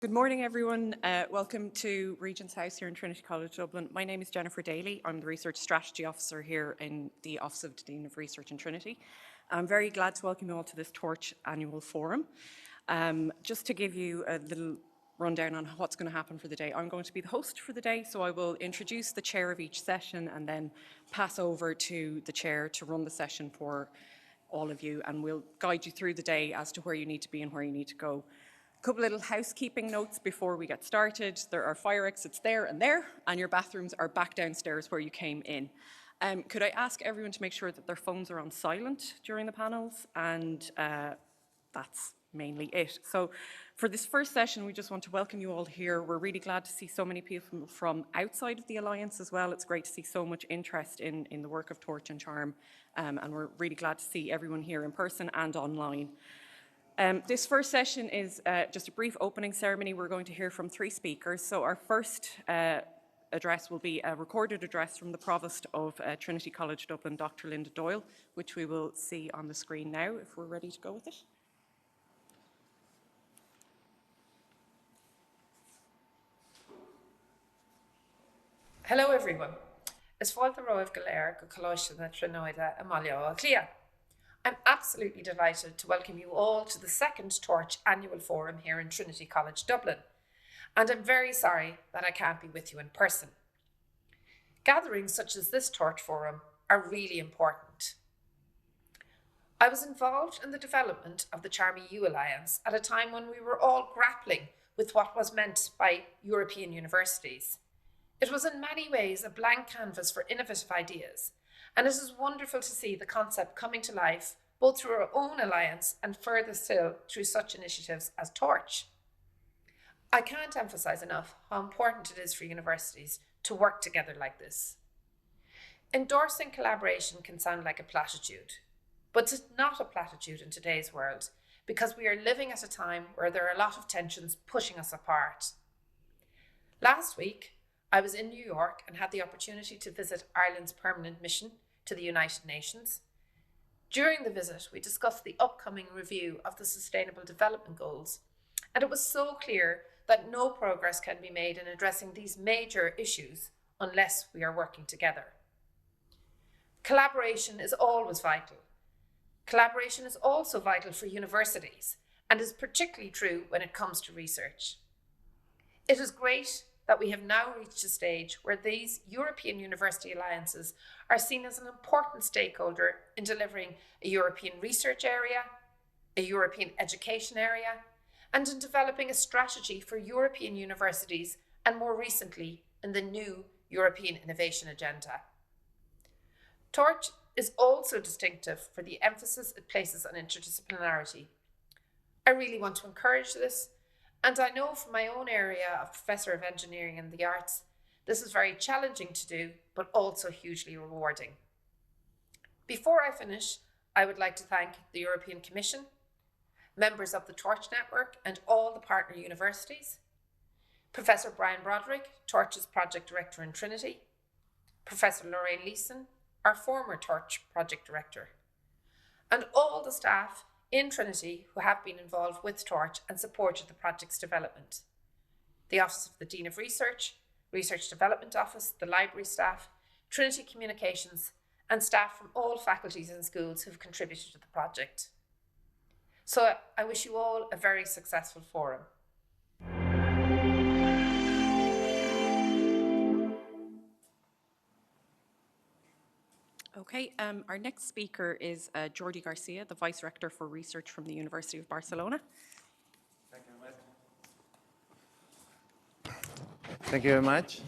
Good morning, everyone. Welcome to Regent's House here in Trinity College, Dublin. My name is Jennifer DALY. I'm the Research Strategy Officer here in the Office of the Dean of Research in Trinity. I'm very glad to welcome you all to this Torch Annual Forum. Just to give you a little rundown on what's going to happen for the day, I'm going to be the host for the day, so I will introduce the chair of each session and then pass over to the chair to run the session for all of you, and we'll guide you through the day as to where you need to be and where you need to go. A couple little housekeeping notes before we get started. There are fire exits there, and your bathrooms are back downstairs where you came in. Could I ask everyone to make sure that their phones are on silent during the panels, and that's mainly it. So for this first session, we just want to welcome you all here. We're really glad to see so many people from outside of the Alliance as well. It's great to see so much interest in the work of Torch and Charm, and we're really glad to see everyone here in person and online. This first session is just a brief opening ceremony. We're going to hear from 3 speakers. So our first address will be a recorded address from the Provost of Trinity College Dublin, Dr. Linda Doyle, which we will see on the screen now if we're ready to go with it. Hello everyone. Is fáilte roimh go léir go coláiste na tríonaide Amalia Clia. I'm absolutely delighted to welcome you all to the second Torch Annual Forum here in Trinity College Dublin, and I'm very sorry that I can't be with you in person. Gatherings such as this Torch Forum are really important. I was involved in the development of the Charm EU Alliance at a time when we were all grappling with what was meant by European universities. It was in many ways a blank canvas for innovative ideas, and it is wonderful to see the concept coming to life, both through our own alliance and further still through such initiatives as Torch. I can't emphasize enough how important it is for universities to work together like this. Endorsing collaboration can sound like a platitude, but it's not a platitude in today's world, because we are living at a time where there are a lot of tensions pushing us apart. Last week, I was in New York and had the opportunity to visit Ireland's permanent mission to the United Nations. During the visit, we discussed the upcoming review of the Sustainable Development Goals, and it was so clear that no progress can be made in addressing these major issues unless we are working together. Collaboration is always vital. Collaboration is also vital for universities, and is particularly true when it comes to research. It is great that we have now reached a stage where these European university alliances are seen as an important stakeholder in delivering a European research area, a European education area, and in developing a strategy for European universities, and more recently, in the new European Innovation Agenda. Torch is also distinctive for the emphasis it places on interdisciplinarity. I really want to encourage this, and I know from my own area of Professor of Engineering and the Arts, this is very challenging to do, but also hugely rewarding. Before I finish, I would like to thank the European Commission, members of the Torch Network and all the partner universities, Professor Brian Broderick, Torch's Project Director in Trinity, Professor Lorraine Leeson, our former Torch Project Director, and all the staff in Trinity who have been involved with Torch and supported the project's development. The Office of the Dean of Research, Research Development Office, the library staff, Trinity Communications, and staff from all faculties and schools who have contributed to the project. So I wish you all a very successful forum. Okay, our next speaker is JORDI GARCIA, the Vice Rector for Research from the University of Barcelona. Thank you very much. Thank you very much.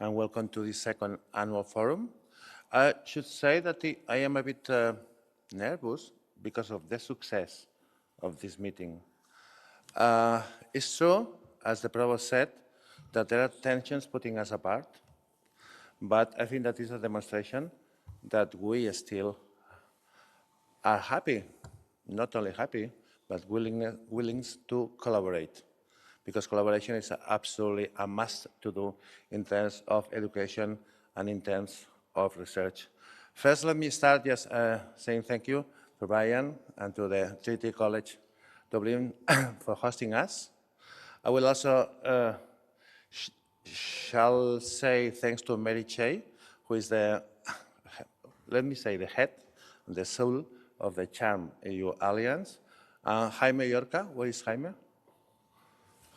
And welcome to the second annual forum. I should say that I am a bit nervous because of the success of this meeting. It's true, as the Provost said, that there are tensions putting us apart. But I think that is a demonstration that we still are happy, not only happy, but willing to collaborate, because collaboration is absolutely a must to do in terms of education and in terms of research. First, let me start just saying thank you to Brian and to the Trinity College Dublin for hosting us. I will also shall say thanks to MERITXELL, who is the, let me say, the head, the soul of the CHARM EU Alliance. Jaime Yorca, where is Jaime?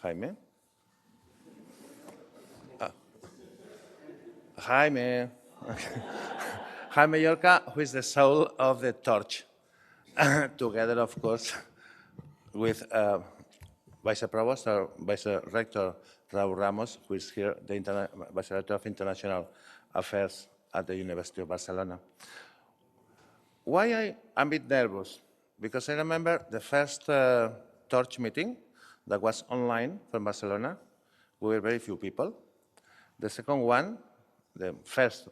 Jaime? Jaime. Jaime Yorca, who is the soul of the torch, together, of course, with Vice Provost or Vice Rector Raúl Ramos, who is here, the Vice Rector of International Affairs at the University of Barcelona. Why I'm a bit nervous? Because I remember the first torch meeting that was online from Barcelona. We were very few people. The second one, the first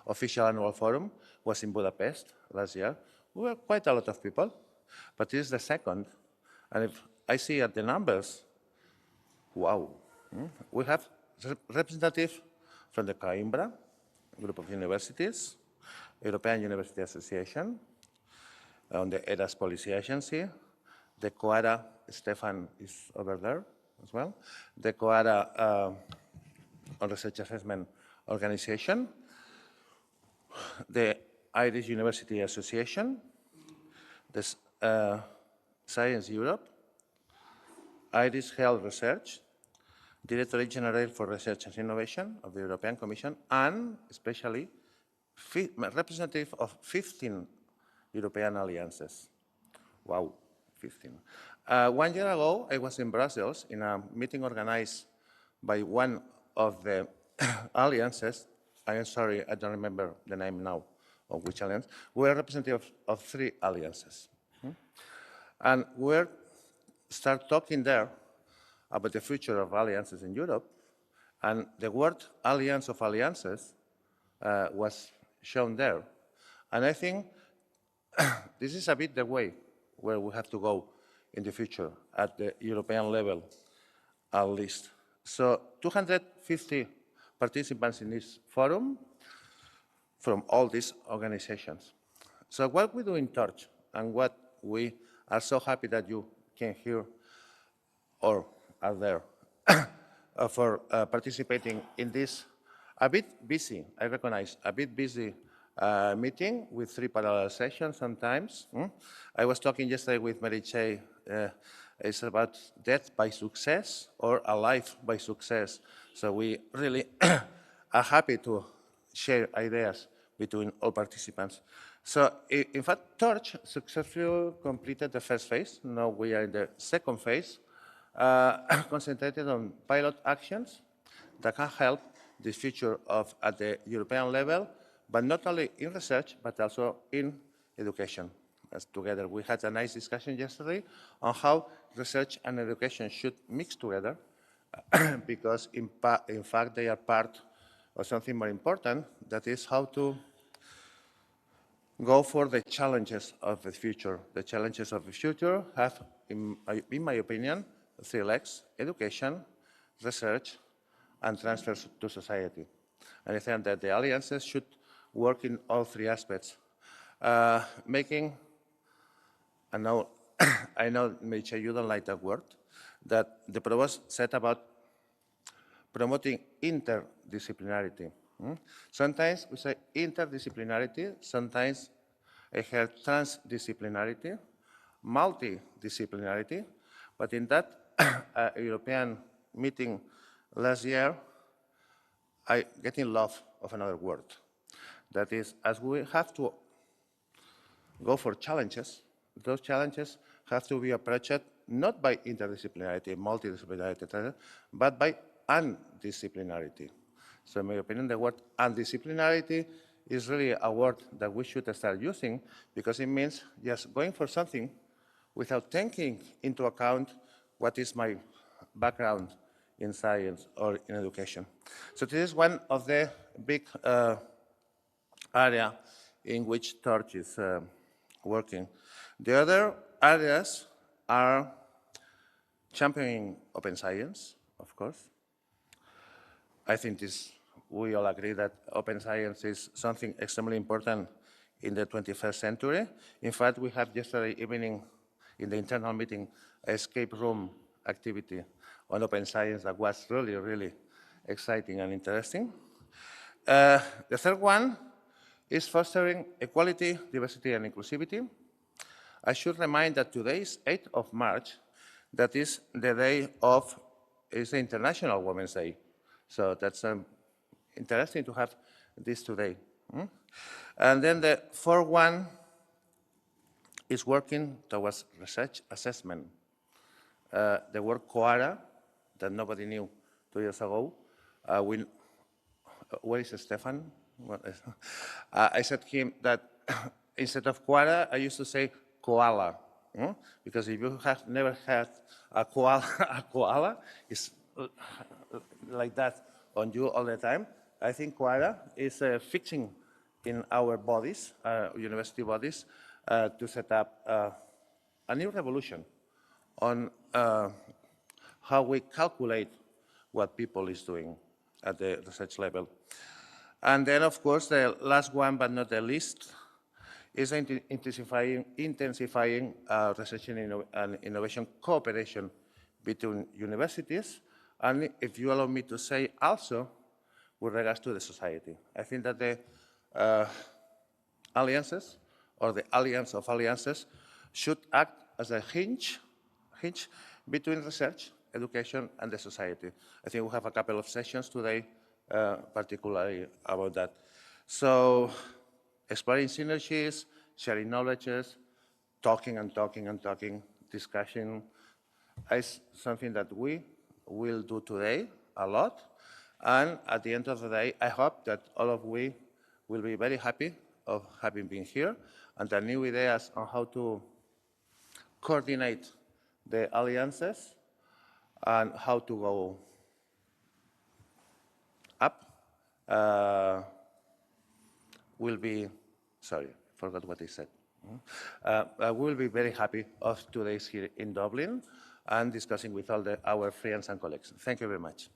official annual forum, was in Budapest last year. We were quite a lot of people, but this is the second. And if I see at the numbers, wow. We have representatives from the Coimbra group of universities, European University Association, on the ERAS Policy Agency, the COARA, Stefan is over there as well, the COARA on Research Assessment Organization, the Irish University Association, the Science Europe, Irish Health Research, Directorate General for Research and Innovation of the European Commission, and especially representative of 15 European alliances. Wow, 15. 1 year ago, I was in Brussels in a meeting organized by one of the alliances. I am sorry, I don't remember the name now of which alliance. We are representative of 3 alliances. And we start talking there about the future of alliances in Europe. And the word Alliance of Alliances was shown there. And I think this is a bit the way where we have to go in the future at the European level, at least. So 250 participants in this forum from all these organizations. So what we do in Torch and what we are so happy that you came here or are there for participating in this a bit busy, I recognize, a bit busy meeting with 3 parallel sessions sometimes. I was talking yesterday with MERITXELL, it's about death by success or a life by success. So we really are happy to share ideas between all participants. So in fact, Torch successfully completed the first phase. Now we are in the second phase, concentrated on pilot actions that can help the future at the European level, but not only in research, but also in education. As together, we had a nice discussion yesterday on how research and education should mix together, because in fact they are part of something more important, that is how to go for the challenges of the future. The challenges of the future have, in my opinion, 3 legs: education, research, and transfer to society. And I think that the alliances should work in all 3 aspects, making, and now I know, Michelle, you don't like that word, that the Provost said about promoting interdisciplinarity. Sometimes we say interdisciplinarity, sometimes I heard transdisciplinarity, multidisciplinarity, but in that European meeting last year, I get in love of another word. That is, as we have to go for challenges, those challenges have to be approached not by interdisciplinarity, multidisciplinarity, but by undisciplinarity. So in my opinion, the word undisciplinarity is really a word that we should start using, because it means just going for something without taking into account what is my background in science or in education. So this is one of the big area in which Torch is working. The other areas are championing open science, of course. I think we all agree that open science is something extremely important in the 21st century. In fact, we had yesterday evening in the internal meeting, escape room activity on open science that was really, really exciting and interesting. The third one is fostering equality, diversity, and inclusivity. I should remind that today is 8th of March. That is the day of, is the International Women's Day. So that's interesting to have this today. And then the fourth one is working towards research assessment. The word COARA, that nobody knew 2 years ago, where is Stefan? I said to him that instead of koala, I used to say koala. Because if you have never had a koala is like that on you all the time. I think koala is fixing in our bodies, university bodies, to set up a new revolution on how we calculate what people is doing at the research level. And then, of course, the last one, but not the least, is intensifying research and innovation cooperation between universities, and if you allow me to say also with regards to the society. I think that the alliances, or the alliance of alliances, should act as a hinge between research, education, and the society. I think we have a couple of sessions today particularly about that. So exploring synergies, sharing knowledges, talking and talking and talking, discussion is something that we will do today a lot. And at the end of the day, I hope that all of we will be very happy of having been here and the new ideas on how to coordinate the alliances and how to go up will be, sorry, forgot what I said. We'll be very happy of 2 days here in Dublin and discussing with all our friends and colleagues. Thank you very much.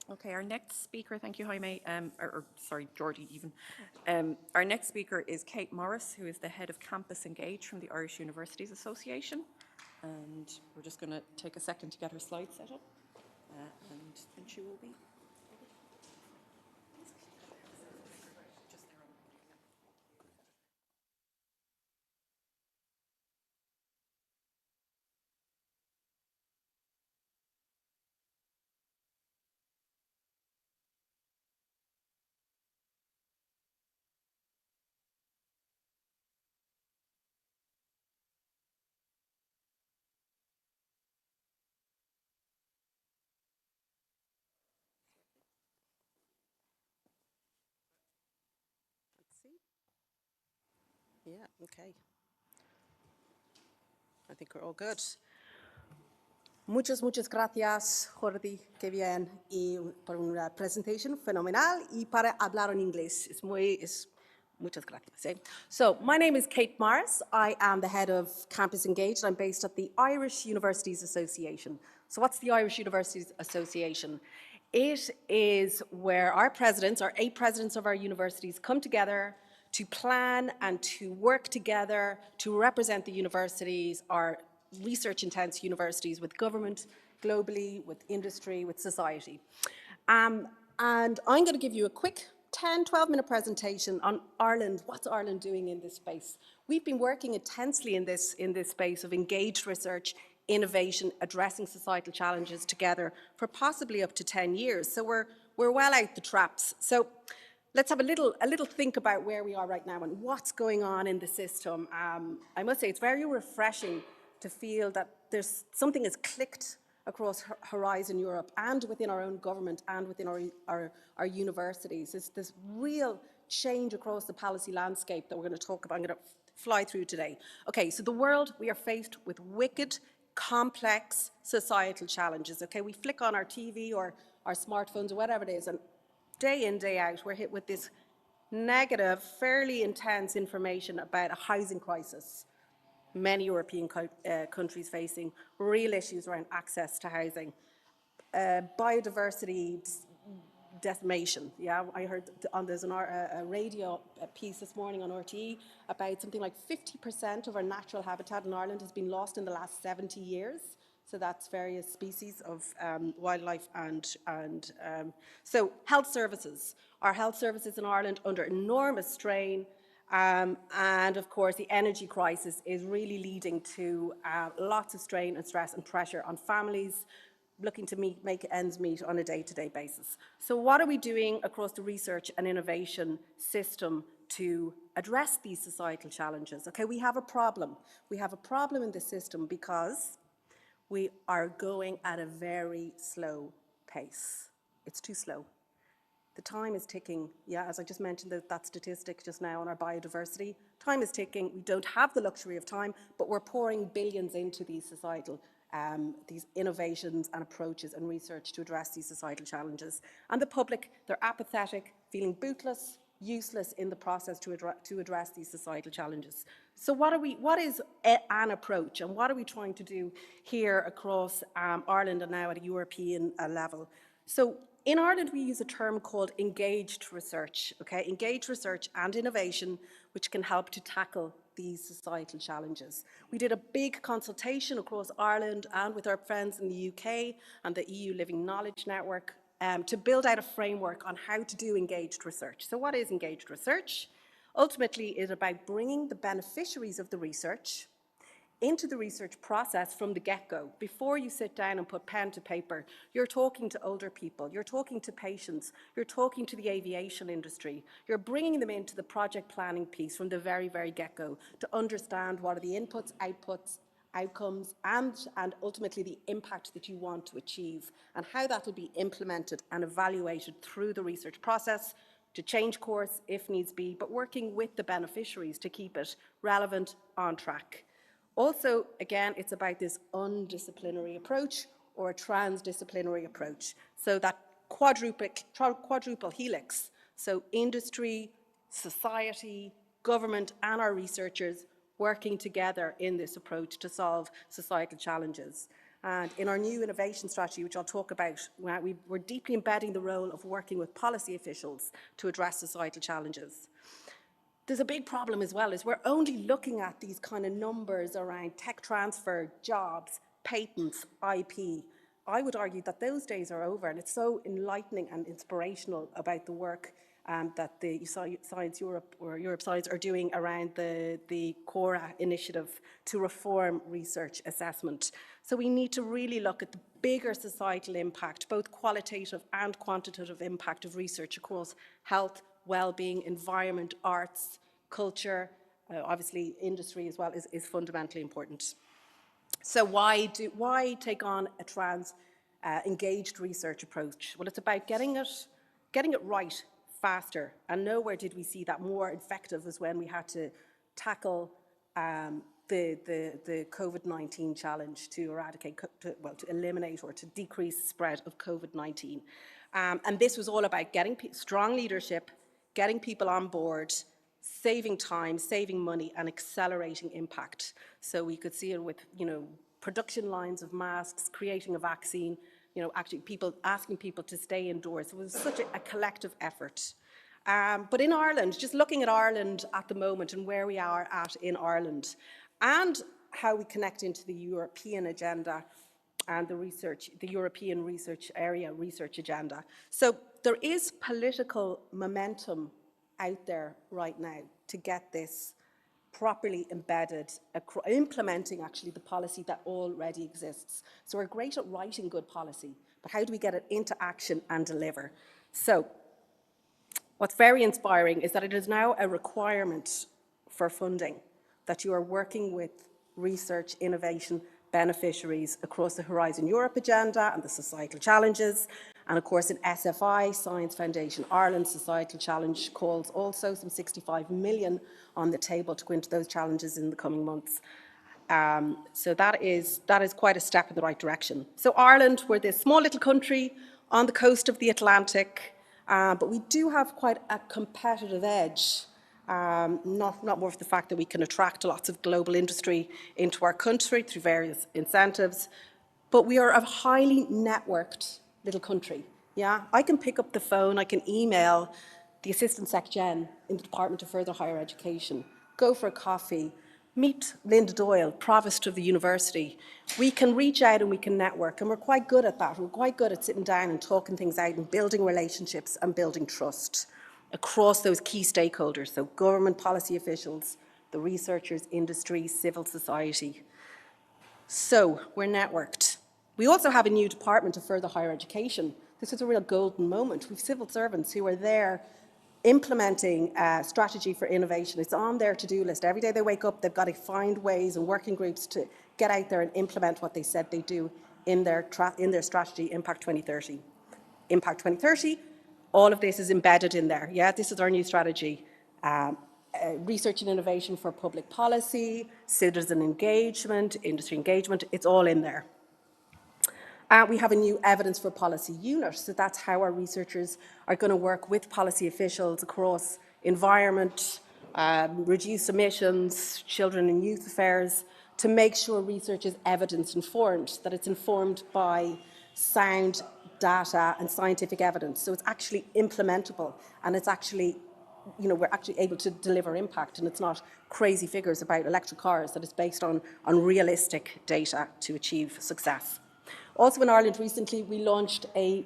Okay, our next speaker, thank you, Jaime, sorry, Jordi even. Our next speaker is Kate Morris, who is the head of Campus Engage from the Irish Universities Association. And we're just going to take a second to get her slide set up, and then she will be. Yeah, okay. I think we're all good. Muchas gracias, Jordi, qué bien, y por una presentación fenomenal y para hablar en inglés. Muchas gracias. So, my name is Kate Morris. I am the head of Campus Engaged. I'm based at the Irish Universities Association. So, what's the Irish Universities Association? It is where our presidents, our 8 presidents of our universities, come together to plan and to work together to represent the universities, our research-intense universities, with government globally, with industry, with society. And I'm going to give you a quick 10, 12-minute presentation on Ireland. What's Ireland doing in this space? We've been working intensely in this space of engaged research, innovation, addressing societal challenges together for possibly up to 10 years. So we're well out the traps. So let's have a little think about where we are right now and what's going on in the system. I must say it's very refreshing to feel that there's something has clicked across Horizon Europe and within our own government and within our universities. There's this real change across the policy landscape that we're going to talk about. I'm going to fly through today. Okay, so the world, we are faced with wicked, complex societal challenges. Okay, we flick on our TV or our smartphones or whatever it is, and day in, day out, we're hit with this negative, fairly intense information about a housing crisis. Many European countries facing real issues around access to housing, biodiversity decimation. Yeah, I heard there's a radio piece this morning on RTE about something like 50% of our natural habitat in Ireland has been lost in the last 70 years. So that's various species of wildlife so health services. Our health services in Ireland under enormous strain. And of course, the energy crisis is really leading to lots of strain and stress and pressure on families looking to make ends meet on a day-to-day basis. So what are we doing across the research and innovation system to address these societal challenges? Okay, we have a problem. We have a problem in the system because we are going at a very slow pace. It's too slow. The time is ticking. Yeah, as I just mentioned, that statistic just now on our biodiversity. Time is ticking. We don't have the luxury of time, but we're pouring billions into these societal, these innovations and approaches and research to address these societal challenges. And the public, they're apathetic, feeling bootless, useless in the process to address these societal challenges. So what is an approach, and what are we trying to do here across Ireland and now at a European level? So in Ireland, we use a term called engaged research, okay? Engaged research and innovation, which can help to tackle these societal challenges. We did a big consultation across Ireland and with our friends in the UK and the EU Living Knowledge Network to build out a framework on how to do engaged research. So what is engaged research? Ultimately, it's about bringing the beneficiaries of the research into the research process from the get-go. Before you sit down and put pen to paper, you're talking to older people, you're talking to patients, you're talking to the aviation industry, you're bringing them into the project planning piece from the very, very get-go to understand what are the inputs, outputs, outcomes, and ultimately the impact that you want to achieve, and how that will be implemented and evaluated through the research process to change course if needs be, but working with the beneficiaries to keep it relevant, on track. Also, again, it's about this undisciplinary approach or a transdisciplinary approach. So that quadruple helix, so industry, society, government, and our researchers working together in this approach to solve societal challenges. And in our new innovation strategy, which I'll talk about, we're deeply embedding the role of working with policy officials to address societal challenges. There's a big problem as well, is we're only looking at these kind of numbers around tech transfer, jobs, patents, IP. I would argue that those days are over, and it's so enlightening and inspirational about the work that the Science Europe or Europe Science are doing around the CORA initiative to reform research assessment. So we need to really look at the bigger societal impact, both qualitative and quantitative impact of research across health, well-being, environment, arts, culture, obviously industry as well is fundamentally important. So why take on a engaged research approach? Well, it's about getting it right faster, and nowhere did we see that more effective as when we had to tackle the COVID-19 challenge to eradicate, to eliminate or to decrease the spread of COVID-19. And this was all about getting strong leadership, getting people on board, saving time, saving money, and accelerating impact. So we could see it with, production lines of masks, creating a vaccine, actually asking people to stay indoors. It was such a collective effort. But in Ireland, just looking at Ireland at the moment and where we are at in Ireland, and how we connect into the European agenda and the European research area research agenda. So there is political momentum out there right now to get this properly embedded, implementing actually the policy that already exists. So we're great at writing good policy, but how do we get it into action and deliver? So what's very inspiring is that it is now a requirement for funding that you are working with research, innovation, beneficiaries across the Horizon Europe agenda and the societal challenges. And of course in SFI, Science Foundation Ireland Societal Challenge calls also some 65 million on the table to go into those challenges in the coming months. So that is quite a step in the right direction. So Ireland, we're this small little country on the coast of the Atlantic, but we do have quite a competitive edge. Not more for the fact that we can attract lots of global industry into our country through various incentives, but we are a highly networked little country. Yeah, I can pick up the phone, I can email the Assistant Sec Gen in the Department of Further Higher Education, go for a coffee, meet Linda Doyle, Provost of the university. We can reach out and we can network, and we're quite good at that. We're quite good at sitting down and talking things out and building relationships and building trust across those key stakeholders, so government policy officials, the researchers, industry, civil society. So we're networked. We also have a new Department of Further Higher Education. This is a real golden moment. We have civil servants who are there implementing strategy for innovation. It's on their to-do list. Every day they wake up, they've got to find ways and working groups to get out there and implement what they said they do in their strategy, Impact 2030. Impact 2030, all of this is embedded in there. Yeah, this is our new strategy. Research and innovation for public policy, citizen engagement, industry engagement, it's all in there. We have a new evidence for policy unit, so that's how our researchers are going to work with policy officials across environment, reduce emissions, children and youth affairs, to make sure research is evidence informed, that it's informed by sound data and scientific evidence. So it's actually implementable, and it's actually, you know, we're actually able to deliver impact, and it's not crazy figures about electric cars, that it's based on realistic data to achieve success. Also in Ireland recently, we launched a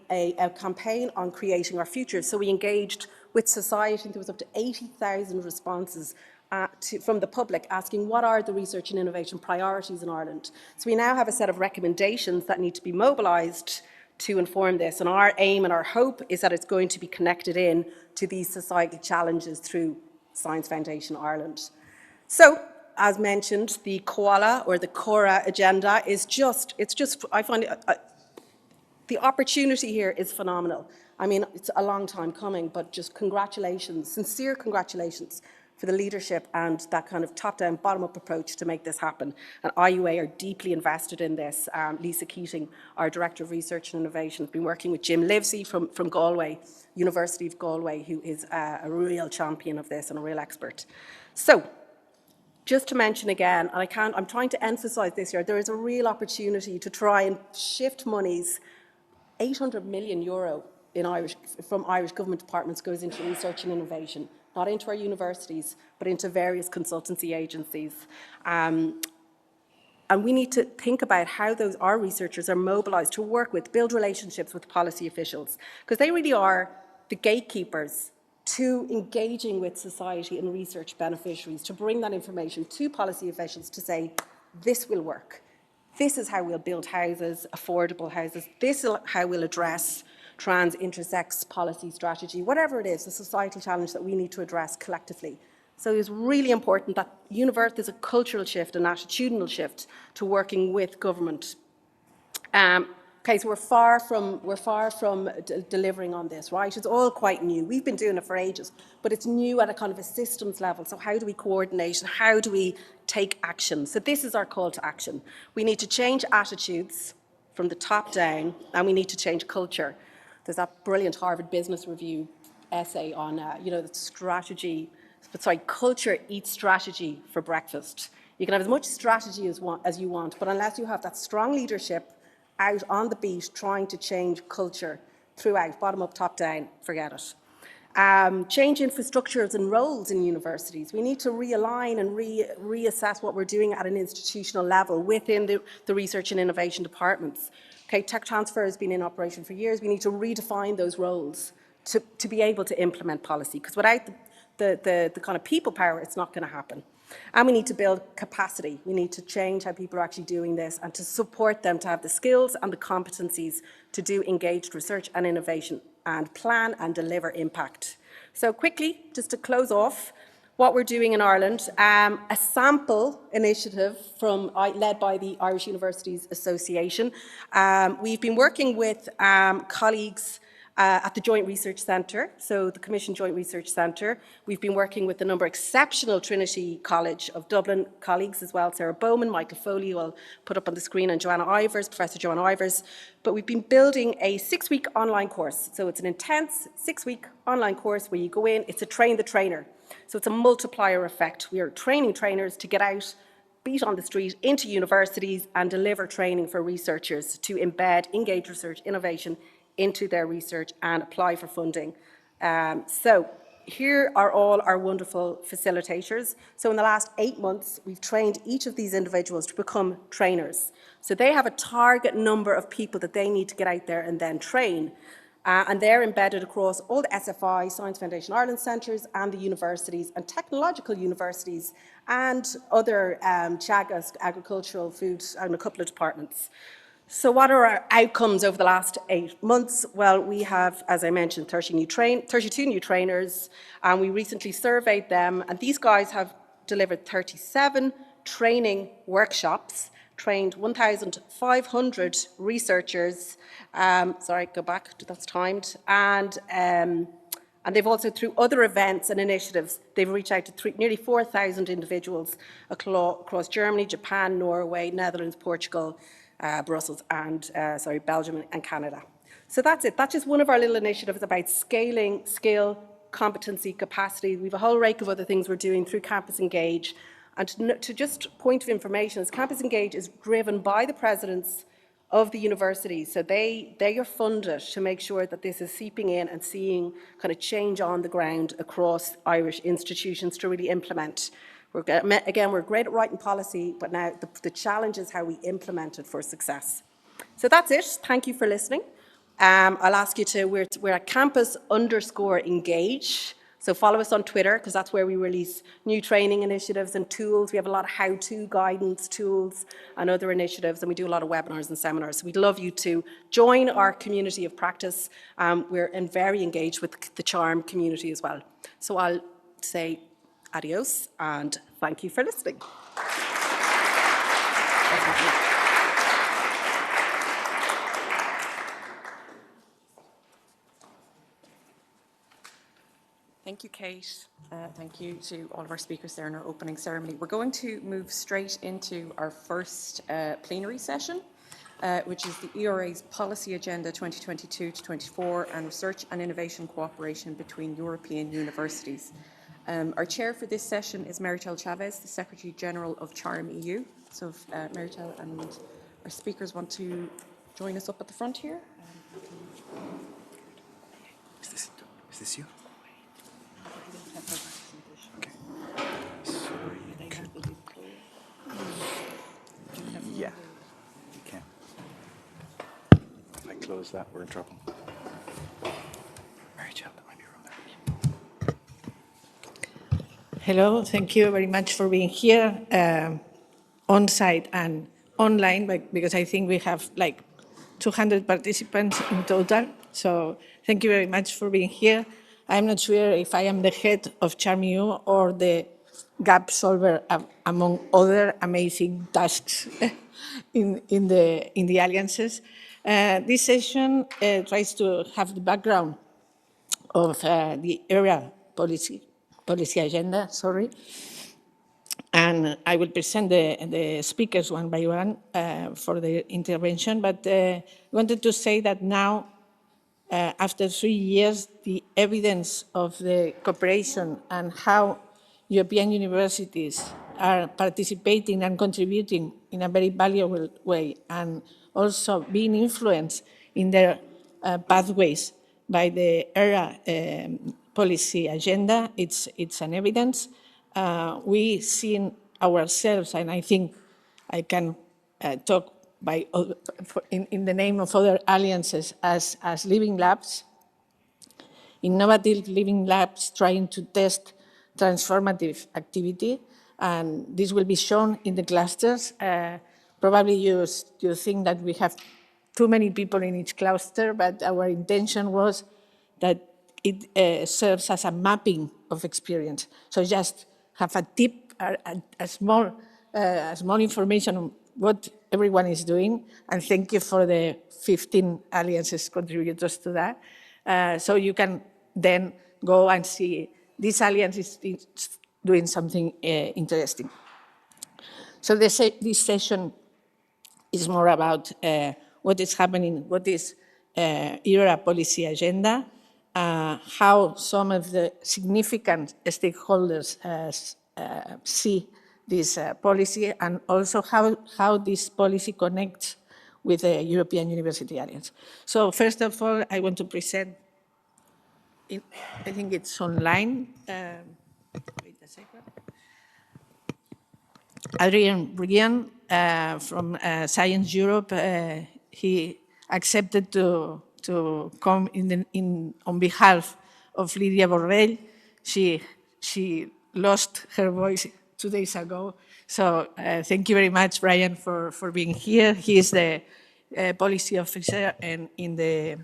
campaign on creating our future. So we engaged with society. There was up to 80,000 responses from the public asking what are the research and innovation priorities in Ireland. So we now have a set of recommendations that need to be mobilised to inform this. And our aim and our hope is that it's going to be connected in to these societal challenges through Science Foundation Ireland. So, as mentioned, the COALA or the CORA agenda is I find it, the opportunity here is phenomenal. I mean, it's a long time coming, but just congratulations, sincere congratulations for the leadership and that kind of top-down, bottom-up approach to make this happen. And IUA are deeply invested in this. Lisa Keating, our Director of Research and Innovation, has been working with Jim Livesey from Galway, University of Galway, who is a real champion of this and a real expert. So, just to mention again, and I'm trying to emphasise this here, there is a real opportunity to try and shift monies. 800 million euro from Irish government departments goes into research and innovation, not into our universities, but into various consultancy agencies. And we need to think about how our researchers are mobilised to work with, build relationships with policy officials, because they really are the gatekeepers to engaging with society and research beneficiaries, to bring that information to policy officials to say, this will work. This is how we'll build houses, affordable houses. This is how we'll address trans, intersex policy strategy, whatever it is, the societal challenge that we need to address collectively. So it's really important that there's a cultural shift, an attitudinal shift to working with government. Okay, so we're far from delivering on this, right? It's all quite new. We've been doing it for ages, but it's new at a kind of a systems level. So how do we coordinate and how do we take action? So this is our call to action. We need to change attitudes from the top down, and we need to change culture. There's that brilliant Harvard Business Review essay on, culture eats strategy for breakfast. You can have as much strategy as you want, but unless you have that strong leadership out on the beat trying to change culture throughout, bottom up, top down, forget it. Change infrastructures and roles in universities. We need to realign and reassess what we're doing at an institutional level within the research and innovation departments. Okay, tech transfer has been in operation for years. We need to redefine those roles to be able to implement policy, because without the kind of people power, it's not going to happen. And we need to build capacity. We need to change how people are actually doing this and to support them to have the skills and the competencies to do engaged research and innovation and plan and deliver impact. So quickly, just to close off, what we're doing in Ireland, a sample initiative led by the Irish Universities Association. We've been working with colleagues at the Joint Research Centre, so the Commission Joint Research Centre. We've been working with a number of exceptional Trinity College of Dublin colleagues as well, Sarah Bowman, Michael Foley, who I'll put up on the screen, and Professor Joanna Ivers. But we've been building a 6-week online course. So it's an intense 6-week online course where you go in, it's a train the trainer. So it's a multiplier effect. We are training trainers to get out, beat on the street into universities and deliver training for researchers to embed engaged research, innovation into their research and apply for funding. So here are all our wonderful facilitators. So in the last 8 months, we've trained each of these individuals to become trainers. So they have a target number of people that they need to get out there and then train. And they're embedded across all the SFI, Science Foundation Ireland centres, and the universities and technological universities and other CHAVES, agricultural, food, and a couple of departments. So what are our outcomes over the last 8 months? Well, we have, as I mentioned, 32 new trainers, and we recently surveyed them, and these guys have delivered 37 training workshops, trained 1,500 researchers. Sorry, go back, that's timed. And they've also, through other events and initiatives, they've reached out to nearly 4,000 individuals across Germany, Japan, Norway, Netherlands, Portugal, Brussels, and Belgium and Canada. So that's it. That's just one of our little initiatives about scaling, skill, competency, capacity. We have a whole rake of other things we're doing through Campus Engage. And to just point of information, is Campus Engage is driven by the presidents of the universities. So they are funded to make sure that this is seeping in and seeing kind of change on the ground across Irish institutions to really implement. Again, we're great at writing policy, but now the challenge is how we implement it for success. So that's it. Thank you for listening. I'll ask you to, we're at campus_engage. So follow us on Twitter, because that's where we release new training initiatives and tools. We have a lot of how-to guidance tools and other initiatives, and we do a lot of webinars and seminars. So we'd love you to join our community of practice. We're very engaged with the CHARM community as well. So I'll say adios, and thank you for listening. Thank you, Kate. Thank you to all of our speakers there in our opening ceremony. We're going to move straight into our first plenary session, which is the ERA's Policy Agenda 2022-24 and Research and Innovation Cooperation between European Universities. Our chair for this session is MERITXELL CHAVES, the Secretary General of CHARM EU. So if MERITXELL and our speakers want to join us up at the front here. Is this you? Okay. Yeah, you can. If I close that, we're in trouble. Mary Jo, there might be room there. Hello, thank you very much for being here on site and online, because I think we have like 200 participants in total. So thank you very much for being here. I'm not sure if I am the head of CHARM EU or the gap solver among other amazing tasks in the alliances. This session tries to have the background of the ERA policy agenda, and I will present the speakers one by one for the intervention, but I wanted to say that now, after 3 years, the evidence of the cooperation and how European universities are participating and contributing in a very valuable way, and also being influenced in their pathways by the ERA policy agenda, it's an evidence. We see ourselves, and I think I can talk in the name of other alliances as living labs, innovative living labs trying to test transformative activity, and this will be shown in the clusters. Probably you think that we have too many people in each cluster, but our intention was that it serves as a mapping of experience. So just have a tip, a small information on what everyone is doing, and thank you for the 15 alliances contributors to that. So you can then go and see this alliance is doing something interesting. So this session is more about what is happening, what is ERA policy agenda, how some of the significant stakeholders see this policy, and also how this policy connects with the European University Alliance. So first of all, I want to present, I think it's online. Wait a second. Adrian Brian from Science Europe, he accepted to come on behalf of Lydia Borrell. She lost her voice 2 days ago. So thank you very much, Brian, for being here. He is the policy officer in the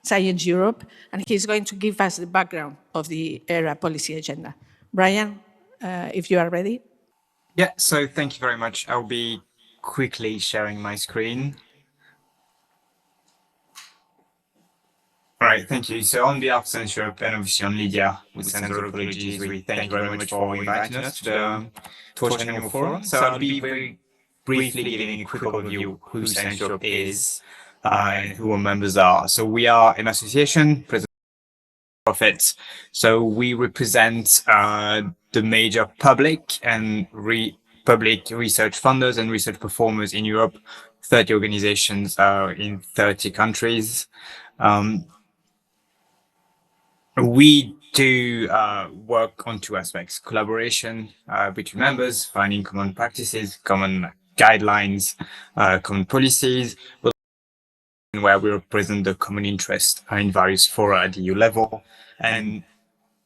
Science Europe, and he's going to give us the background of the ERA policy agenda. Brian, if you are ready. Yeah, so thank you very much. I'll be quickly sharing my screen. All right, thank you. So on behalf of Science Europe and obviously on Lydia, with Sensor Apologies, we thank you very much for inviting us to the Torch Annual Forum. So I'll be very briefly giving a quick overview who Science Europe is and who our members are. So we are an association, profits. So we represent the major public and public research funders and research performers in Europe, 30 organizations in 30 countries. We do work on two aspects: collaboration between members, finding common practices, common guidelines, common policies, but where we represent the common interest in various fora at the EU level and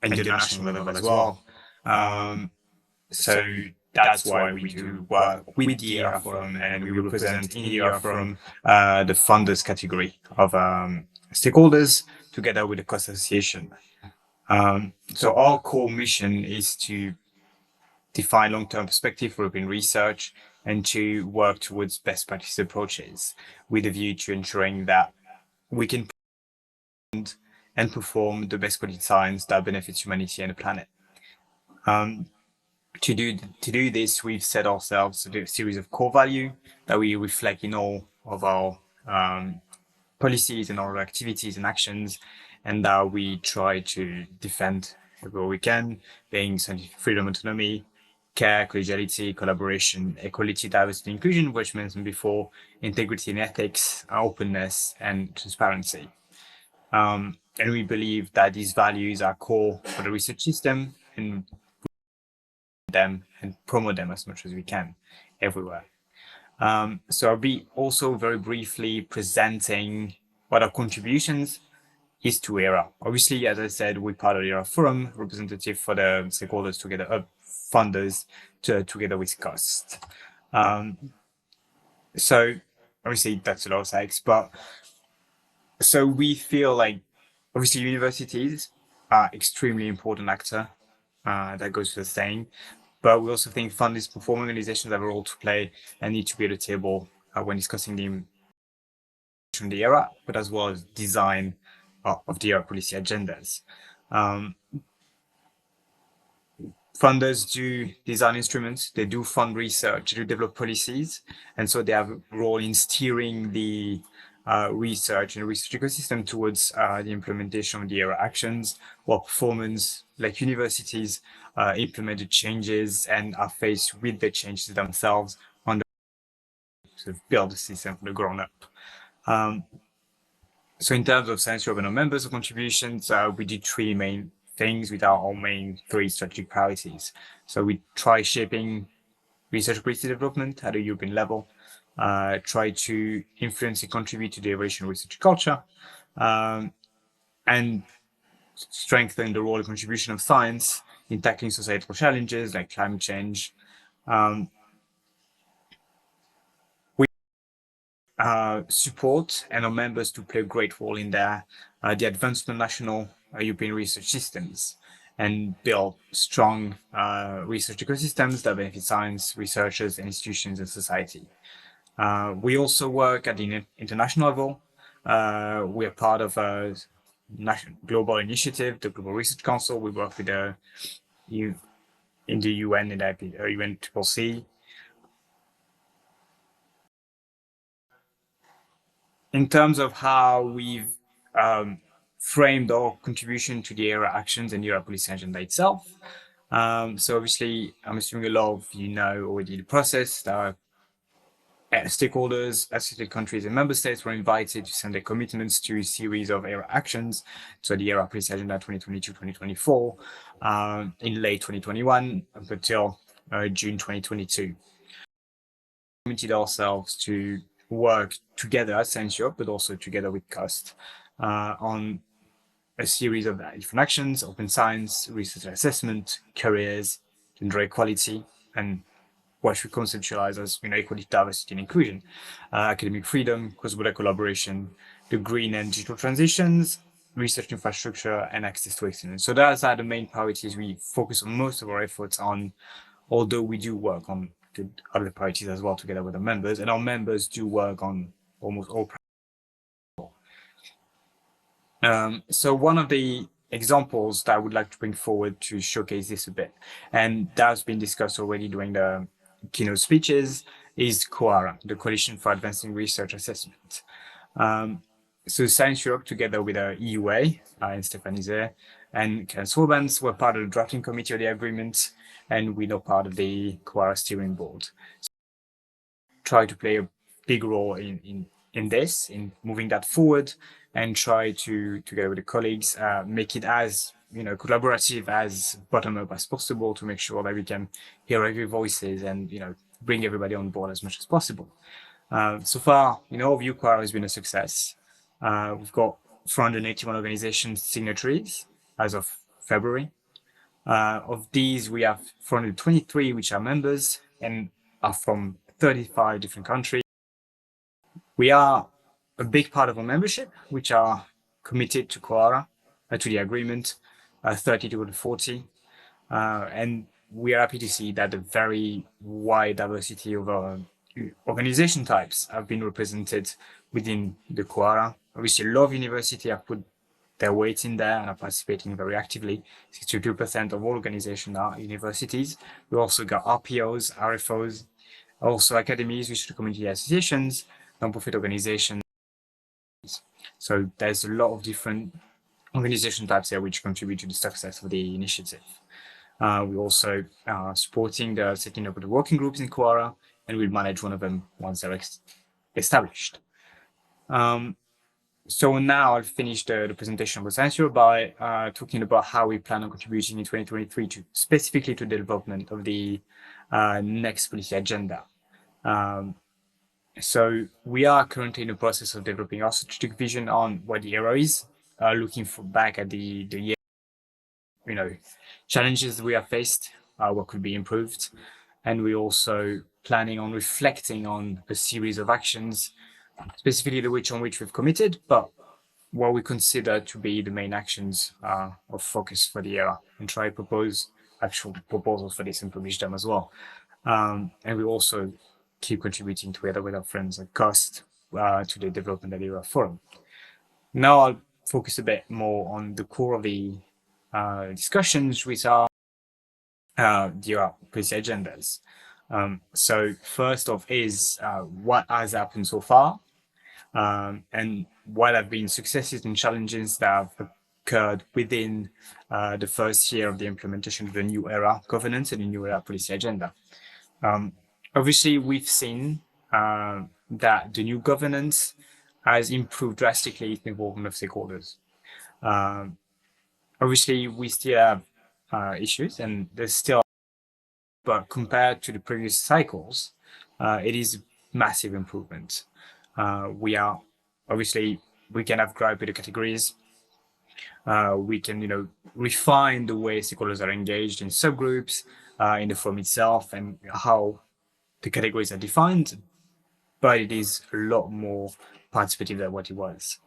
international level as well. So that's why we do work with the ERA Forum, and we represent in the ERA Forum the funders category of stakeholders together with the cost association. So our core mission is to define long-term perspective for European research and to work towards best practice approaches with a view to ensuring that we can and perform the best quality science that benefits humanity and the planet. To do this, we've set ourselves a series of core values that we reflect in all of our policies and our activities and actions, and that we try to defend wherever we can, being scientific freedom, autonomy, care, collegiality, collaboration, equality, diversity, inclusion, which I mentioned before, integrity and ethics, openness, and transparency. And we believe that these values are core for the research system and them and promote them as much as we can everywhere. So I'll be also very briefly presenting what our contributions is to ERA. Obviously, as I said, we're part of the ERA Forum, representative for the stakeholders together, funders together with cost. So obviously that's a lot of sites, but so we feel like obviously universities are extremely important actor. That goes without saying. But we also think funders, performing organizations have a role to play and need to be at the table when discussing the ERA, but as well as design of the ERA policy agendas. Funders do design instruments, they do fund research, they do develop policies, and so they have a role in steering the research and research ecosystem towards the implementation of the ERA actions, while performance, like universities, implement the changes and are faced with the changes themselves on the sort of build the system from the ground up. So in terms of Science Europe and our members' contributions, we did three main things with our main three strategic priorities. So we try shaping research policy development at a European level, try to influence and contribute to the evolution of research culture, and strengthen the role and contribution of science in tackling societal challenges like climate change. We support and our members to play a great role in the advancement of national European research systems and build strong research ecosystems that benefit science, researchers, institutions, and society. We also work at the international level. We are part of a global initiative, the Global Research Council. We work with the in the UN and UNCCC. In terms of how we've framed our contribution to the ERA actions and the ERA policy agenda itself. So obviously, I'm assuming a lot of you know already the process. Stakeholders, associated countries, and member states were invited to send their commitments to a series of ERA actions, so the ERA Policy Agenda 2022-2024, in late 2021 up until June 2022. We committed ourselves to work together as Science Europe, but also together with COST on a series of different actions: open science, research and assessment, careers, gender equality, and what we conceptualize as equality, diversity, and inclusion, academic freedom, cross-border collaboration, the green and digital transitions, research infrastructure, and access to excellence. So those are the main priorities we focus on most of our efforts on, although we do work on the other priorities as well together with the members, and our members do work on almost all priorities. So one of the examples that I would like to bring forward to showcase this a bit, and that's been discussed already during the keynote speeches, is COARA, the Coalition for Advancing Research Assessment. So Science Europe, together with EUA, and Stéphane is there, and Karen Swobans, were part of the drafting committee of the agreement, and we're now part of the COARA steering board. So try to play a big role in this, in moving that forward, and try to, together with the colleagues, make it as collaborative, as bottom-up as possible, to make sure that we can hear every voices and bring everybody on board as much as possible. So far, in our view, COARA has been a success. We've got 481 organizations signatories as of February. Of these, we have 423 which are members and are from 35 different countries. We are a big part of our membership, which are committed to COARA, to the agreement, 30 to 40. And we are happy to see that a very wide diversity of organization types have been represented within the COARA. Obviously, a lot of universities have put their weight in there and are participating very actively. 62% of all organizations are universities. We also got RPOs, RFOs, also academies, research community associations, non-profit organizations. So there's a lot of different organization types here which contribute to the success of the initiative. We also are supporting the setting up of the working groups in COARA, and we'll manage one of them once they're established. So now I'll finish the presentation of Science Europe by talking about how we plan on contributing in 2023 to specifically to the development of the next policy agenda. So we are currently in the process of developing our strategic vision on what the era is, looking back at the year, challenges we have faced, what could be improved, and we're also planning on reflecting on a series of actions, specifically the which on which we've committed, but what we consider to be the main actions of focus for the era, and try to propose actual proposals for this and publish them as well. And we also keep contributing together with our friends at COST to the development of the ERA Forum. Now I'll focus a bit more on the core of the discussions, which are the ERA policy agendas. So first off is what has happened so far, and what have been successes and challenges that have occurred within the first year of the implementation of the new ERA governance and the new ERA policy agenda. Obviously, we've seen that the new governance has improved drastically the involvement of stakeholders. Obviously, we still have issues, and there's still, but compared to the previous cycles, it is massive improvement. We can have gripe with the categories. We can, refine the way stakeholders are engaged in subgroups, in the forum itself, and how the categories are defined, but it is a lot more participative than what it was.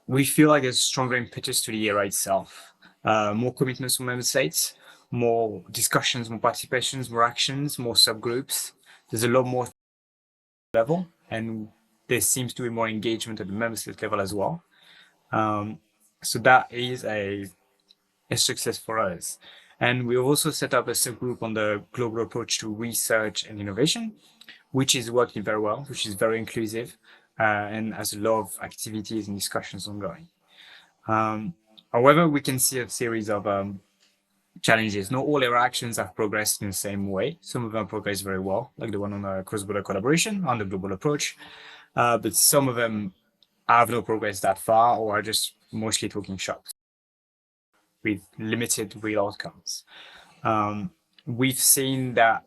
We feel like there's stronger impetus to the ERA itself, more commitments from member states, more discussions, more participations, more actions, more subgroups. There's a lot more level, and there seems to be more engagement at the member state level as well. So that is a success for us. And we also set up a subgroup on the global approach to research and innovation, which is working very well, which is very inclusive, and has a lot of activities and discussions ongoing. However, we can see a series of challenges. Not all our actions have progressed in the same way. Some of them progress very well, like the one on cross-border collaboration on the global approach, but some of them have not progressed that far or are just mostly talking shops with limited real outcomes. We've seen that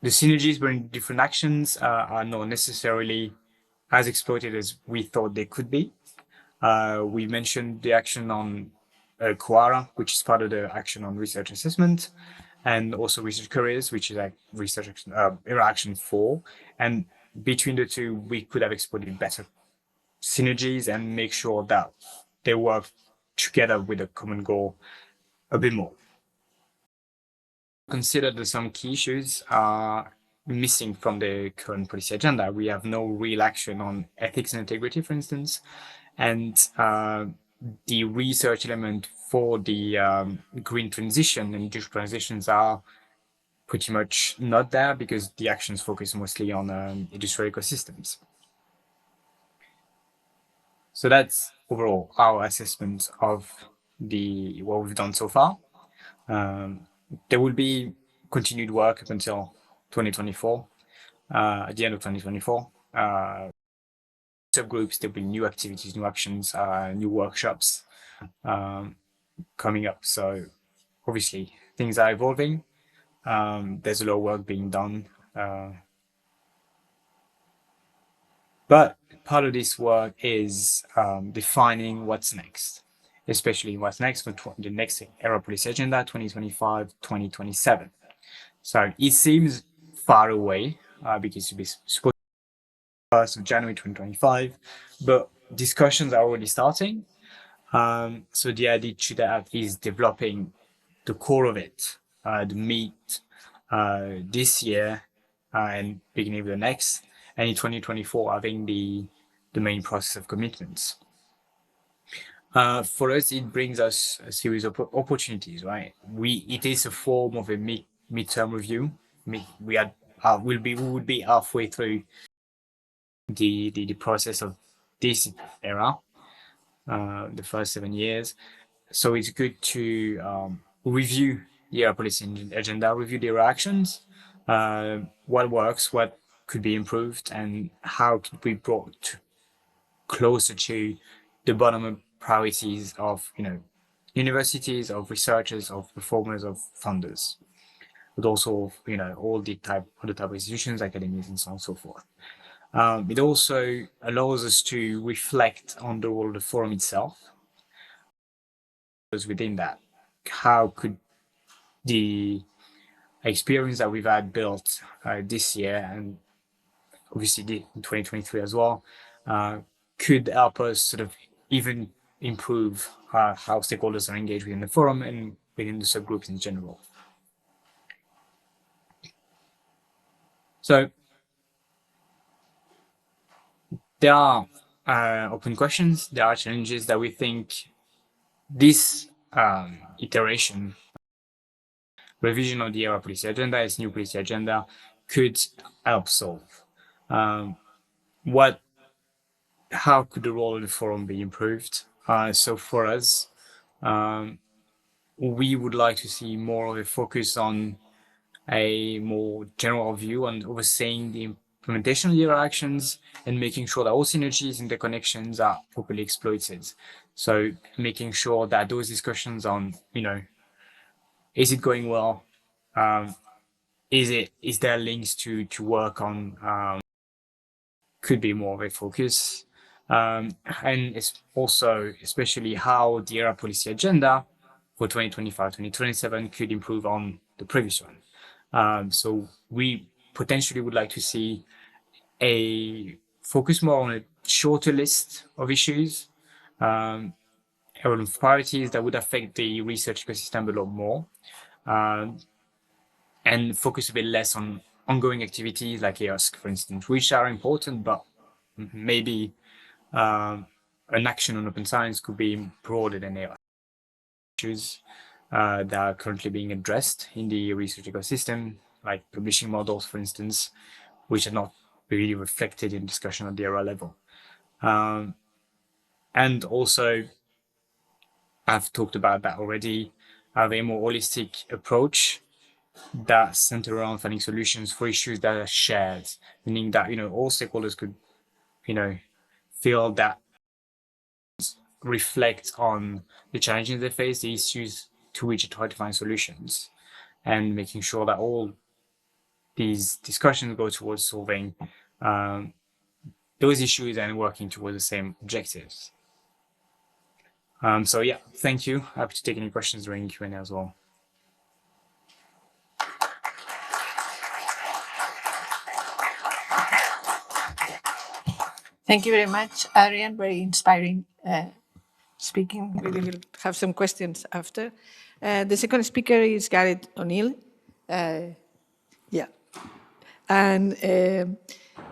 the synergies between different actions are not necessarily as exploited as we thought they could be. We mentioned the action on Quora, which is part of the action on research assessment, and also research careers, which is like research interaction 4. And between the two, we could have exploited better synergies and make sure that they work together with a common goal a bit more. Consider that some key issues are missing from the current policy agenda. We have no real action on ethics and integrity, for instance, and the research element for the green transition and digital transitions are pretty much not there because the actions focus mostly on industrial ecosystems. So that's overall our assessment of what we've done so far. There will be continued work up until 2024. At the end of 2024, subgroups, there'll be new activities, new actions, new workshops coming up. So obviously things are evolving. There's a lot of work being done. But part of this work is defining what's next, especially what's next for the next era policy agenda, 2025-2027. So it seems far away because it's supposed to be 1st of January 2025, but discussions are already starting. So the idea to that is developing the core of it, the meat this year and beginning of the next, and in 2024 having the main process of commitments. For us, it brings us a series of opportunities, right? It is a form of a midterm review. We would be halfway through the process of this era, the first 7 years. So it's good to review the era policy agenda, review their actions, what works, what could be improved, and how could be brought closer to the bottom-up priorities of universities, of researchers, of performers, of funders, but also all the other type of institutions, academies, and so on and so forth. It also allows us to reflect on the role of the forum itself. Within that, how could the experience that we've had built this year and obviously in 2023 as well could help us sort of even improve how stakeholders are engaged within the forum and within the subgroups in general. So there are open questions, there are challenges that we think this iteration, revision of the era policy agenda, its new policy agenda, could help solve. How could the role of the forum be improved? So for us, we would like to see more of a focus on a more general view on overseeing the implementation of the era actions and making sure that all synergies and the connections are properly exploited. So making sure that those discussions on, is it going well? Is there links to work on? Could be more of a focus. And it's also especially how the era policy agenda for 2025-2027 could improve on the previous one. So we potentially would like to see a focus more on a shorter list of issues, of priorities that would affect the research ecosystem a lot more, and focus a bit less on ongoing activities like EOSC, for instance, which are important, but maybe an action on open science could be broader than EOSC. Issues that are currently being addressed in the research ecosystem, like publishing models, for instance, which are not really reflected in discussion at the era level. And also, I've talked about that already, have a more holistic approach that center around finding solutions for issues that are shared, meaning that, all stakeholders could, feel that reflect on the challenges they face, the issues to which they try to find solutions, and making sure that all these discussions go towards solving those issues and working towards the same objectives. So yeah, thank you. Happy to take any questions during Q&A as well. Thank you very much, Adrian. Very inspiring speaking. We will have some questions after. The second speaker is Gareth O'Neill. Yeah. And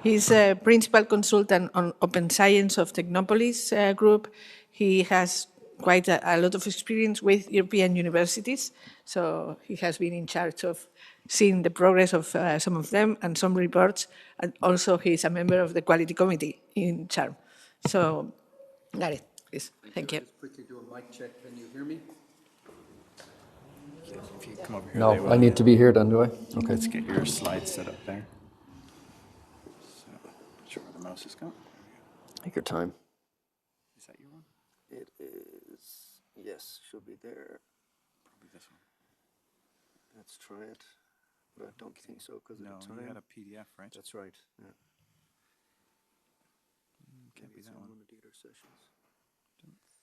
he's a principal consultant on Open Science of Technopolis group. He has quite a lot of experience with European universities. So he has been in charge of seeing the progress of some of them and some reports. And also he's a member of the quality committee in CHARM. So, Gareth, please. Thank you. Just quickly do a mic check. Can you hear me? If you come over here, No, I need to be here then, do I? Okay. Let's get your slides set up there. So, not sure where the mouse is going. Take your time. Is that your one? It is, yes, should be there. Probably this one. Let's try it. But I don't think so because No, of the time. you had a PDF, right? That's right, yeah. Can't be Maybe it's that on one. one of the other sessions. Don't think so.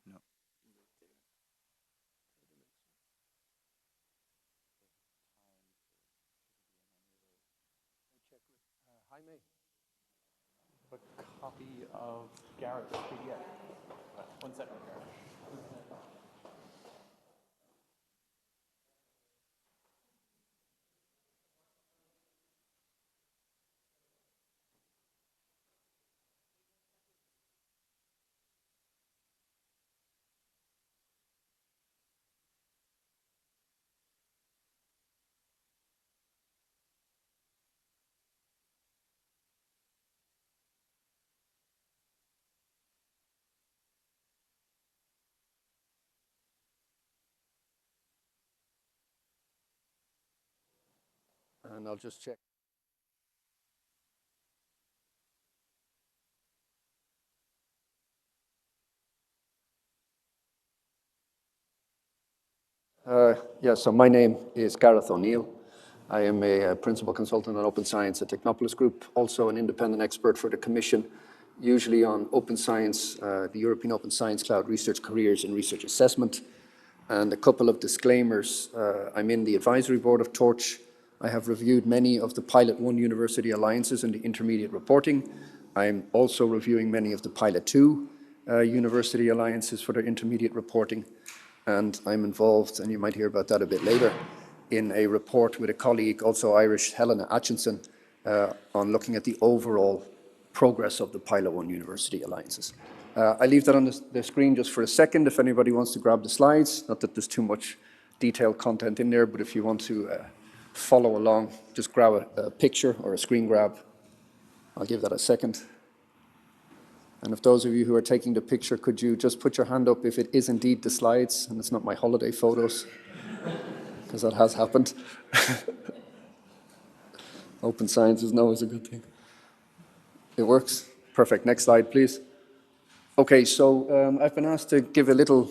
No. Jaime, a copy of Garrett's PDF. 1 second, Garrett. And I'll just check. So my name is Gareth O'Neill. I am a principal consultant on Open Science at Technopolis Group, also an independent expert for the Commission, usually on open science, the European Open Science Cloud, research careers and research assessment. And a couple of disclaimers. I'm in the advisory board of Torch. I have reviewed many of the Pilot 1 university alliances and the intermediate reporting. I'm also reviewing many of the Pilot 2 university alliances for their intermediate reporting. And I'm involved, and you might hear about that a bit later, in a report with a colleague, also Irish, Helena Atchinson, on looking at the overall progress of the Pilot 1 university alliances. I leave that on the screen just for a second if anybody wants to grab the slides. Not that there's too much detailed content in there, but if you want to follow along, just grab a picture or a screen grab. I'll give that a second. And if those of you who are taking the picture, could you just put your hand up if it is indeed the slides and it's not my holiday photos, because that has happened. Open science is always a good thing. It works? Perfect. Next slide, please. Okay, so I've been asked to give a little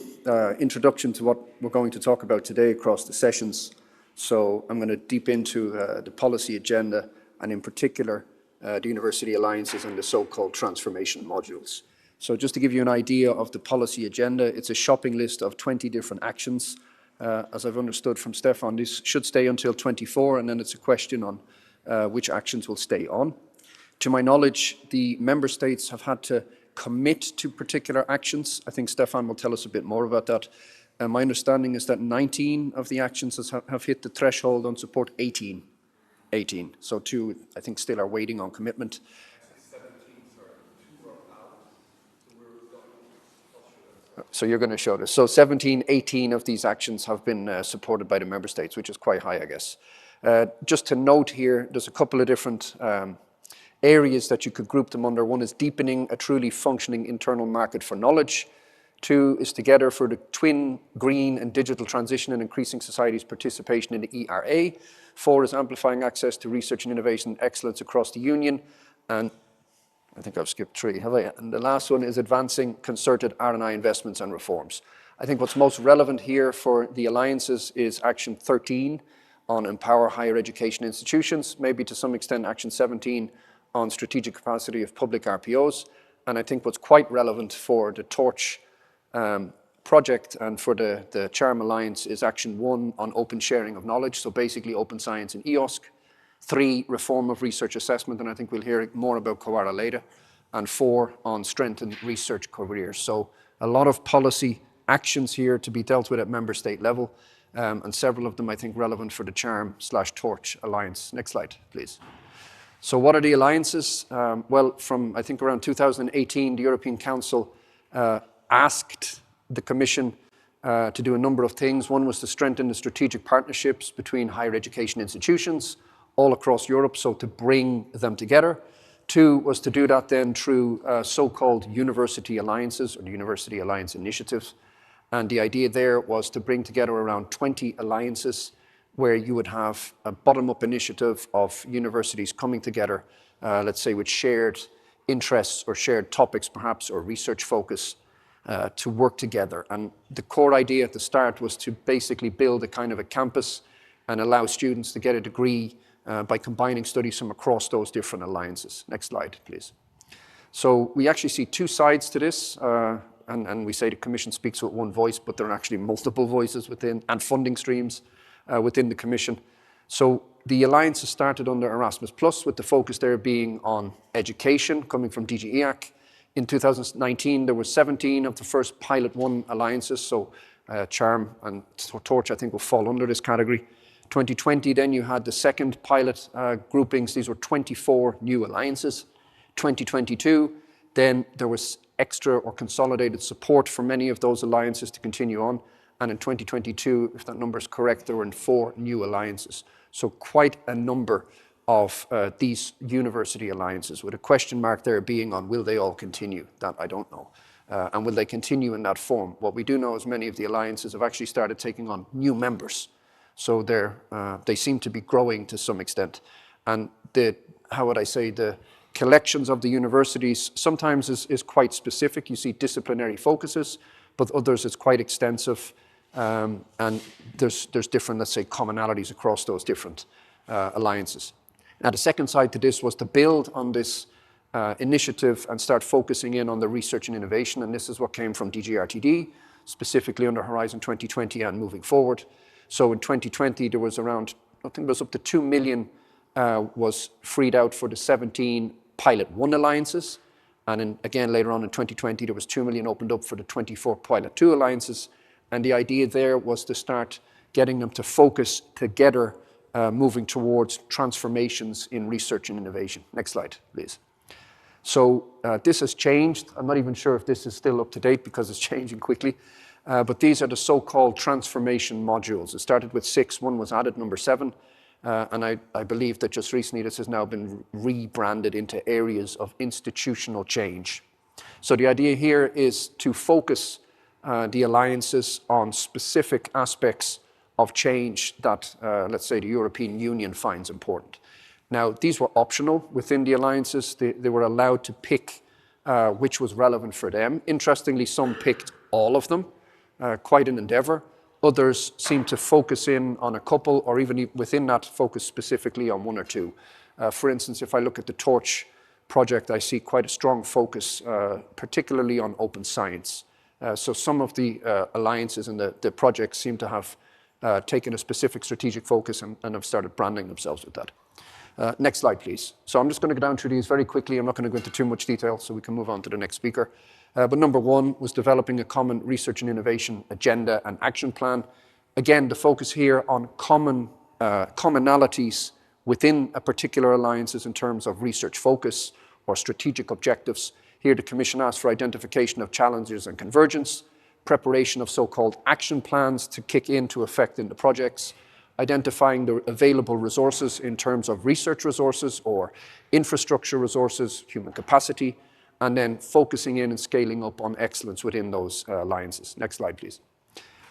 introduction to what we're going to talk about today across the sessions. So I'm going to deep into the policy agenda, and in particular, the university alliances and the so-called transformation modules. So just to give you an idea of the policy agenda, it's a shopping list of 20 different actions. As I've understood from Stefan, this should stay until 24, and then it's a question on which actions will stay on. To my knowledge, the member states have had to commit to particular actions. I think Stefan will tell us a bit more about that. My understanding is that 19 of the actions have hit the threshold on support, 18. So 2, I think, still are waiting on commitment. 17, sorry, 2 are out. So you're going to show this. So 17, 18 of these actions have been supported by the member states, which is quite high, I guess. Just to note here, there's a couple of different areas that you could group them under. One is deepening a truly functioning internal market for knowledge. 2 is together for the twin, green and digital transition and increasing society's participation in the ERA. 4 is amplifying access to research and innovation excellence across the Union. And I think I've skipped 3, have I? And the last one is advancing concerted R&I investments and reforms. I think what's most relevant here for the alliances is Action 13 on empower higher education institutions, maybe to some extent Action 17 on strategic capacity of public RPOs. And I think what's quite relevant for the Torch project and for the CHARM Alliance is Action 1 on open sharing of knowledge, so basically open science and EOSC. 3, reform of research assessment, and I think we'll hear more about COARA later. And 4, on strengthened research careers. So a lot of policy actions here to be dealt with at member state level, and several of them I think relevant for the CHARM/Torch Alliance. Next slide, please. So what are the alliances? Well, from I think around 2018, the European Council asked the Commission to do a number of things. One was to strengthen the strategic partnerships between higher education institutions all across Europe, so to bring them together. 2 was to do that then through so-called university alliances or the University Alliance Initiative. And the idea there was to bring together around 20 alliances where you would have a bottom-up initiative of universities coming together, let's say with shared interests or shared topics perhaps, or research focus, to work together. And the core idea at the start was to basically build a kind of a campus and allow students to get a degree by combining studies from across those different alliances. Next slide, please. So we actually see 2 sides to this, and we say the Commission speaks with one voice, but there are actually multiple voices within and funding streams within the Commission. So the alliances started under Erasmus+, with the focus there being on education, coming from DG EAC. In 2019, there were 17 of the first Pilot 1 alliances, so CHARM and Torch, I think, will fall under this category. 2020, then you had the second pilot groupings. These were 24 new alliances. 2022, then there was extra or consolidated support for many of those alliances to continue on. And in 2022, if that number is correct, there were 4 new alliances. So quite a number of these university alliances, with a question mark there being on will they all continue? That I don't know. And will they continue in that form? What we do know is many of the alliances have actually started taking on new members. So they seem to be growing to some extent. And the collections of the universities sometimes is quite specific. You see disciplinary focuses, but others it's quite extensive. And there's different, let's say, commonalities across those different alliances. Now, the second side to this was to build on this initiative and start focusing in on the research and innovation. And this is what came from DG RTD, specifically under Horizon 2020 and moving forward. So in 2020, there was around, I think it was up to 2 million was freed out for the 17 Pilot 1 alliances. And again, later on in 2020, there was 2 million opened up for the 24 Pilot 2 alliances. And the idea there was to start getting them to focus together, moving towards transformations in research and innovation. Next slide, please. So this has changed. I'm not even sure if this is still up to date because it's changing quickly. But these are the so-called transformation modules. It started with 6, one was added, number 7. And I believe that just recently this has now been rebranded into areas of institutional change. So the idea here is to focus the alliances on specific aspects of change that, let's say, the European Union finds important. Now, these were optional within the alliances. They were allowed to pick which was relevant for them. Interestingly, some picked all of them. Quite an endeavor. Others seem to focus in on a couple, or even within that, focus specifically on 1 or 2. For instance, if I look at the Torch project, I see quite a strong focus, particularly on open science. So some of the alliances and the projects seem to have taken a specific strategic focus and have started branding themselves with that. Next slide, please. So I'm just going to go down through these very quickly. I'm not going to go into too much detail, so we can move on to the next speaker. But number 1 was developing a common research and innovation agenda and action plan. Again, the focus here on commonalities within a particular alliances in terms of research focus or strategic objectives. Here, the Commission asked for identification of challenges and convergence, preparation of so-called action plans to kick into effect in the projects, identifying the available resources in terms of research resources or infrastructure resources, human capacity, and then focusing in and scaling up on excellence within those alliances. Next slide, please.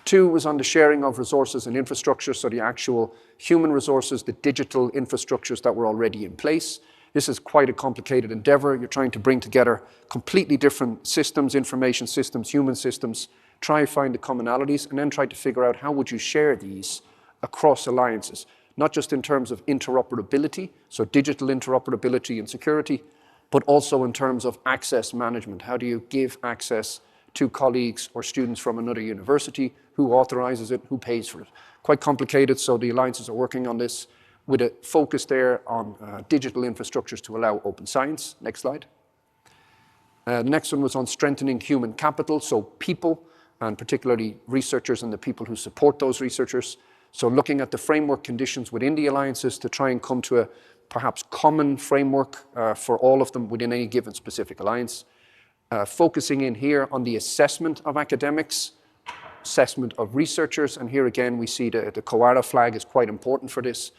2 was on the sharing of resources and infrastructure, so the actual human resources, the digital infrastructures that were already in place. This is quite a complicated endeavor. You're trying to bring together completely different systems, information systems, human systems, try to find the commonalities, and then try to figure out how would you share these across alliances, not just in terms of interoperability, so digital interoperability and security, but also in terms of access management. How do you give access to colleagues or students from another university? Who authorizes it? Who pays for it? Quite complicated, so the alliances are working on this with a focus there on digital infrastructures to allow open science. Next slide. The next one was on strengthening human capital, so people, and particularly researchers and the people who support those researchers. So looking at the framework conditions within the alliances to try and come to a perhaps common framework for all of them within any given specific alliance. Focusing in here on the assessment of academics, assessment of researchers, and here again we see the COARA flag is quite important for this,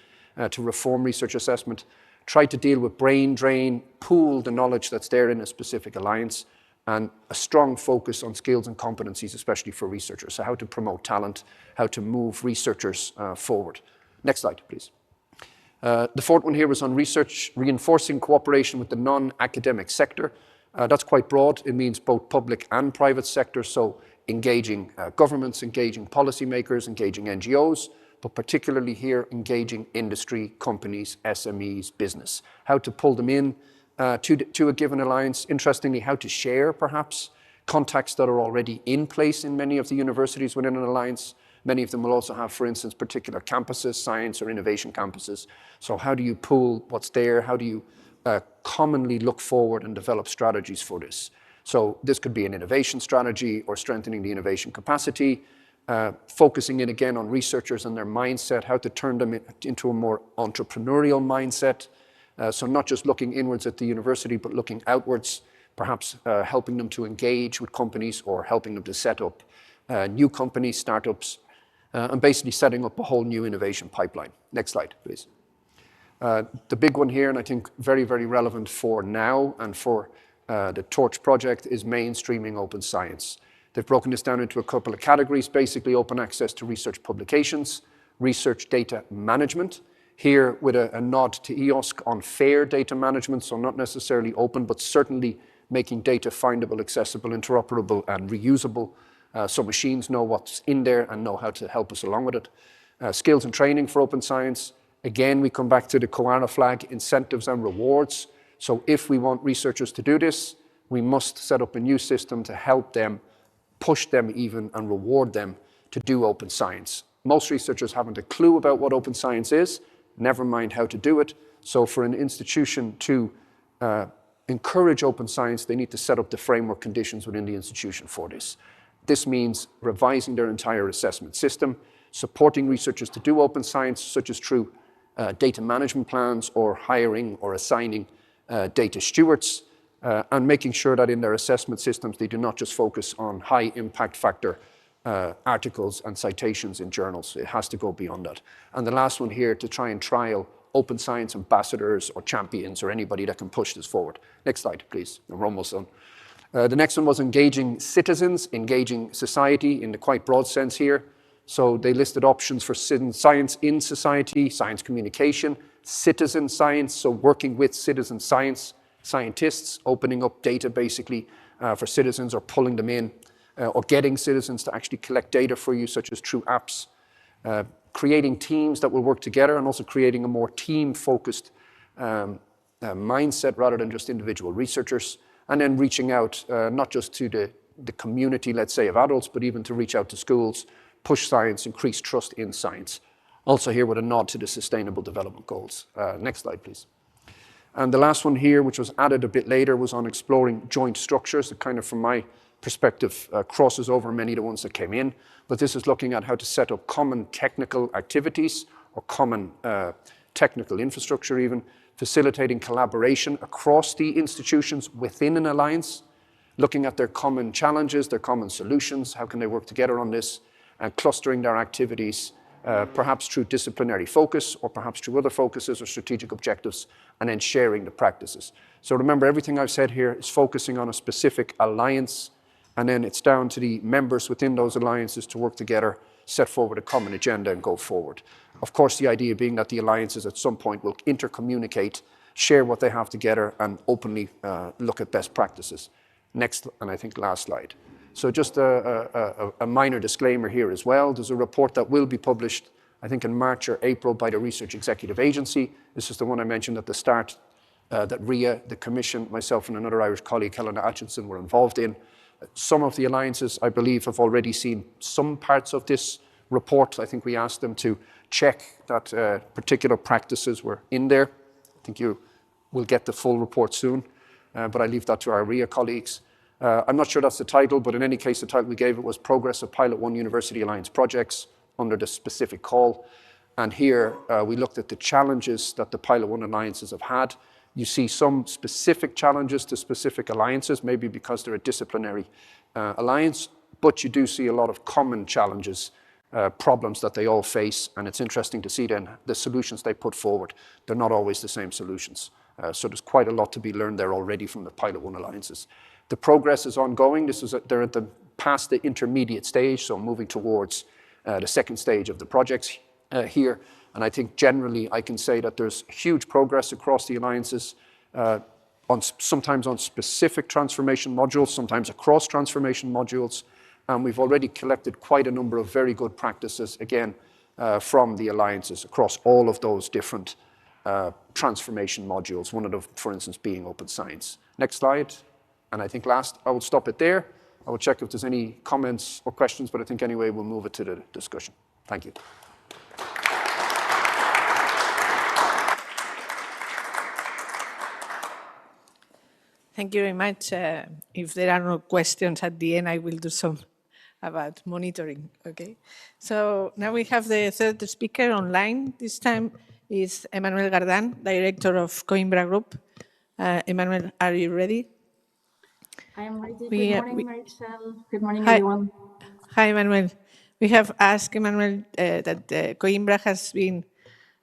to reform research assessment. Try to deal with brain drain, pool the knowledge that's there in a specific alliance, and a strong focus on skills and competencies, especially for researchers. So how to promote talent, how to move researchers forward. Next slide, please. The fourth one here was on research, reinforcing cooperation with the non-academic sector. That's quite broad. It means both public and private sector, so engaging governments, engaging policymakers, engaging NGOs, but particularly here engaging industry, companies, SMEs, business. How to pull them in to a given alliance. Interestingly, how to share perhaps contacts that are already in place in many of the universities within an alliance. Many of them will also have, for instance, particular campuses, science or innovation campuses. So how do you pool what's there? How do you commonly look forward and develop strategies for this? So this could be an innovation strategy or strengthening the innovation capacity, focusing in again on researchers and their mindset, how to turn them into a more entrepreneurial mindset. So not just looking inwards at the university, but looking outwards, perhaps helping them to engage with companies or helping them to set up new companies, startups, and basically setting up a whole new innovation pipeline. Next slide, please. The big one here, and I think very, very relevant for now and for the Torch project, is mainstreaming open science. They've broken this down into a couple of categories, basically open access to research publications, research data management, here with a nod to EOSC on fair data management, so not necessarily open, but certainly making data findable, accessible, interoperable, and reusable, so machines know what's in there and know how to help us along with it. Skills and training for open science. Again, we come back to the COARA flag, incentives and rewards. So if we want researchers to do this, we must set up a new system to help them, push them even, and reward them to do open science. Most researchers haven't a clue about what open science is, never mind how to do it. So for an institution to encourage open science, they need to set up the framework conditions within the institution for this. This means revising their entire assessment system, supporting researchers to do open science, such as through data management plans or hiring or assigning data stewards, and making sure that in their assessment systems, they do not just focus on high impact factor articles and citations in journals. It has to go beyond that. And the last one here, to try and trial open science ambassadors or champions or anybody that can push this forward. Next slide, please. We're almost done. The next one was engaging citizens, engaging society in the quite broad sense here. So they listed options for science in society, science communication, citizen science, so working with citizen science, scientists, opening up data basically for citizens or pulling them in, or getting citizens to actually collect data for you, such as through apps, creating teams that will work together, and also creating a more team-focused mindset rather than just individual researchers, and then reaching out not just to the community, let's say, of adults, but even to reach out to schools, push science, increase trust in science. Also here with a nod to the Sustainable Development Goals. Next slide, please. And the last one here, which was added a bit later, was on exploring joint structures. It kind of, from my perspective, crosses over many of the ones that came in. But this is looking at how to set up common technical activities or common technical infrastructure even, facilitating collaboration across the institutions within an alliance, looking at their common challenges, their common solutions, how can they work together on this, and clustering their activities perhaps through disciplinary focus or perhaps through other focuses or strategic objectives, and then sharing the practices. So remember, everything I've said here is focusing on a specific alliance, and then it's down to the members within those alliances to work together, set forward a common agenda and go forward. Of course, the idea being that the alliances at some point will intercommunicate, share what they have together, and openly look at best practices. Next, and I think last slide. So just a minor disclaimer here as well. There's a report that will be published, I think in March or April, by the Research Executive Agency. This is the one I mentioned at the start, that RIA, the Commission, myself and another Irish colleague, Helena Atchison, were involved in. Some of the alliances, I believe, have already seen some parts of this report. I think we asked them to check that particular practices were in there. I think you will get the full report soon, but I leave that to our RIA colleagues. I'm not sure that's the title, but in any case, the title we gave it was Progress of Pilot 1 University Alliance Projects under the specific call. And here we looked at the challenges that the Pilot 1 alliances have had. You see some specific challenges to specific alliances, maybe because they're a disciplinary alliance, but you do see a lot of common challenges, problems that they all face, and it's interesting to see then the solutions they put forward. They're not always the same solutions. So there's quite a lot to be learned there already from the Pilot 1 alliances. The progress is ongoing. They're at past the intermediate stage, so moving towards the second stage of the projects here. And I think generally I can say that there's huge progress across the alliances, sometimes on specific transformation modules, sometimes across transformation modules. And we've already collected quite a number of very good practices, again, from the alliances across all of those different transformation modules, one of them, for instance, being open science. Next slide. And I think last, I will stop it there. I will check if there's any comments or questions, but I think anyway, we'll move it to the discussion. Thank you. Thank you very much. If there are no questions at the end, I will do some about monitoring, okay? So now we have the third speaker online. This time is Emmanuel Gardan, Director of Coimbra Group. Emmanuel, are you ready? I am ready. Good morning, MERITXELL. Good morning, hi, everyone. Hi, Emmanuel. We have asked Emmanuel that Coimbra has been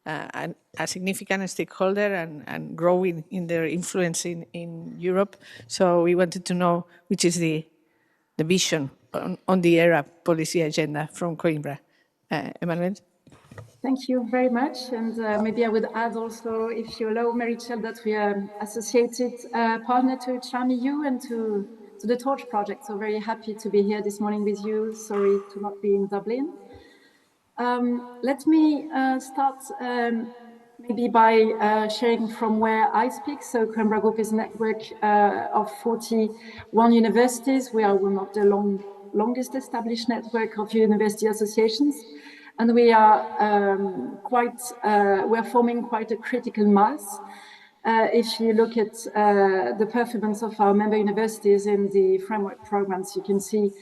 a significant stakeholder and growing in their influence in Europe. So we wanted to know which is the vision on the ERA policy agenda from Coimbra. Emmanuel? Thank you very much. And maybe I would add also, if you allow, MERITXELL, that we are associated partner to CHAVES and to the Torch project. So very happy to be here this morning with you. Sorry to not be in Dublin. Let me start maybe by sharing from where I speak. So Coimbra Group is a network of 41 universities. We are one of the longest established network of university associations. And we are we're forming quite a critical mass. If you look at the performance of our member universities in the framework programs, you can see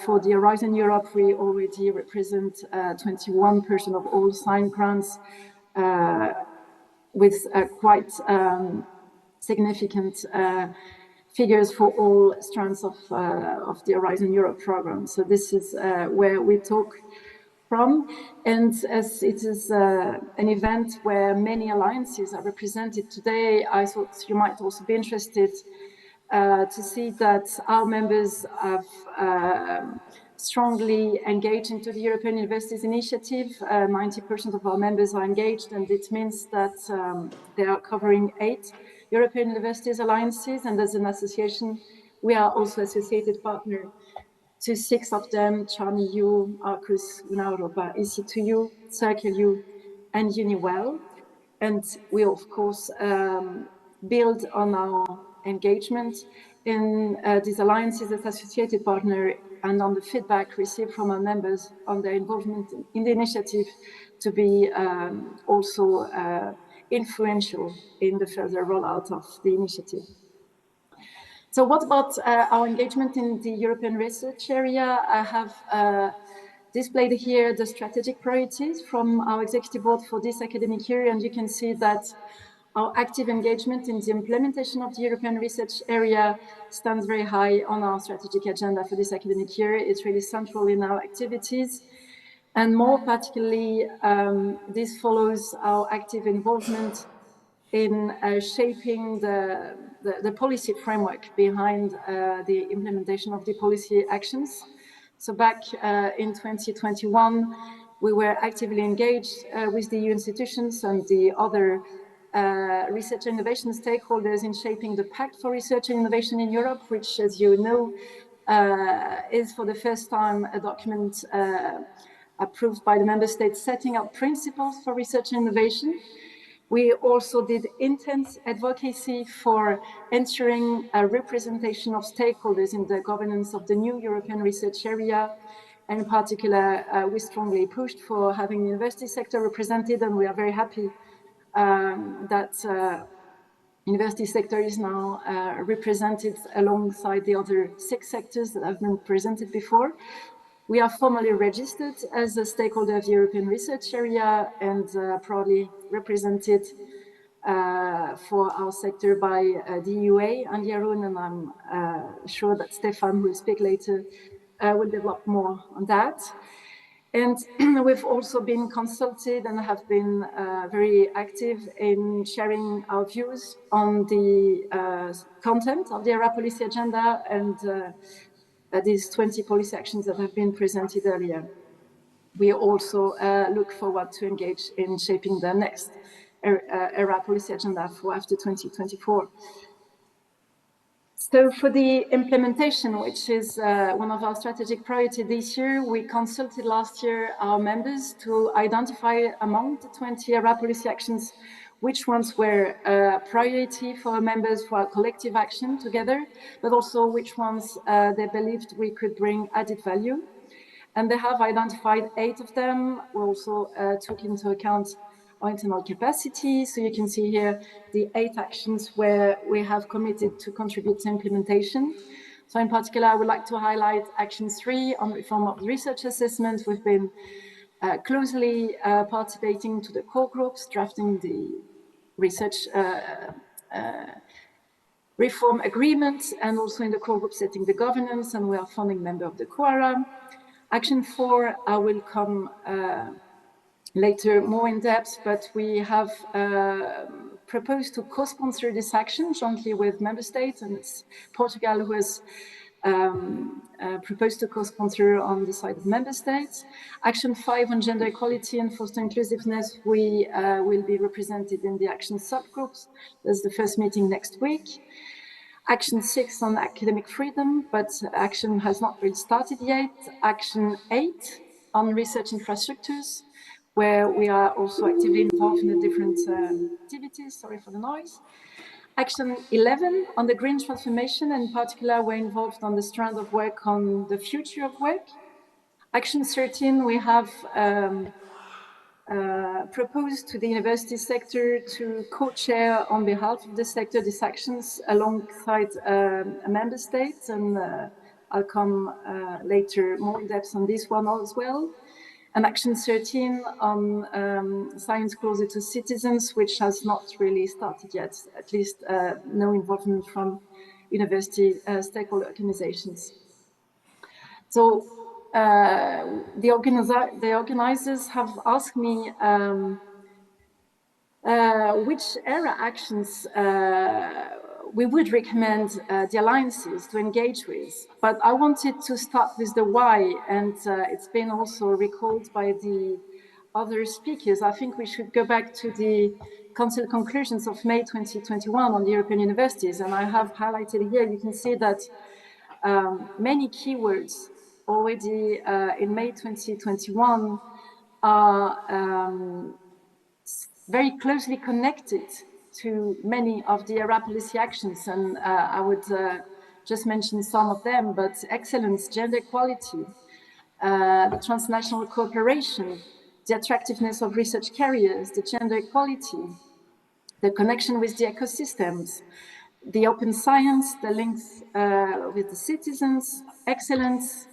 for the Horizon Europe, we already represent 21% of all signed grants with quite significant figures for all strands of the Horizon Europe program. So this is where we talk from, and as it is an event where many alliances are represented today, I thought you might also be interested to see that our members have strongly engaged into the European Universities Initiative. 90% of our members are engaged, and it means that they are covering 8 European Universities Alliances, and as an association, we are also associated partner to 6 of them: CHAVES, Arcus, Europa, EC2U, Circle-U, and UniWell. And we, of course, build on our engagement in these alliances as associated partner and on the feedback received from our members on their involvement in the initiative to be also influential in the further rollout of the initiative. So what about our engagement in the European research area? I have displayed here the strategic priorities from our executive board for this academic year, and you can see that our active engagement in the implementation of the European research area stands very high on our strategic agenda for this academic year. It's really central in our activities. And more particularly, this follows our active involvement in shaping the policy framework behind the implementation of the policy actions. So back in 2021, we were actively engaged with the EU institutions and the other research and innovation stakeholders in shaping the Pact for Research and Innovation in Europe, which, as you know, is for the first time a document approved by the member states setting out principles for research and innovation. We also did intense advocacy for ensuring a representation of stakeholders in the governance of the new European research area. And in particular, we strongly pushed for having the university sector represented, and we are very happy that university sector is now represented alongside the other 6 sectors that have been presented before. We are formally registered as a stakeholder of the European research area and proudly represented for our sector by the EUA and Jeroen, and I'm sure that Stefan, who will speak later, will develop more on that. And we've also been consulted and have been very active in sharing our views on the content of the ERA policy agenda and these 20 policy actions that have been presented earlier. We also look forward to engage in shaping the next ERA policy agenda for after 2024. So for the implementation, which is one of our strategic priorities this year, we consulted last year our members to identify among the 20 ERA policy actions which ones were a priority for our members for our collective action together, but also which ones they believed we could bring added value. And they have identified 8 of them. We also took into account our internal capacity. So you can see here the 8 actions where we have committed to contribute to implementation. So in particular, I would like to highlight action 3 on reform of research assessment. We've been closely participating to the core groups, drafting the research reform agreement, and also in the core group setting the governance, and we are founding member of the QARA. Action 4, I will come later more in depth, but we have proposed to co-sponsor this action jointly with member states, and it's Portugal who has proposed to co-sponsor on the side of member states. Action 5 on gender equality and foster inclusiveness, we will be represented in the action subgroups. There's the first meeting next week. Action 6 on academic freedom, but action has not really started yet. Action 8 on research infrastructures, where we are also actively involved in the different activities. Sorry for the noise. Action 11 on the green transformation, and in particular, we're involved on the strand of work on the future of work. Action 13, we have proposed to the university sector to co-chair on behalf of the sector these actions alongside member states, and I'll come later more in depth on this one as well. And Action 13 on science closer to citizens, which has not really started yet, at least no involvement from university stakeholder organizations. So the organizers have asked me which ERA actions we would recommend the alliances to engage with. But I wanted to start with the why, and it's been also recalled by the other speakers. I think we should go back to the Council conclusions of May 2021 on the European universities, and I have highlighted here, you can see that many keywords already in May 2021 are very closely connected to many of the ERA policy actions, and I would just mention some of them, but excellence, gender equality, the transnational cooperation, the attractiveness of research careers, the gender equality, the connection with the ecosystems, the open science, the links with the citizens, excellence,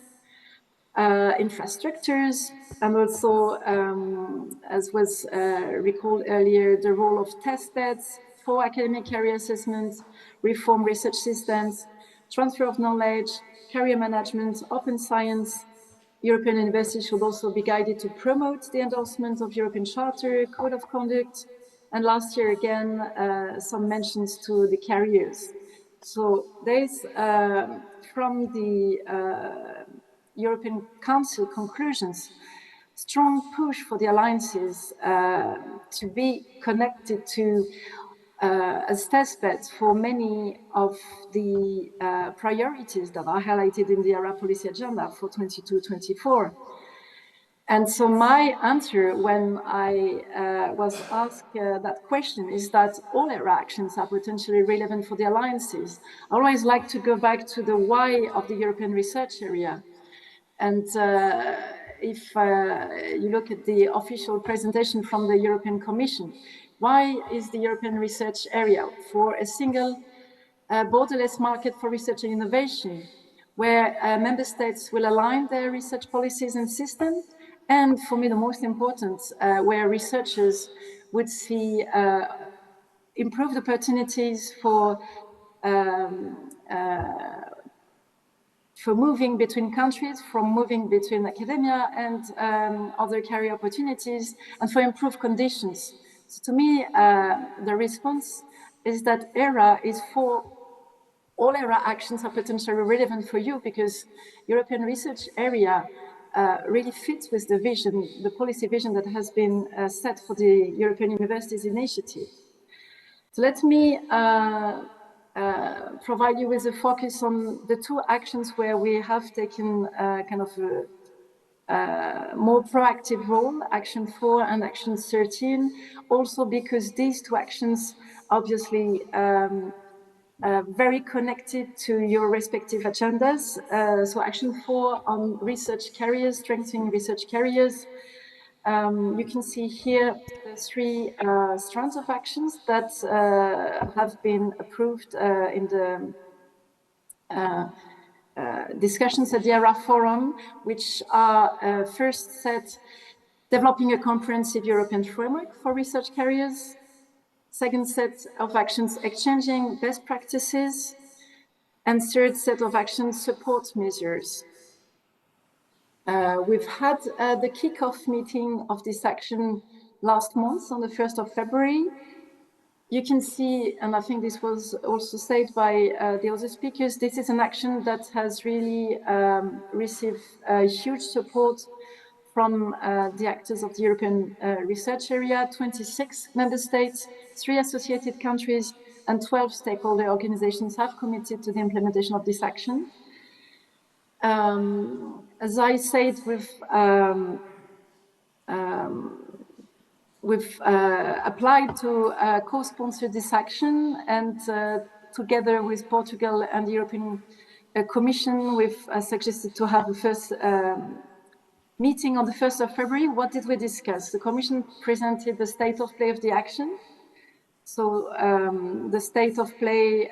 infrastructures, and also, as was recalled earlier, the role of test beds for academic career assessments, reform research systems, transfer of knowledge, career management, open science, European universities should also be guided to promote the endorsement of European Charter, Code of Conduct, and last year again, some mentions to the carriers. So there's, from the European Council conclusions, strong push for the alliances to be connected to as testbeds for many of the priorities that are highlighted in the ERA policy agenda for 22-24. And so my answer when I was asked that question is that all ERA actions are potentially relevant for the alliances. I always like to go back to the why of the European research area. And if you look at the official presentation from the European Commission, why is the European research area for a single borderless market for research and innovation, where member states will align their research policies and systems, and for me the most important, where researchers would see improved opportunities for moving between countries, from moving between academia and other career opportunities, and for improved conditions. So to me, the response is that ERA is for all ERA actions are potentially relevant for you, because European research area really fits with the vision, the policy vision that has been set for the European Universities Initiative. So let me provide you with a focus on the two actions where we have taken kind of a more proactive role, Action 4 and Action 13, also because these two actions obviously very connected to your respective agendas. So Action 4 on research careers, strengthening research careers. You can see here the three strands of actions that have been approved in the discussions at the ERA Forum, which are first set, developing a comprehensive European framework for research careers. Second set of actions, exchanging best practices. And third set of actions, support measures. We've had the kickoff meeting of this action last month on the 1st of February. You can see, and I think this was also said by the other speakers, this is an action that has really received huge support from the actors of the European research area, 26 member states, 3 associated countries, and 12 stakeholder organizations have committed to the implementation of this action. As I said, we've applied to co-sponsor this action, and together with Portugal and the European Commission, we've suggested to have the first meeting on the 1st of February. What did we discuss? The Commission presented the state of play of the action. So the state of play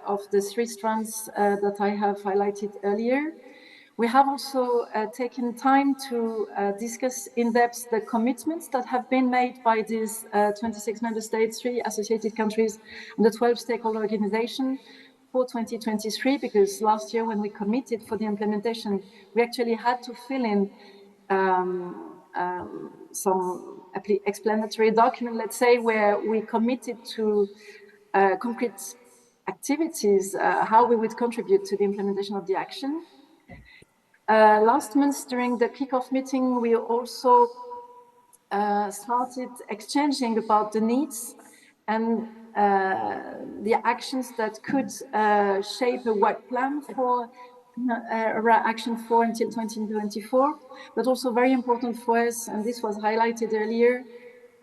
of the 3 strands that I have highlighted earlier. We have also taken time to discuss in depth the commitments that have been made by these 26 member states, 3 associated countries, and the 12 stakeholder organizations for 2023, because last year when we committed for the implementation, we actually had to fill in some explanatory document, let's say, where we committed to concrete activities, how we would contribute to the implementation of the action. Last month, during the kickoff meeting, we also started exchanging about the needs and the actions that could shape a work plan for Action 4 until 2024, but also very important for us, and this was highlighted earlier,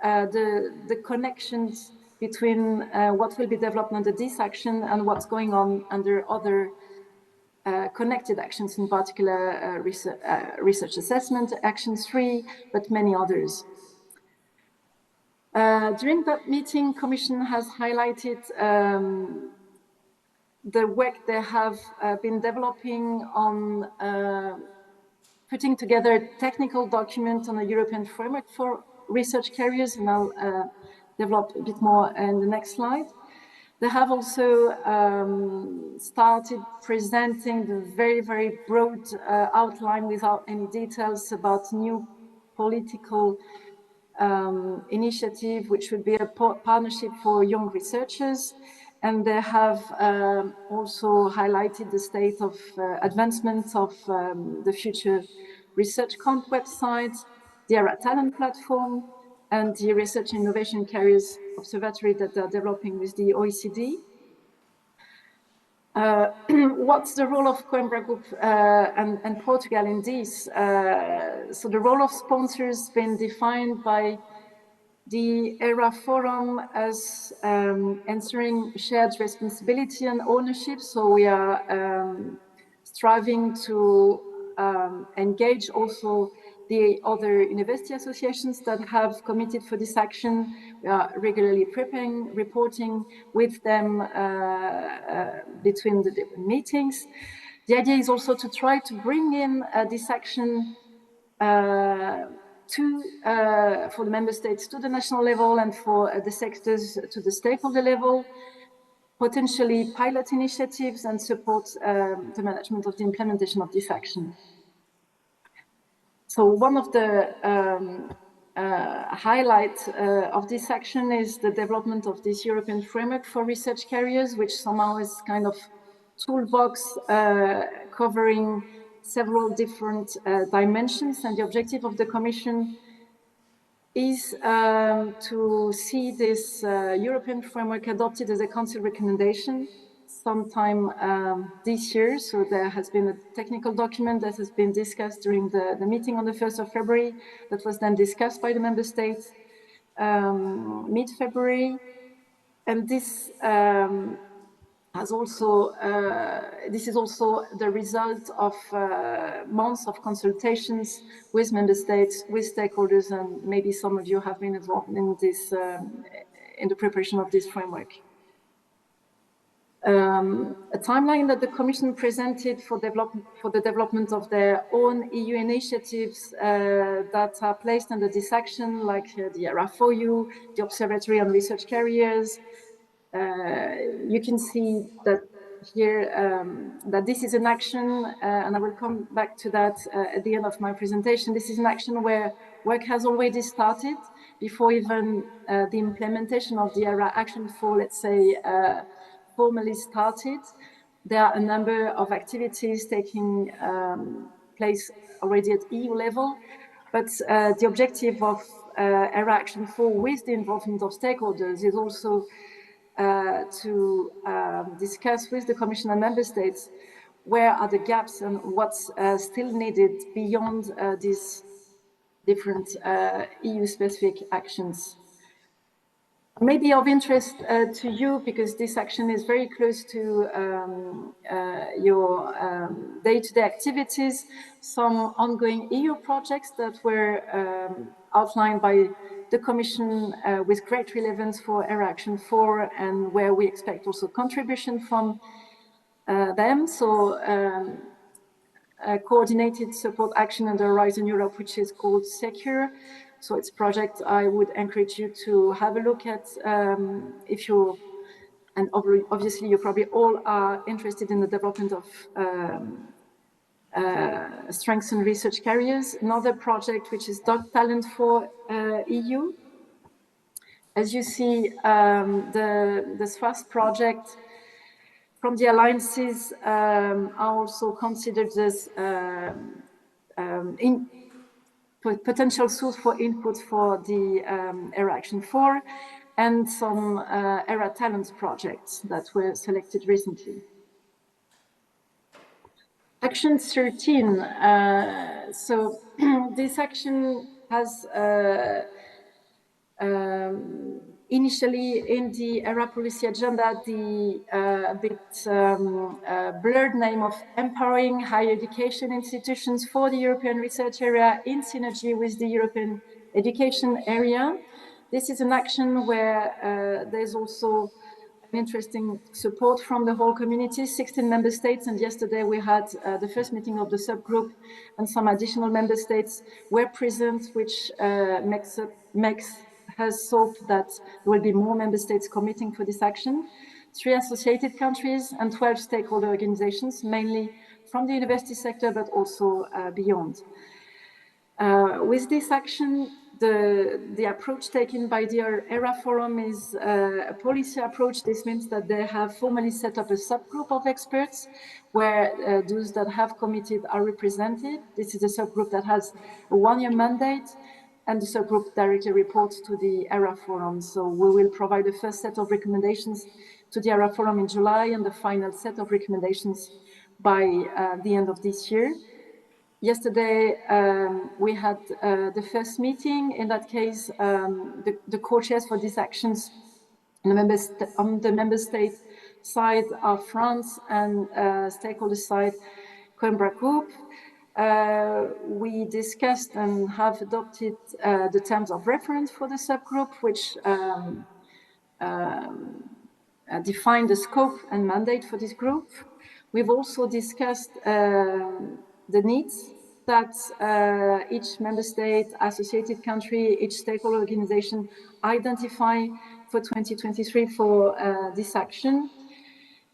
the connections between what will be developed under this action and what's going on under other connected actions, in particular research assessment, Action 3, but many others. During that meeting, Commission has highlighted the work they have been developing on putting together a technical document on a European framework for research careers, and I'll develop a bit more in the next slide. They have also started presenting the very, very broad outline without any details about new political initiative, which would be a partnership for young researchers. And they have also highlighted the state of advancement of the Future Research Camp website, the ERA Talent platform, and the Research Innovation Carriers Observatory that they're developing with the OECD. What's the role of Coimbra Group and Portugal in this? So the role of sponsors has been defined by the ERA Forum as answering shared responsibility and ownership. So we are striving to engage also the other university associations that have committed for this action. We are regularly preparing, reporting with them between the different meetings. The idea is also to try to bring in this action for the member states to the national level and for the sectors to the stakeholder level, potentially pilot initiatives and support the management of the implementation of this action. So one of the highlights of this action is the development of this European framework for research carriers, which somehow is kind of toolbox covering several different dimensions. And the objective of the Commission is to see this European framework adopted as a Council recommendation sometime this year. So there has been a technical document that has been discussed during the meeting on the 1st of February that was then discussed by the member states mid-February. And this has also, this is also the result of months of consultations with member states, with stakeholders, and maybe some of you have been involved in this, in the preparation of this framework. A timeline that the Commission presented for the development of their own EU initiatives that are placed under this action, like the ERA4U, the Observatory on Research Carriers. You can see that here that this is an action, and I will come back to that at the end of my presentation. This is an action where work has already started before even the implementation of the ERA Action 4, let's say, formally started. There are a number of activities taking place already at EU level, but the objective of ERA Action 4 with the involvement of stakeholders is also to discuss with the Commission and Member States where are the gaps and what's still needed beyond these different EU-specific actions. Maybe of interest to you, because this action is very close to your day-to-day activities, some ongoing EU projects that were outlined by the Commission with great relevance for ERA Action 4, and where we expect also contribution from them. So a coordinated support action under Horizon Europe, which is called Secure. So it's a project I would encourage you to have a look at if you, and obviously you probably all are interested in the development of strengthened research carriers. Another project which is Dog Talent for EU. As you see, this first project from the alliances are also considered as potential source for input for the ERA Action 4 and some ERA Talent projects that were selected recently. Action 13. So this action has initially in the ERA policy agenda the blurred name of empowering higher education institutions for the European research area in synergy with the European education area. This is an action where there's also an interesting support from the whole community, 16 member states, and yesterday we had the first meeting of the subgroup, and some additional member states were present, which makes us hope that there will be more member states committing for this action. 3 associated countries, and 12 stakeholder organizations, mainly from the university sector, but also beyond. With this action, the approach taken by the ERA Forum is a policy approach. This means that they have formally set up a subgroup of experts where those that have committed are represented. This is a subgroup that has a one-year mandate, and the subgroup directly reports to the ERA Forum. So we will provide the first set of recommendations to the ERA Forum in July and the final set of recommendations by the end of this year. Yesterday, we had the first meeting. In that case, the co-chairs for these actions on the member state side are France, and stakeholder side, Coimbra Group. We discussed and have adopted the terms of reference for the subgroup, which define the scope and mandate for this group. We've also discussed the needs that each member state, associated country, each stakeholder organization identify for 2023 for this action.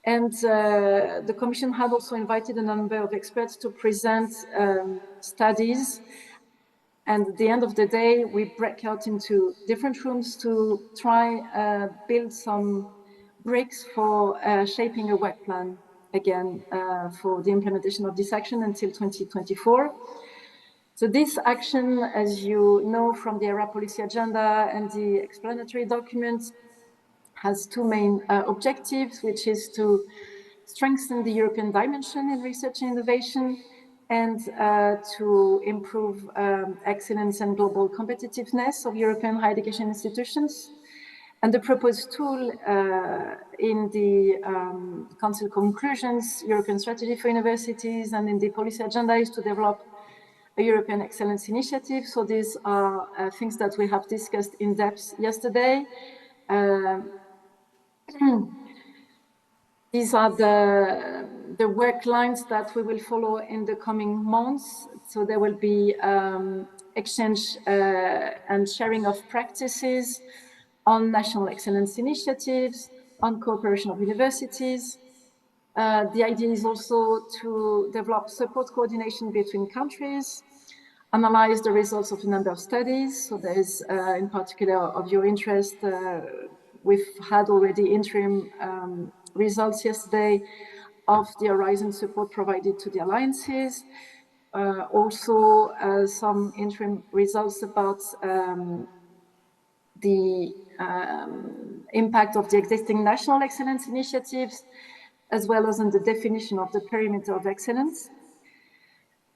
And the Commission had also invited a number of experts to present studies. And at the end of the day, we break out into different rooms to try build some bricks for shaping a work plan again for the implementation of this action until 2024. So this action, as you know from the ERA policy agenda and the explanatory documents, has two main objectives, which is to strengthen the European dimension in research and innovation, and to improve excellence and global competitiveness of European higher education institutions. And the proposed tool in the Council conclusions, European Strategy for Universities, and in the policy agenda is to develop a European Excellence Initiative. So these are things that we have discussed in depth yesterday. These are the work lines that we will follow in the coming months. So there will be exchange and sharing of practices on national excellence initiatives, on cooperation of universities. The idea is also to develop support coordination between countries, analyze the results of a number of studies. So there is, in particular, of your interest, we've had already interim results yesterday of the Horizon support provided to the alliances. Also, some interim results about the impact of the existing national excellence initiatives, as well as on the definition of the perimeter of excellence.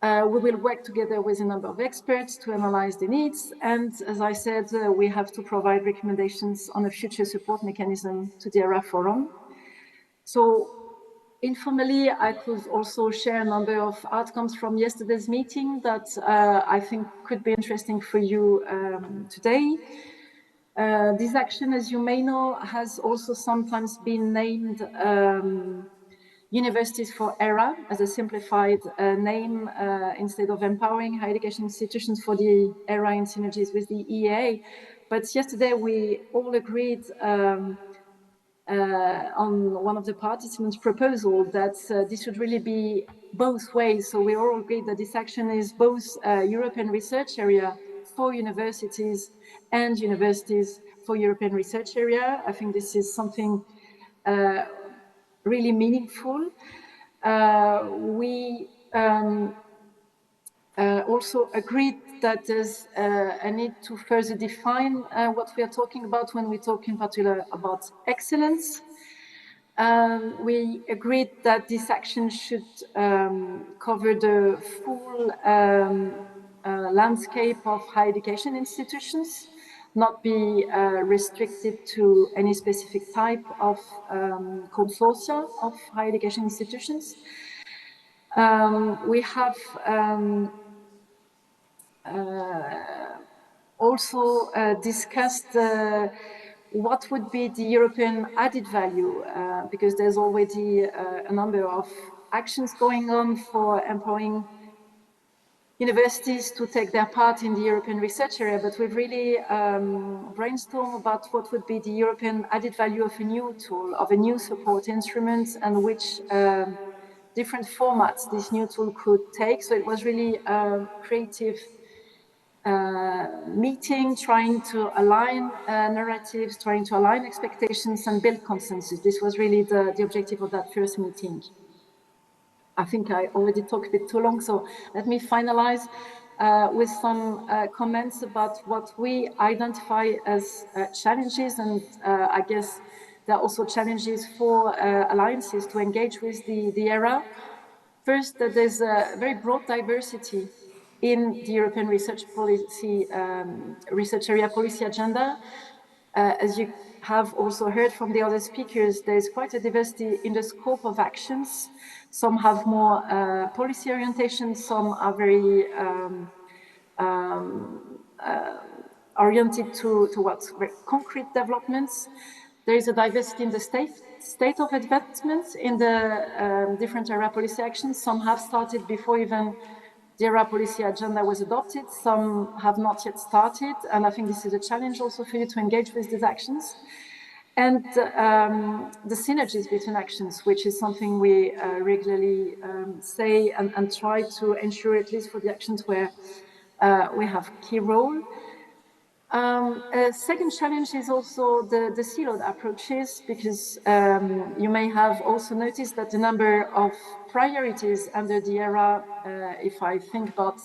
We will work together with a number of experts to analyze the needs. And as I said, we have to provide recommendations on a future support mechanism to the ERA Forum. So informally, I could also share a number of outcomes from yesterday's meeting that I think could be interesting for you today. This action, as you may know, has also sometimes been named Universities for ERA as a simplified name instead of empowering higher education institutions for the ERA in synergies with the EA. But yesterday we all agreed on one of the participants' proposal that this should really be both ways. So we all agreed that this action is both a European research area for universities and universities for European research area. I think this is something really meaningful. We also agreed that there's a need to further define what we are talking about when we talk in particular about excellence. We agreed that this action should cover the full landscape of higher education institutions, not be restricted to any specific type of consortia of higher education institutions. We have also discussed what would be the European added value, because there's already a number of actions going on for empowering universities to take their part in the European research area, but we've really brainstormed about what would be the European added value of a new tool, of a new support instrument, and which different formats this new tool could take. So it was really a creative meeting, trying to align narratives, trying to align expectations and build consensus. This was really the objective of that first meeting. I think I already talked a bit too long, so let me finalize with some comments about what we identify as challenges, and I guess there are also challenges for alliances to engage with the ERA. First, that there's a very broad diversity in the European research policy, research area policy agenda. As you have also heard from the other speakers, there's quite a diversity in the scope of actions. Some have more policy orientation, some are very oriented towards very concrete developments. There is a diversity in the state of advancements in the different area policy actions. Some have started before even the area policy agenda was adopted. Some have not yet started, and I think this is a challenge also for you to engage with these actions. And the synergies between actions, which is something we regularly say and try to ensure, at least for the actions where we have key role. A second challenge is also the siloed approaches, because you may have also noticed that the number of priorities under the ERA, if I think about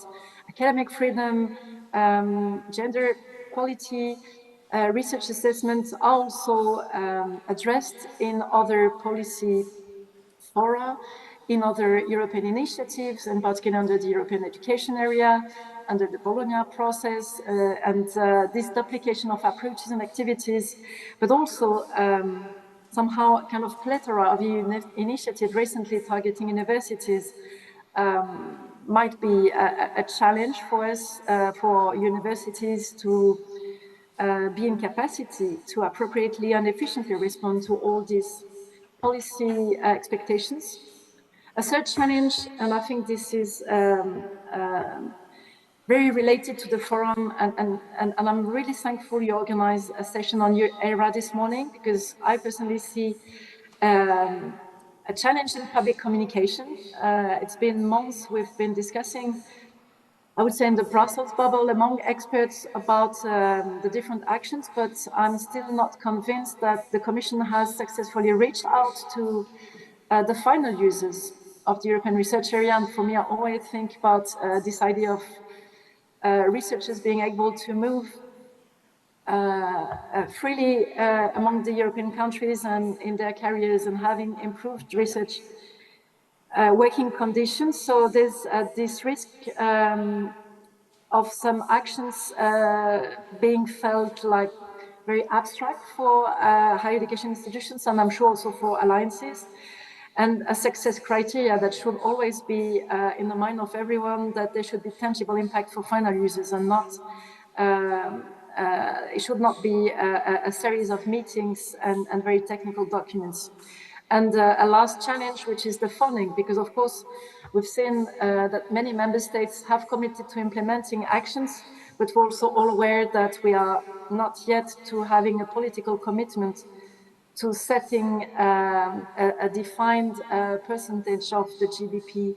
academic freedom, gender equality, research assessments, are also addressed in other policy fora, in other European initiatives, and particularly under the European education area, under the Bologna process, and this duplication of approaches and activities, but also somehow kind of plethora of initiatives recently targeting universities might be a challenge for us, for universities to be in capacity to appropriately and efficiently respond to all these policy expectations. A third challenge, and I think this is very related to the forum, and I'm really thankful you organized a session on your ERA this morning, because I personally see a challenge in public communication. It's been months we've been discussing, I would say, in the Brussels bubble among experts about the different actions, but I'm still not convinced that the Commission has successfully reached out to the final users of the European research area. And for me, I always think about this idea of researchers being able to move freely among the European countries and in their careers, and having improved research working conditions. So there's this risk of some actions being felt like very abstract for higher education institutions, and I'm sure also for alliances. And a success criteria that should always be in the mind of everyone, that there should be tangible impact for final users, and not it should not be a series of meetings and very technical documents. And a last challenge, which is the funding, because of course we've seen that many member states have committed to implementing actions, but we're also all aware that we are not yet to having a political commitment to setting a defined percentage of the GDP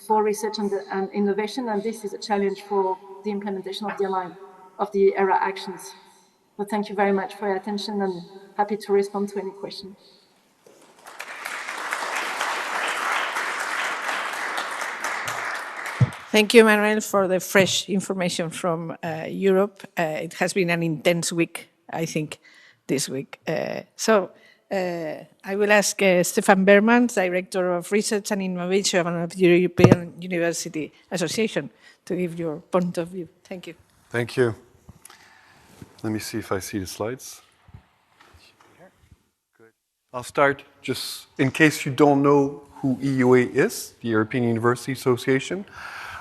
for research and innovation, and this is a challenge for the implementation of the ERA actions. So thank you very much for your attention, and happy to respond to any questions. Thank you, Manuel, for the fresh information from Europe. It has been an intense week, I think, this week. I will ask Stefan Berman, Director of Research and Innovation of the European University Association, to give your point of view. Thank you. Thank you. Let me see if I see the slides. Good. I'll start just in case you don't know who EUA is, the European University Association.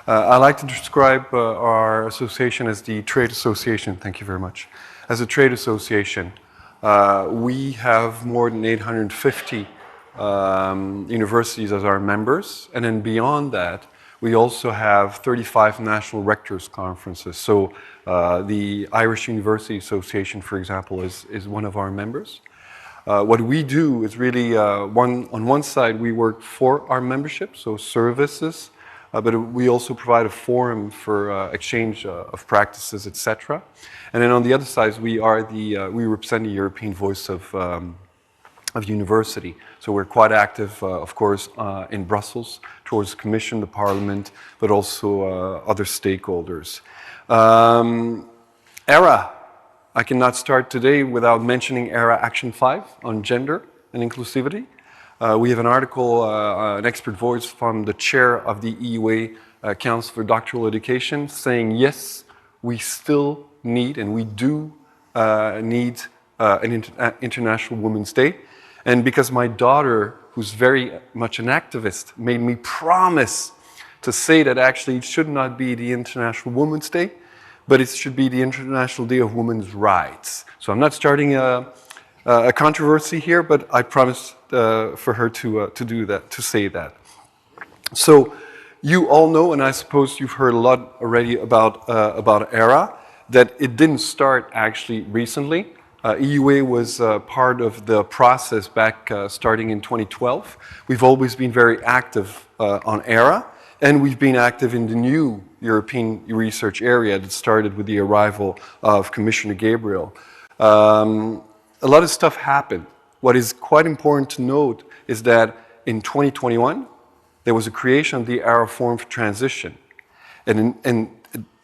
I like to describe our association as the trade association. Thank you very much. As a trade association. We have more than 850 universities as our members, and then beyond that, We also have 35 national rectors conferences. So the Irish University Association, for example, is one of our members. What we do is really, on one side, we work for our membership, so services, but we also provide a forum for exchange of practices, etc. And then on the other side, we represent the European voice of university. So we're quite active, of course, in Brussels, towards the Commission, the Parliament, but also other stakeholders. ERA. I cannot start today without mentioning ERA Action 5 on gender and inclusivity. We have an article, an expert voice from the chair of the EUA Council for Doctoral Education saying, yes, we still need, and we do need an International Women's Day. And because my daughter, who's very much an activist, made me promise to say that actually it should not be the International Women's Day, but it should be the International Day of Women's Rights. So I'm not starting a controversy here, but I promised for her to do that, to say that. So you all know, and I suppose you've heard a lot already about ERA, that it didn't start actually recently. EUA was part of the process back starting in 2012. We've always been very active on ERA, and we've been active in the new European research area that started with the arrival of Commissioner Gabriel. A lot of stuff happened. What is quite important to note is that in 2021, there was a creation of the ERA Forum for Transition. And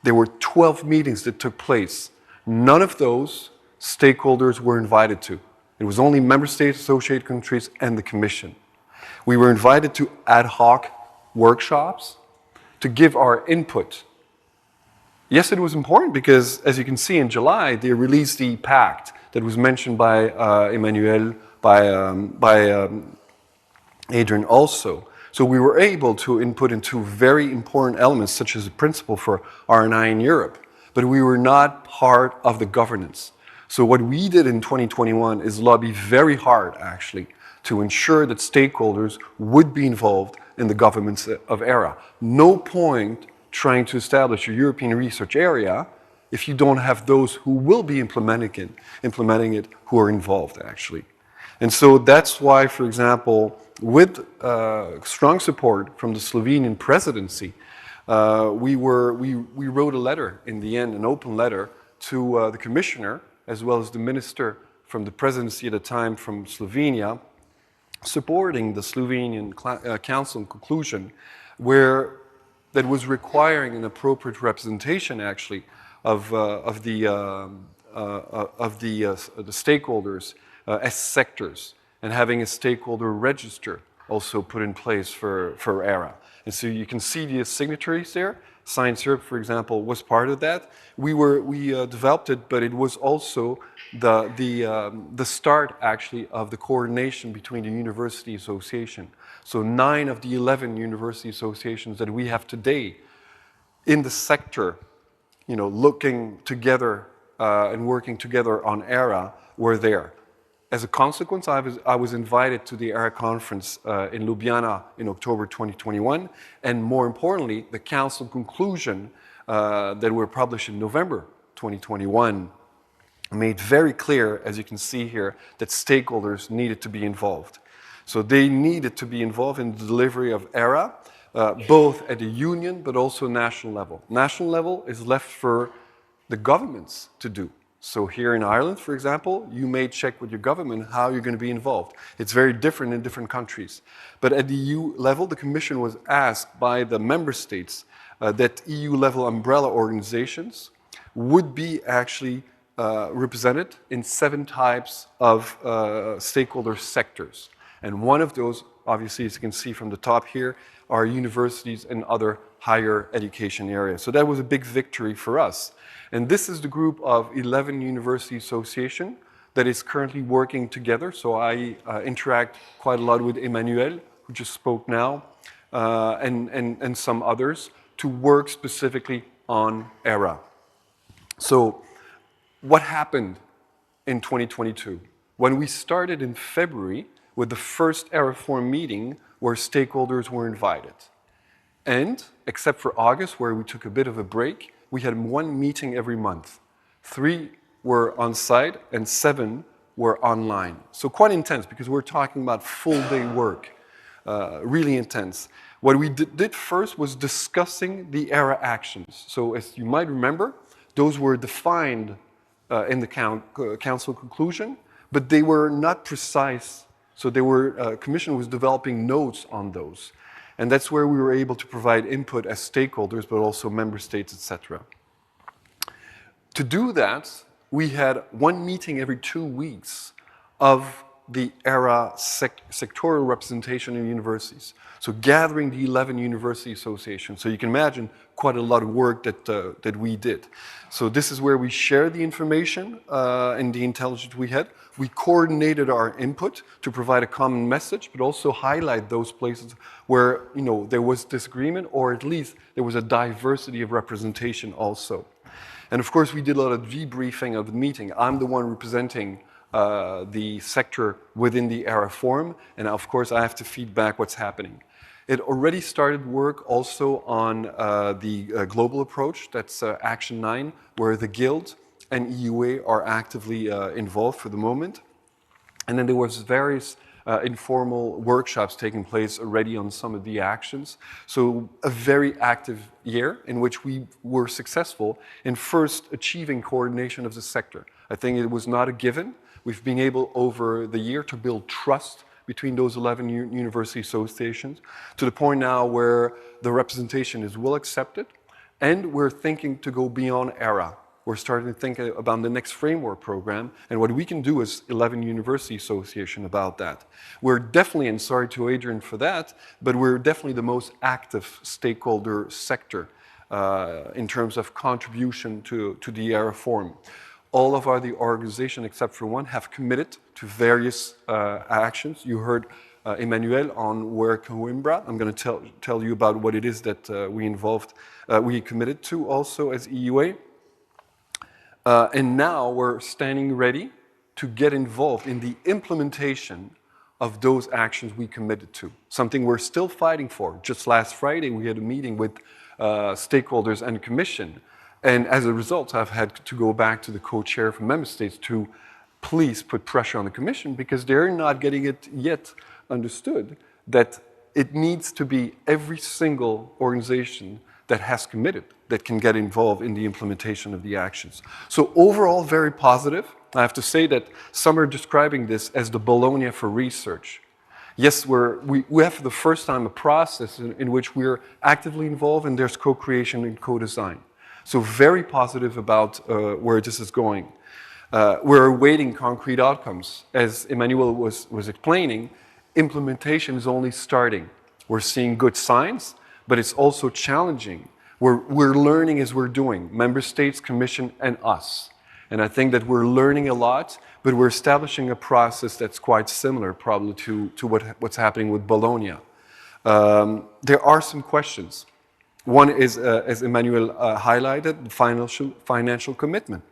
there were 12 meetings that took place. None of those stakeholders were invited to. It was only member states, associated countries, and the Commission. We were invited to ad hoc workshops to give our input. Yes, it was important because, as you can see in July, they released the pact that was mentioned by Emmanuel, by Adrian also. So we were able to input into very important elements, such as the principle for R&I in Europe, but we were not part of the governance. So what we did in 2021 is lobby very hard, actually, to ensure that stakeholders would be involved in the governance of ERA. No point trying to establish a European research area if you don't have those who will be implementing it who are involved, actually. And so that's why, for example, with strong support from the Slovenian presidency, we wrote a letter in the end, an open letter to the commissioner, as well as the minister from the presidency at the time from Slovenia, supporting the Slovenian Council conclusion, where that was requiring an appropriate representation, actually, of the stakeholders as sectors, and having a stakeholder register also put in place for ERA. And so you can see the signatories there. Science Europe, for example, was part of that. We developed it, but it was also the start, actually, of the coordination between the university association. So 9 of the 11 university associations that we have today in the sector, you know, looking together and working together on ERA were there. As a consequence, I was invited to the ERA conference in Ljubljana in October 2021, and more importantly, the council conclusion that were published in November 2021 made very clear, as you can see here, that stakeholders needed to be involved. So they needed to be involved in the delivery of ERA, both at the union but also national level. National level is left for the governments to do. So here in Ireland, for example, you may check with your government how you're going to be involved. It's very different in different countries. But at the EU level, the Commission was asked by the member states that EU-level umbrella organizations would be actually represented in 7 types of stakeholder sectors. And one of those, obviously, as you can see from the top here, are universities and other higher education areas. So that was a big victory for us. And this is the group of 11 university associations that is currently working together. So I interact quite a lot with Emmanuel, who just spoke now, and some others, to work specifically on ERA. So what happened in 2022? When we started in February with the first ERA Forum meeting where stakeholders were invited. And except for August, where we took a bit of a break, we had 1 meeting every month. 3 were on site and 7 were online. So quite intense, because we're talking about full day work, really intense. What we did first was discussing the ERA actions. So as you might remember, those were defined in the council conclusion, but they were not precise. So they were, Commission was developing notes on those. And that's where we were able to provide input as stakeholders, but also member states, etc. To do that, we had 1 meeting every 2 weeks of the ERA sectoral representation in universities. So gathering the 11 university associations. So you can imagine quite a lot of work that we did. So this is where we share the information and the intelligence we had. We coordinated our input to provide a common message, but also highlight those places where there was disagreement, or at least there was a diversity of representation also. And of course, we did a lot of debriefing of the meeting. I'm the one representing the sector within the ERA forum, and of course, I have to feed back what's happening. It already started work also on the global approach, that's Action 9, where the Guild and EUA are actively involved for the moment. And then there was various informal workshops taking place already on some of the actions. So a very active year in which we were successful in first achieving coordination of the sector. I think it was not a given. We've been able over the year to build trust between those 11 university associations to the point now where the representation is well accepted, and we're thinking to go beyond ERA. We're starting to think about the next framework program and what we can do as 11 university association about that. We're definitely, and sorry to Adrian for that, but we're definitely the most active stakeholder sector in terms of contribution to the ERA forum. All of the organizations, except for one, have committed to various actions. You heard Emmanuel on Where Coimbra. I'm going to tell you about what it is that we committed to also as EUA. And now we're standing ready to get involved in the implementation of those actions we committed to, something we're still fighting for. Just last Friday, we had a meeting with stakeholders and Commission. And as a result, I've had to go back to the co-chair from member states to please put pressure on the Commission, because they're not getting it yet understood that it needs to be every single organization that has committed that can get involved in the implementation of the actions. So overall, very positive. I have to say that some are describing this as the Bologna for research. Yes, we have for the first time a process in which we're actively involved, and there's co-creation and co-design. So very positive about where this is going. We're awaiting concrete outcomes. As Emmanuel was explaining, implementation is only starting. We're seeing good signs, but it's also challenging. We're learning as we're doing, member states, Commission, and us. And I think that we're learning a lot, but we're establishing a process that's quite similar probably to what's happening with Bologna. There are some questions. One is, as Emmanuel highlighted, the financial commitment.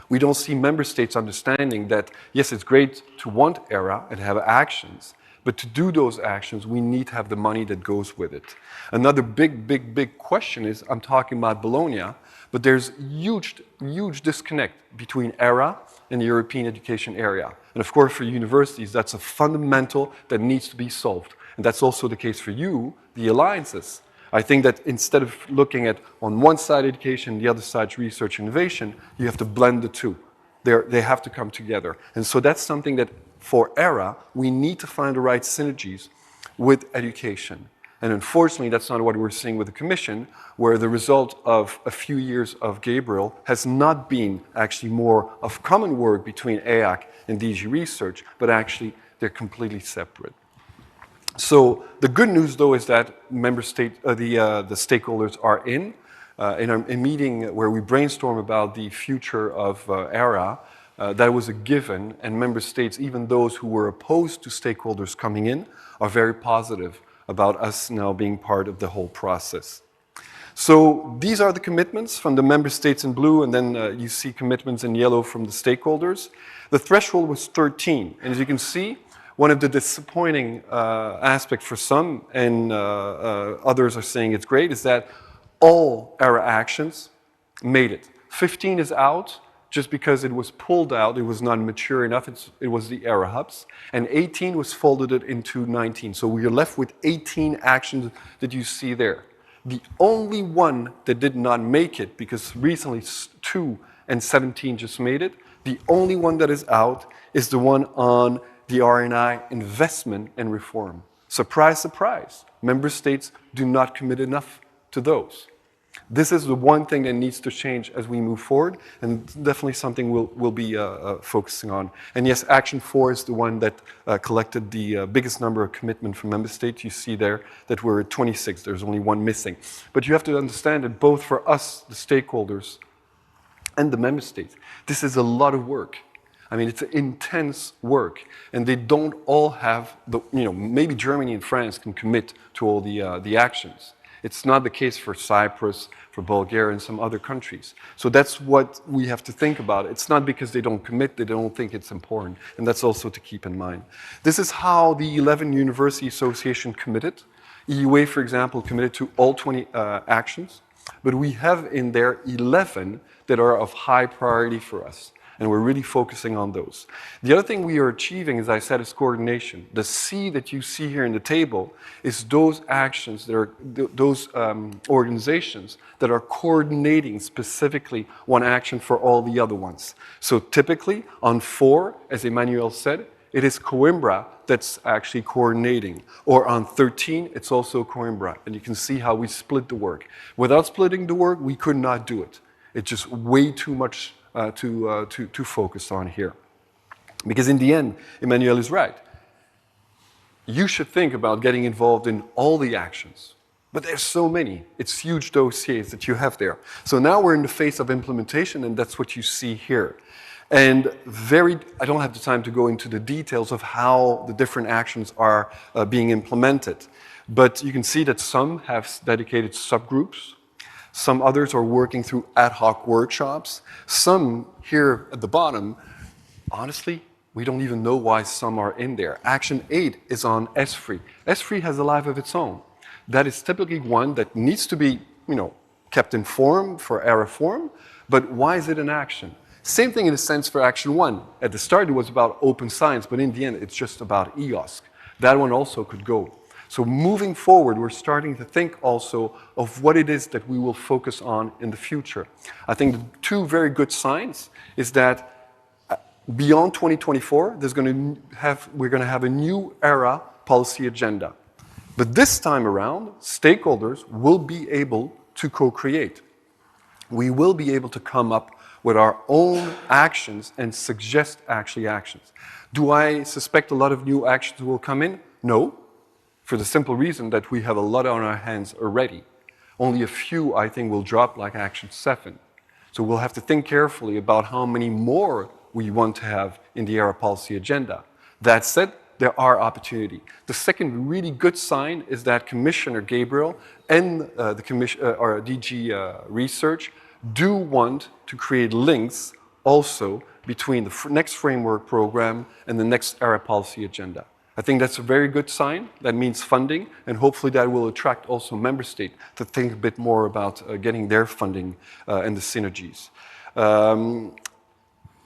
We don't see member states understanding that, yes, it's great to want ERA and have actions, but to do those actions, we need to have the money that goes with it. Another big question is, I'm talking about Bologna, but there's huge disconnect between ERA and the European education area. And of course, for universities, that's a fundamental that needs to be solved. And that's also the case for you, the alliances. I think that instead of looking at on one side education, the other side research innovation, you have to blend the two. They have to come together. And so that's something that for ERA, we need to find the right synergies with education. And unfortunately, that's not what we're seeing with the Commission, where the result of a few years of Gabriel has not been actually more of common work between EAC and DG Research, but actually they're completely separate. So the good news, though, is that member state, the stakeholders are in a meeting where we brainstorm about the future of ERA. That was a given, and member states, even those who were opposed to stakeholders coming in, are very positive about us now being part of the whole process. So these are the commitments from the member states in blue, and then you see commitments in yellow from the stakeholders. The threshold was 13, and as you can see, One of the disappointing aspects for some, and others are saying it's great, is that all ERA actions made it. 15 is out just because it was pulled out, it was not mature enough, it was the ERA hubs, and 18 was folded into 19. So we are left with 18 actions that you see there. The only one that did not make it, because recently 2 and 17 just made it, the only one that is out is the one on the R&I investment and reform. Surprise, surprise, member states do not commit enough to those. This is the one thing that needs to change as we move forward, and definitely something we'll be focusing on. And yes, Action 4 is the one that collected the biggest number of commitment from member states. You see there that we're at 26, there's only one missing. But you have to understand that both for us, the stakeholders, and the member states, this is a lot of work. I mean, it's intense work, and they don't all have the, maybe Germany and France can commit to all the actions. It's not the case for Cyprus, for Bulgaria, and some other countries. So that's what we have to think about. It's not because they don't commit, they don't think it's important, and that's also to keep in mind. This is how the 11 University Association committed. EUA, for example, committed to all 20 actions, but we have in there 11 that are of high priority for us. And we're really focusing on those. The other thing we are achieving, as I said, is coordination. The C that you see here in the table is those actions, that are those organizations that are coordinating specifically one action for all the other ones. So typically on 4, as Emmanuel said, it is Coimbra that's actually coordinating. Or on 13, it's also Coimbra. And you can see how we split the work. Without splitting the work, we could not do it. It's just way too much to focus on here. Because in the end, Emmanuel is right. You should think about getting involved in all the actions. But there's so many. It's huge dossiers that you have there. So now we're in the phase of implementation, and that's what you see here. And I don't have the time to go into the details of how the different actions are being implemented. But you can see that some have dedicated subgroups. Some others are working through ad hoc workshops. Some here at the bottom, honestly, we don't even know why some are in there. Action 8 is on S3. S3 has a life of its own. That is typically one that needs to be, kept in form for ERA form, but why is it an action? Same thing in a sense for Action 1. At the start it was about open science, but in the end it's just about EOSC. That one also could go. So moving forward, we're starting to think also of what it is that we will focus on in the future. I think the 2 very good signs is that beyond 2024, we're going to have a new ERA policy agenda. But this time around, stakeholders will be able to co-create. We will be able to come up with our own actions and suggest actions. Do I suspect a lot of new actions will come in? No. For the simple reason that we have a lot on our hands already. Only a few, I think, will drop, like Action 7. So we'll have to think carefully about how many more we want to have in the ERA policy agenda. That said, there are opportunities. The second really good sign is that Commissioner Gabriel and our DG Research do want to create links also between the next framework program and the next ERA policy agenda. I think that's a very good sign. That means funding, and hopefully that will attract also member states to think a bit more about getting their funding and the synergies.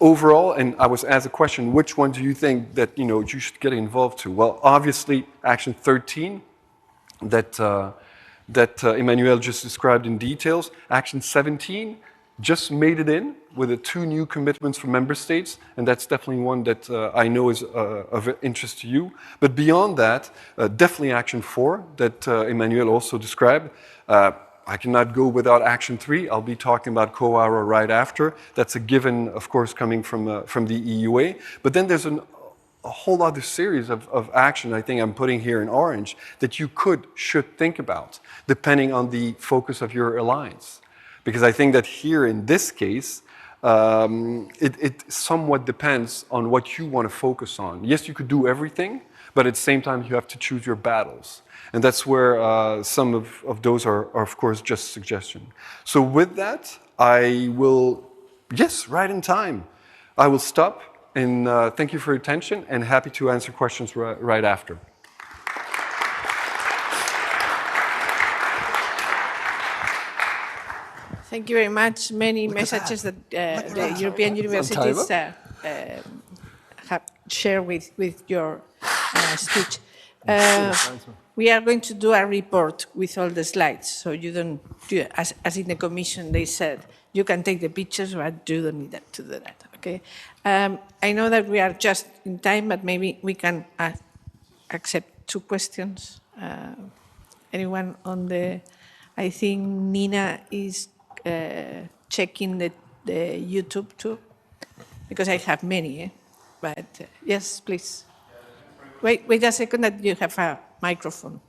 Overall, and I was asked a question, which one do you think that you should get involved to? Well, obviously, Action 13 that Emmanuel just described in details. Action 17 just made it in with the 2 new commitments from member states, and that's definitely one that I know is of interest to you. But beyond that, definitely Action 4 that Emmanuel also described. I cannot go without Action 3. I'll be talking about COARA right after. That's a given, of course, coming from the EUA. But then there's a whole other series of action I think I'm putting here in orange that you should think about, depending on the focus of your alliance. Because I think that here in this case, it somewhat depends on what you want to focus on. Yes, you could do everything, but at the same time, you have to choose your battles. And that's where some of those are, of course, just suggestions. So with that, I will, yes, right in time, I will stop. And thank you for your attention, and happy to answer questions right after. Thank you very much. Many messages that the European universities have shared with your speech. We are going to do a report with all the slides, so you don't do, as in the commission they said, you can take the pictures, but you don't need to do that, okay? I know that we are just in time, but maybe we can accept 2 questions. Anyone on the, I think Nina is checking the YouTube too, because I have many, but yes, please. Wait a second that you have a microphone.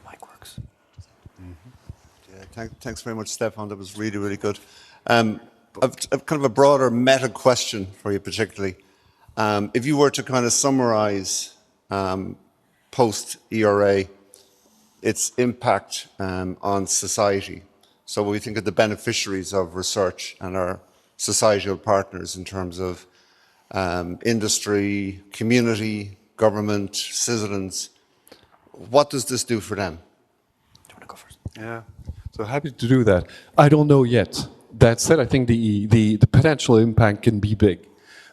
Mic works. Yeah, thanks very much, Stefan. That was really, really good. I've kind of a broader meta question for you particularly. If you were to kind of summarize post-ERA, its impact on society. So when we think of the beneficiaries of research and our societal partners in terms of industry, community, government, citizens, what does this do for them? Do you want to go first? Yeah, so happy to do that. I don't know yet. That said, I think the potential impact can be big,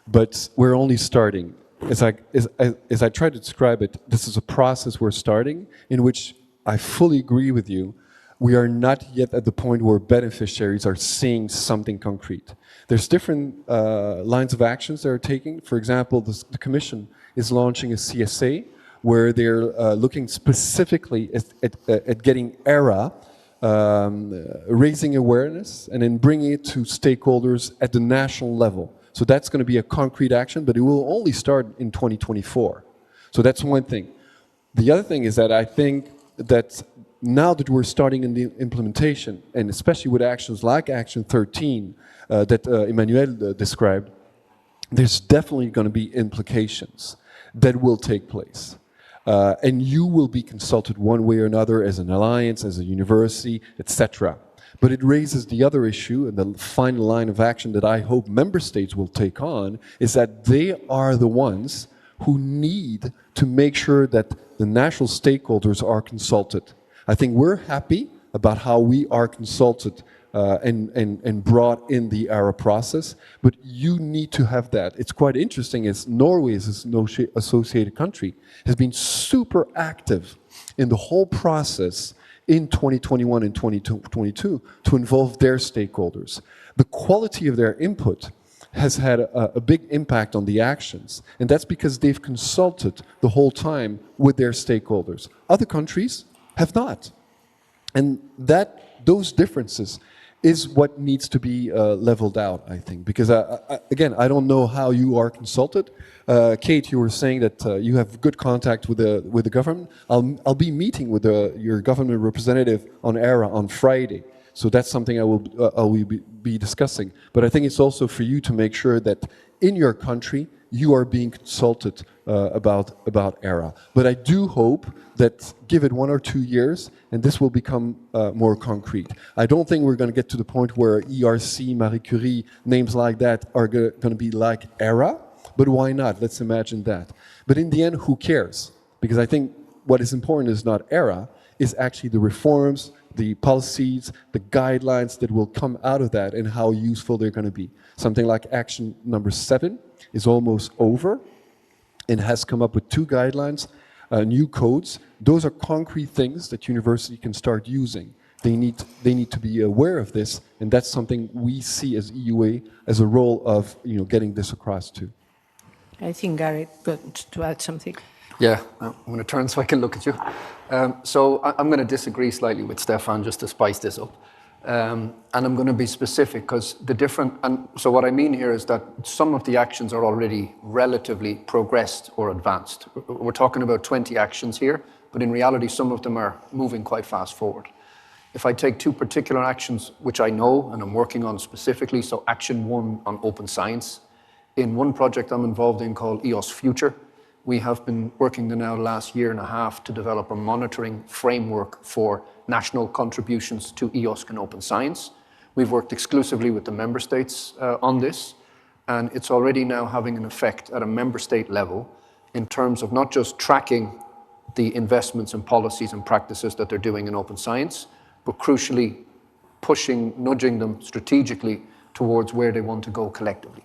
but we're only starting. As I try to describe it, this is a process we're starting in which I fully agree with you. We are not yet at the point where beneficiaries are seeing something concrete. There's different lines of actions they're taking. For example, the Commission is launching a CSA where they're looking specifically at getting ERA, raising awareness, and then bringing it to stakeholders at the national level. So that's going to be a concrete action, but it will only start in 2024. So that's one thing. The other thing is that I think that now that we're starting in the implementation, and especially with actions like Action 13 that Emmanuel described, there's definitely going to be implications that will take place. And you will be consulted one way or another as an alliance, as a university, etc. But it raises the other issue, and the final line of action that I hope member states will take on, is that they are the ones who need to make sure that the national stakeholders are consulted. I think we're happy about how we are consulted and brought in the ERA process, but you need to have that. It's quite interesting as Norway, as an associated country, has been super active in the whole process in 2021 and 2022 to involve their stakeholders. The quality of their input has had a big impact on the actions, and that's because they've consulted the whole time with their stakeholders. Other countries have not. And those differences is what needs to be leveled out, I think. Because, again, I don't know how you are consulted. Kate, you were saying that you have good contact with the government. I'll be meeting with your government representative on ERA on Friday. So that's something I will be discussing. But I think it's also for you to make sure that in your country, you are being consulted about ERA. But I do hope that give it 1 or 2 years, and this will become more concrete. I don't think we're going to get to the point where ERC, Marie Curie, names like that are going to be like ERA, but why not? Let's imagine that. But in the end, who cares? Because I think what is important is not ERA, is actually the reforms, the policies, the guidelines that will come out of that and how useful they're going to be. Something like action number 7 is almost over and has come up with 2 guidelines, new codes. Those are concrete things that university can start using. They need to be aware of this, and that's something we see as EUA as a role of getting this across too. I think Garrett got to add something. Yeah, I'm going to turn so I can look at you. So I'm going to disagree slightly with Stefan just to spice this up. And I'm going to be specific because so what I mean here is that some of the actions are already relatively progressed or advanced. We're talking about 20 actions here, but in reality, some of them are moving quite fast forward. If I take 2 particular actions, which I know and I'm working on specifically, so action 1 on open science, in one project I'm involved in called EOS Future, we have been working the last year and a half to develop a monitoring framework for national contributions to EOSC and open science. We've worked exclusively with the member states on this, and it's already now having an effect at a member state level in terms of not just tracking the investments and policies and practices that they're doing in open science, but crucially pushing, nudging them strategically towards where they want to go collectively.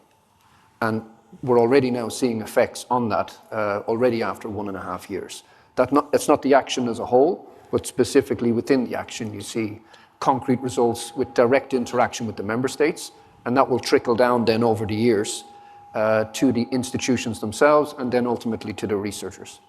And we're already now seeing effects on that already after 1.5 years. That's not the action as a whole, but specifically within the action you see concrete results with direct interaction with the member states, and that will trickle down then over the years to the institutions themselves and then ultimately to the researchers.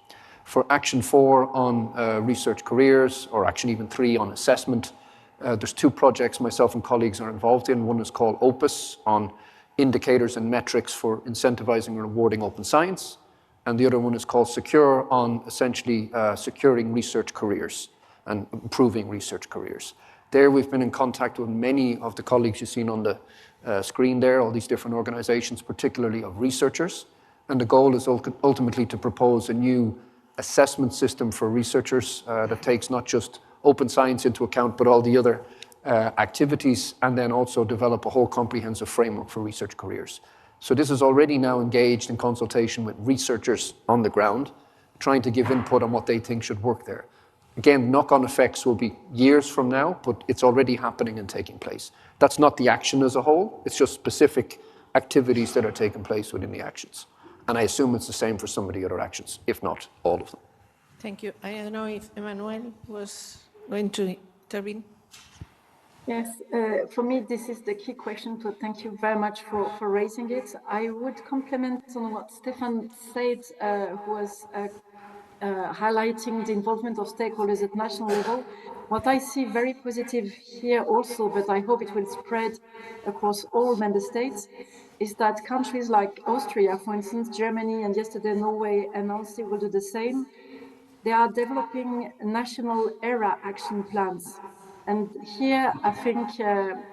For Action 4 on research careers, or Action even 3 on assessment, there's 2 projects myself and colleagues are involved in. One is called OPUS, on indicators and metrics for incentivizing and rewarding open science, and the other one is called SECURE, on essentially securing research careers and improving research careers. There we've been in contact with many of the colleagues you've seen on the screen there, all these different organizations, particularly of researchers, and the goal is ultimately to propose a new assessment system for researchers that takes not just open science into account, but all the other activities, and then also develop a whole comprehensive framework for research careers. So this is already now engaged in consultation with researchers on the ground, trying to give input on what they think should work there. Again, knock-on effects will be years from now, but it's already happening and taking place. That's not the action as a whole, it's just specific activities that are taking place within the actions. And I assume it's the same for some of the other actions, if not all of them. Thank you. I don't know if Emmanuel was going to intervene. Yes, for me, this is the key question, so thank you very much for raising it. I would complement on what Stefan said, who was highlighting the involvement of stakeholders at national level. What I see very positive here also, but I hope it will spread across all member states, is that countries like Austria, for instance, Germany, and yesterday Norway announced they will do the same. They are developing national ERA action plans. And here, I think,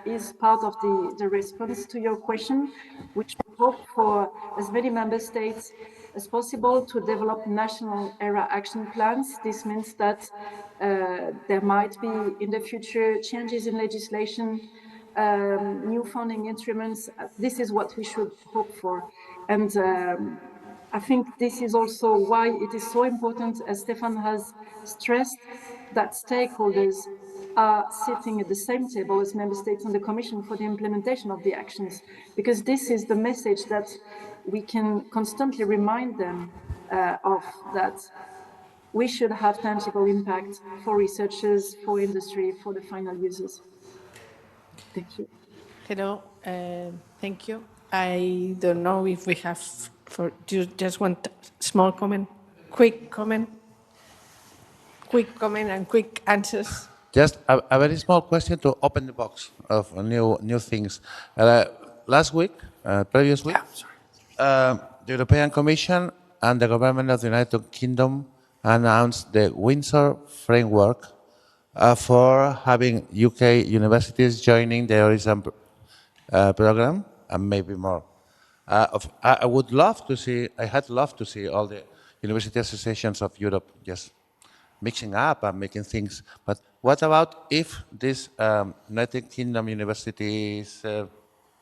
is part of the response to your question, which we hope for as many member states as possible to develop national ERA action plans. This means that there might be in the future changes in legislation, new funding instruments. This is what we should hope for. And I think this is also why it is so important, as Stefan has stressed, that stakeholders are sitting at the same table as member states and the Commission for the implementation of the actions, because this is the message that we can constantly remind them of, that we should have tangible impact for researchers, for industry, for the final users. Thank you. Hello, thank you. I don't know if we have, for you just one small comment, quick comment and quick answers. Just a very small question to open the box of new things. Last week, previous week, the European Commission and the government of the United Kingdom announced the Windsor framework for having UK universities joining the Horizon program, and maybe more. I would love to see, I had loved to see all the university associations of Europe just mixing up and making things. But what about if this United Kingdom universities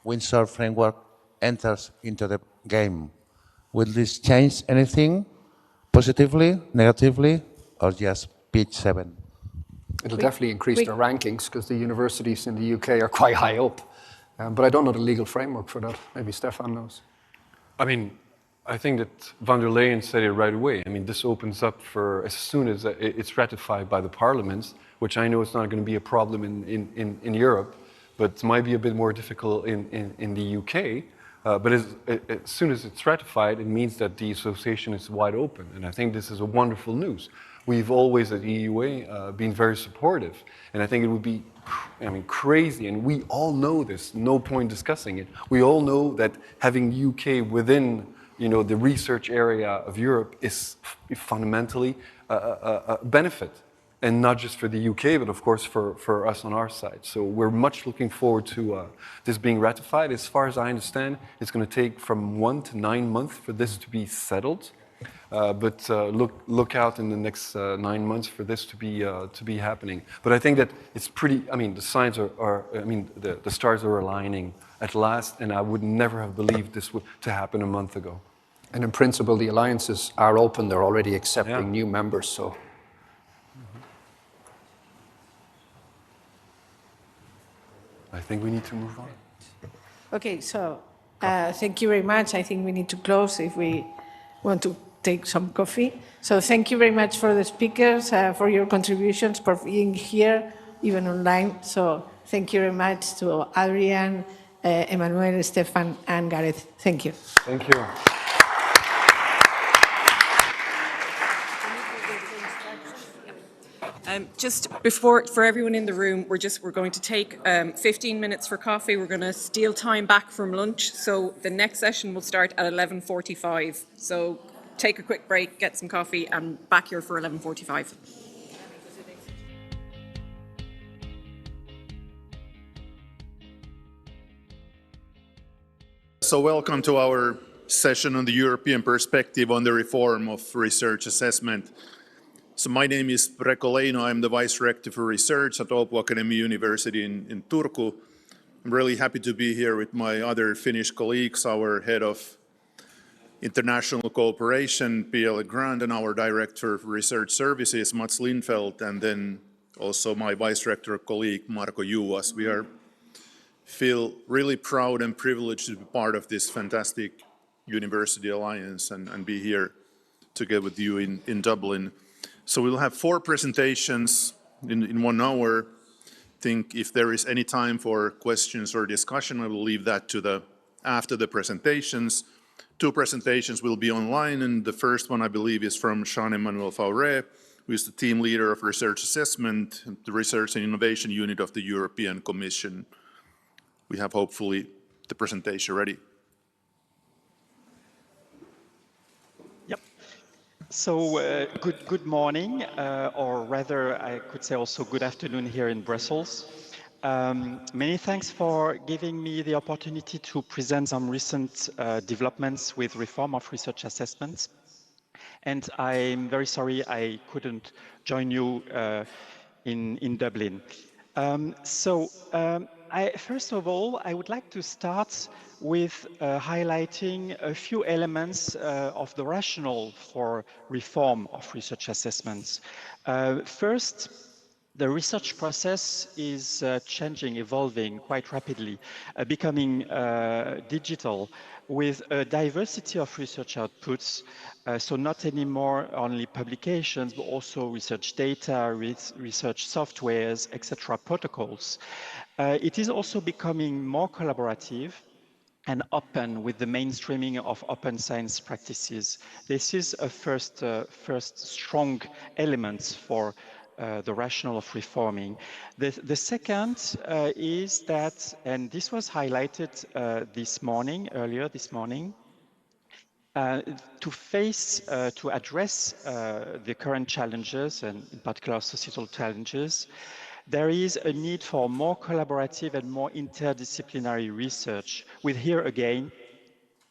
Windsor framework enters into the game? Will this change anything positively, negatively, or just pitch 7? It'll definitely increase their rankings because the universities in the UK are quite high up. But I don't know the legal framework for that. Maybe Stefan knows. I mean, I think that von der Leyen said it right away. I mean, this opens up for, as soon as it's ratified by the parliaments, which I know it's not going to be a problem in Europe, but it might be a bit more difficult in the UK. But as soon as it's ratified, it means that the association is wide open. And I think this is a wonderful news. We've always at EUA been very supportive. And I think it would be, I mean, crazy, and we all know this, no point discussing it. We all know that having UK within, you know, the research area of Europe is fundamentally a benefit. And not just for the UK, but of course for us on our side. So we're much looking forward to this being ratified. As far as I understand, it's going to take from 1 to 9 months for this to be settled. But look out in the next 9 months for this to be happening. But I think that it's pretty. I mean, the signs are I mean, the stars are aligning at last, and I would never have believed this would to happen a month ago. And in principle, the alliances are open. They're already accepting new members. So. I think we need to move on. Okay, so thank you very much. I think we need to close if we want to take some coffee. So thank you very much for the speakers, for your contributions, for being here, even online. So thank you very much to Adrian, Emmanuel, Stefan, and Gareth. Thank you. Thank you. Just before, for everyone in the room, we're going to take 15 minutes for coffee. We're going to steal time back from lunch. So the next session will start at 11:45. So take a quick break, get some coffee, and back here for 11:45. So welcome to our session on the European perspective on the reform of research assessment. So my name is Rector. I'm the Vice Rector for Research at Åbo Academy University in Turku. I'm really happy to be here with my other Finnish colleagues, our Head of International Cooperation, P.L. Grant, and our Director of Research Services, Mats Lindfeldt, and then also my Vice Rector colleague, Marko Juuas. We feel really proud and privileged to be part of this fantastic university alliance and be here together with you in Dublin. So we'll have 4 presentations in 1 hour. I think if there is any time for questions or discussion, I will leave that to after the presentations. 2 presentations will be online, and the first one, I believe, is from Jean-Emmanuel Fauré, who is the team leader of research assessment, the research and innovation unit of the European Commission. We have hopefully the presentation ready. Yep. So good morning, or rather I could say also good afternoon here in Brussels. Many thanks for giving me the opportunity to present some recent developments with reform of research assessments. And I'm very sorry I couldn't join you in Dublin. First of all, I would like to start with highlighting a few elements of the rationale for reform of research assessments. First, the research process is changing, evolving quite rapidly, becoming digital with a diversity of research outputs. So not anymore only publications, but also research data, research softwares, etc., protocols. It is also becoming more collaborative and open with the mainstreaming of open science practices. This is a first strong element for the rationale of reforming. The second is that, and this was highlighted earlier this morning, to address the current challenges, and in particular societal challenges, there is a need for more collaborative and more interdisciplinary research, with here again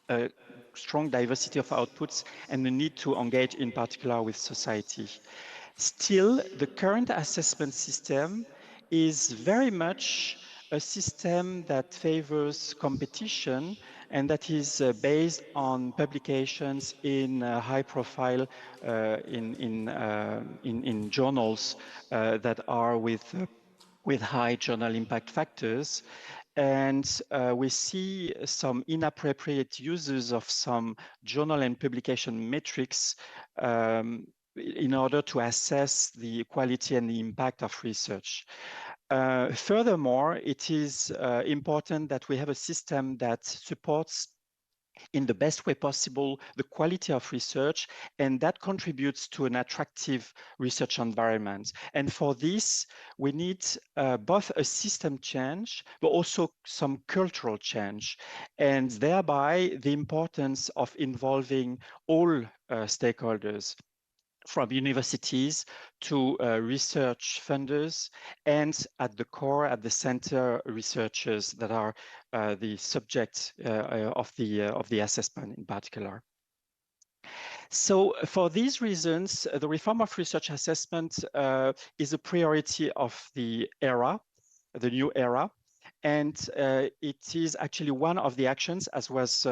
a strong diversity of outputs and the need to engage in particular with society. Still, the current assessment system is very much a system that favors competition and that is based on publications in high profile in journals that are with high journal impact factors. And we see some inappropriate uses of some journal and publication metrics in order to assess the quality and the impact of research. Furthermore, it is important that we have a system that supports in the best way possible the quality of research, and that contributes to an attractive research environment. And for this, we need both a system change, but also some cultural change, and thereby the importance of involving all stakeholders, from universities to research funders, and at the core, at the center, researchers that are the subject of the assessment in particular. So for these reasons, the reform of research assessment is a priority of the era, the new era. And it is actually one of the actions, as was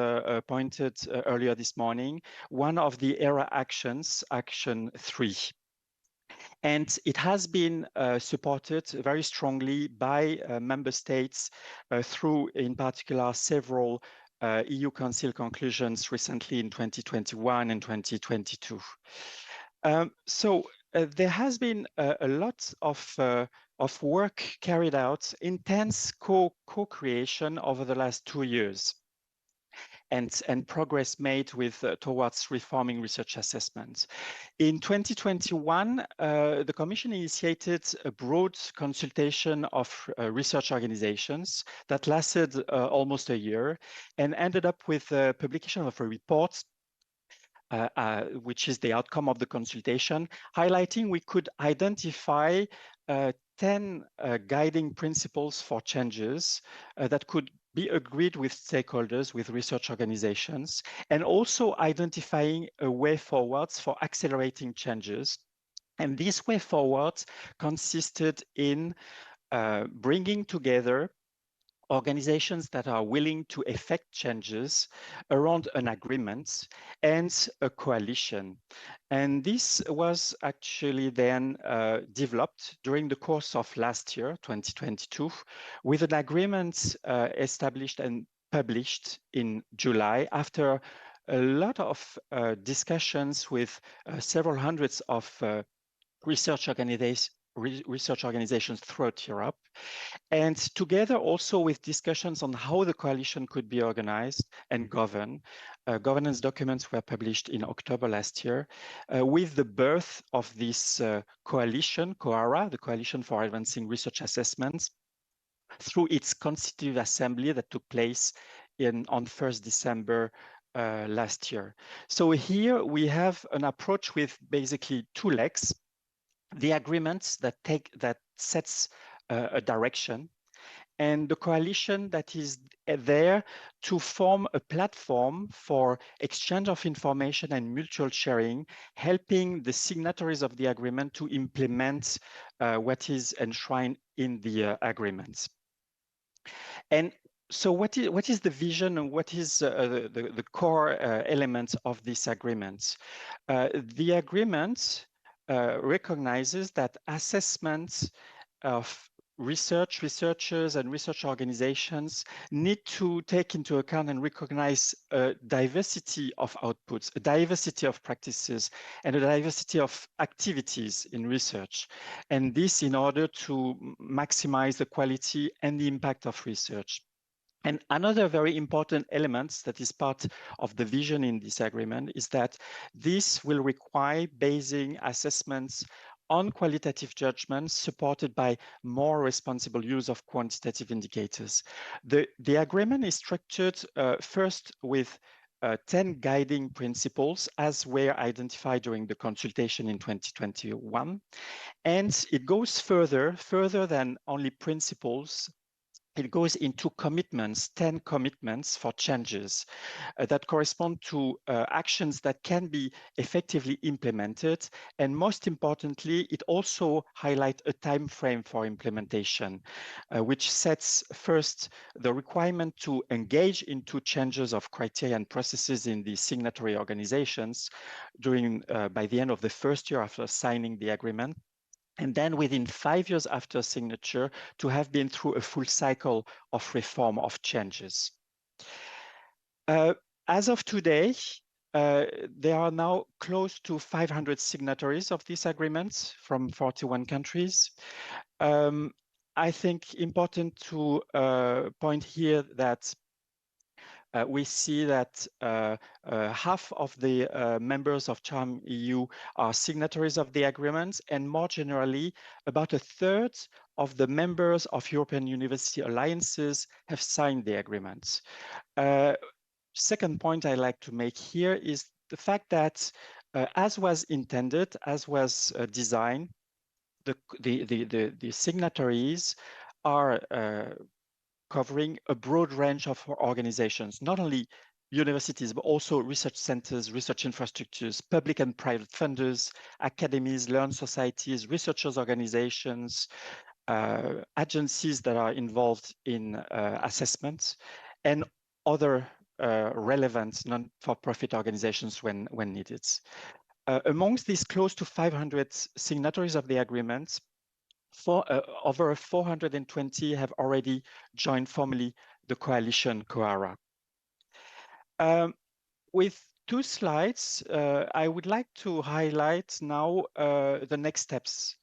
pointed earlier this morning, one of the ERA actions, Action 3. And it has been supported very strongly by member states through, in particular, several EU Council conclusions recently in 2021 and 2022. There has been a lot of work carried out, intense co-creation over the last 2 years, and progress made with towards reforming research assessment. In 2021, the Commission initiated a broad consultation of research organizations that lasted almost a year and ended up with the publication of a report which is the outcome of the consultation, highlighting we could identify 10 guiding principles for changes that could be agreed with stakeholders, with research organizations, and also identifying a way forwards for accelerating changes. And this way forward consisted in bringing together organizations that are willing to effect changes around an agreement and a coalition. And this was actually then developed during the course of last year, 2022, with an agreement established and published in July after a lot of discussions with several hundreds of research organizations throughout Europe, and together also with discussions on how the coalition could be organized and governed. Governance documents were published in October last year with the birth of this coalition, COARA, the Coalition for Advancing Research Assessments, through its constitutive assembly that took place on 1st December last year. So here we have an approach with basically two legs: the agreements that sets a direction, and the coalition that is there to form a platform for exchange of information and mutual sharing, helping the signatories of the agreement to implement what is enshrined in the agreements. And so what is the vision and what is the core elements of this agreement? The agreement recognizes that assessments of researchers and research organizations need to take into account and recognize a diversity of outputs, a diversity of practices, and a diversity of activities in research. And this in order to maximize the quality and the impact of research. And another very important element that is part of the vision in this agreement is that this will require basing assessments on qualitative judgments supported by more responsible use of quantitative indicators. The agreement is structured first with 10 guiding principles as were identified during the consultation in 2021. And it goes further than only principles. It goes into commitments, 10 commitments for changes that correspond to actions that can be effectively implemented. And most importantly, it also highlights a time frame for implementation, which sets first the requirement to engage into changes of criteria and processes in the signatory organizations by the end of the first year after signing the agreement. And then within 5 years after signature, to have been through a full cycle of reform, of changes. As of today, there are now close to 500 signatories of these agreements from 41 countries. I think important to point here that we see that half of the members of CHARM EU are signatories of the agreement, and more generally, about a third of the members of European University Alliances have signed the agreement. Second point I like to make here is the fact that as was intended, as was designed, the signatories are covering a broad range of organizations, not only universities, but also research centers, research infrastructures, public and private funders, academies, learned societies, researchers' organizations, agencies that are involved in assessments, and other relevant non-for-profit organizations when needed. Amongst these close to 500 signatories of the agreement, over 420 have already joined formally the coalition COARA. With 2 slides, I would like to highlight now the next steps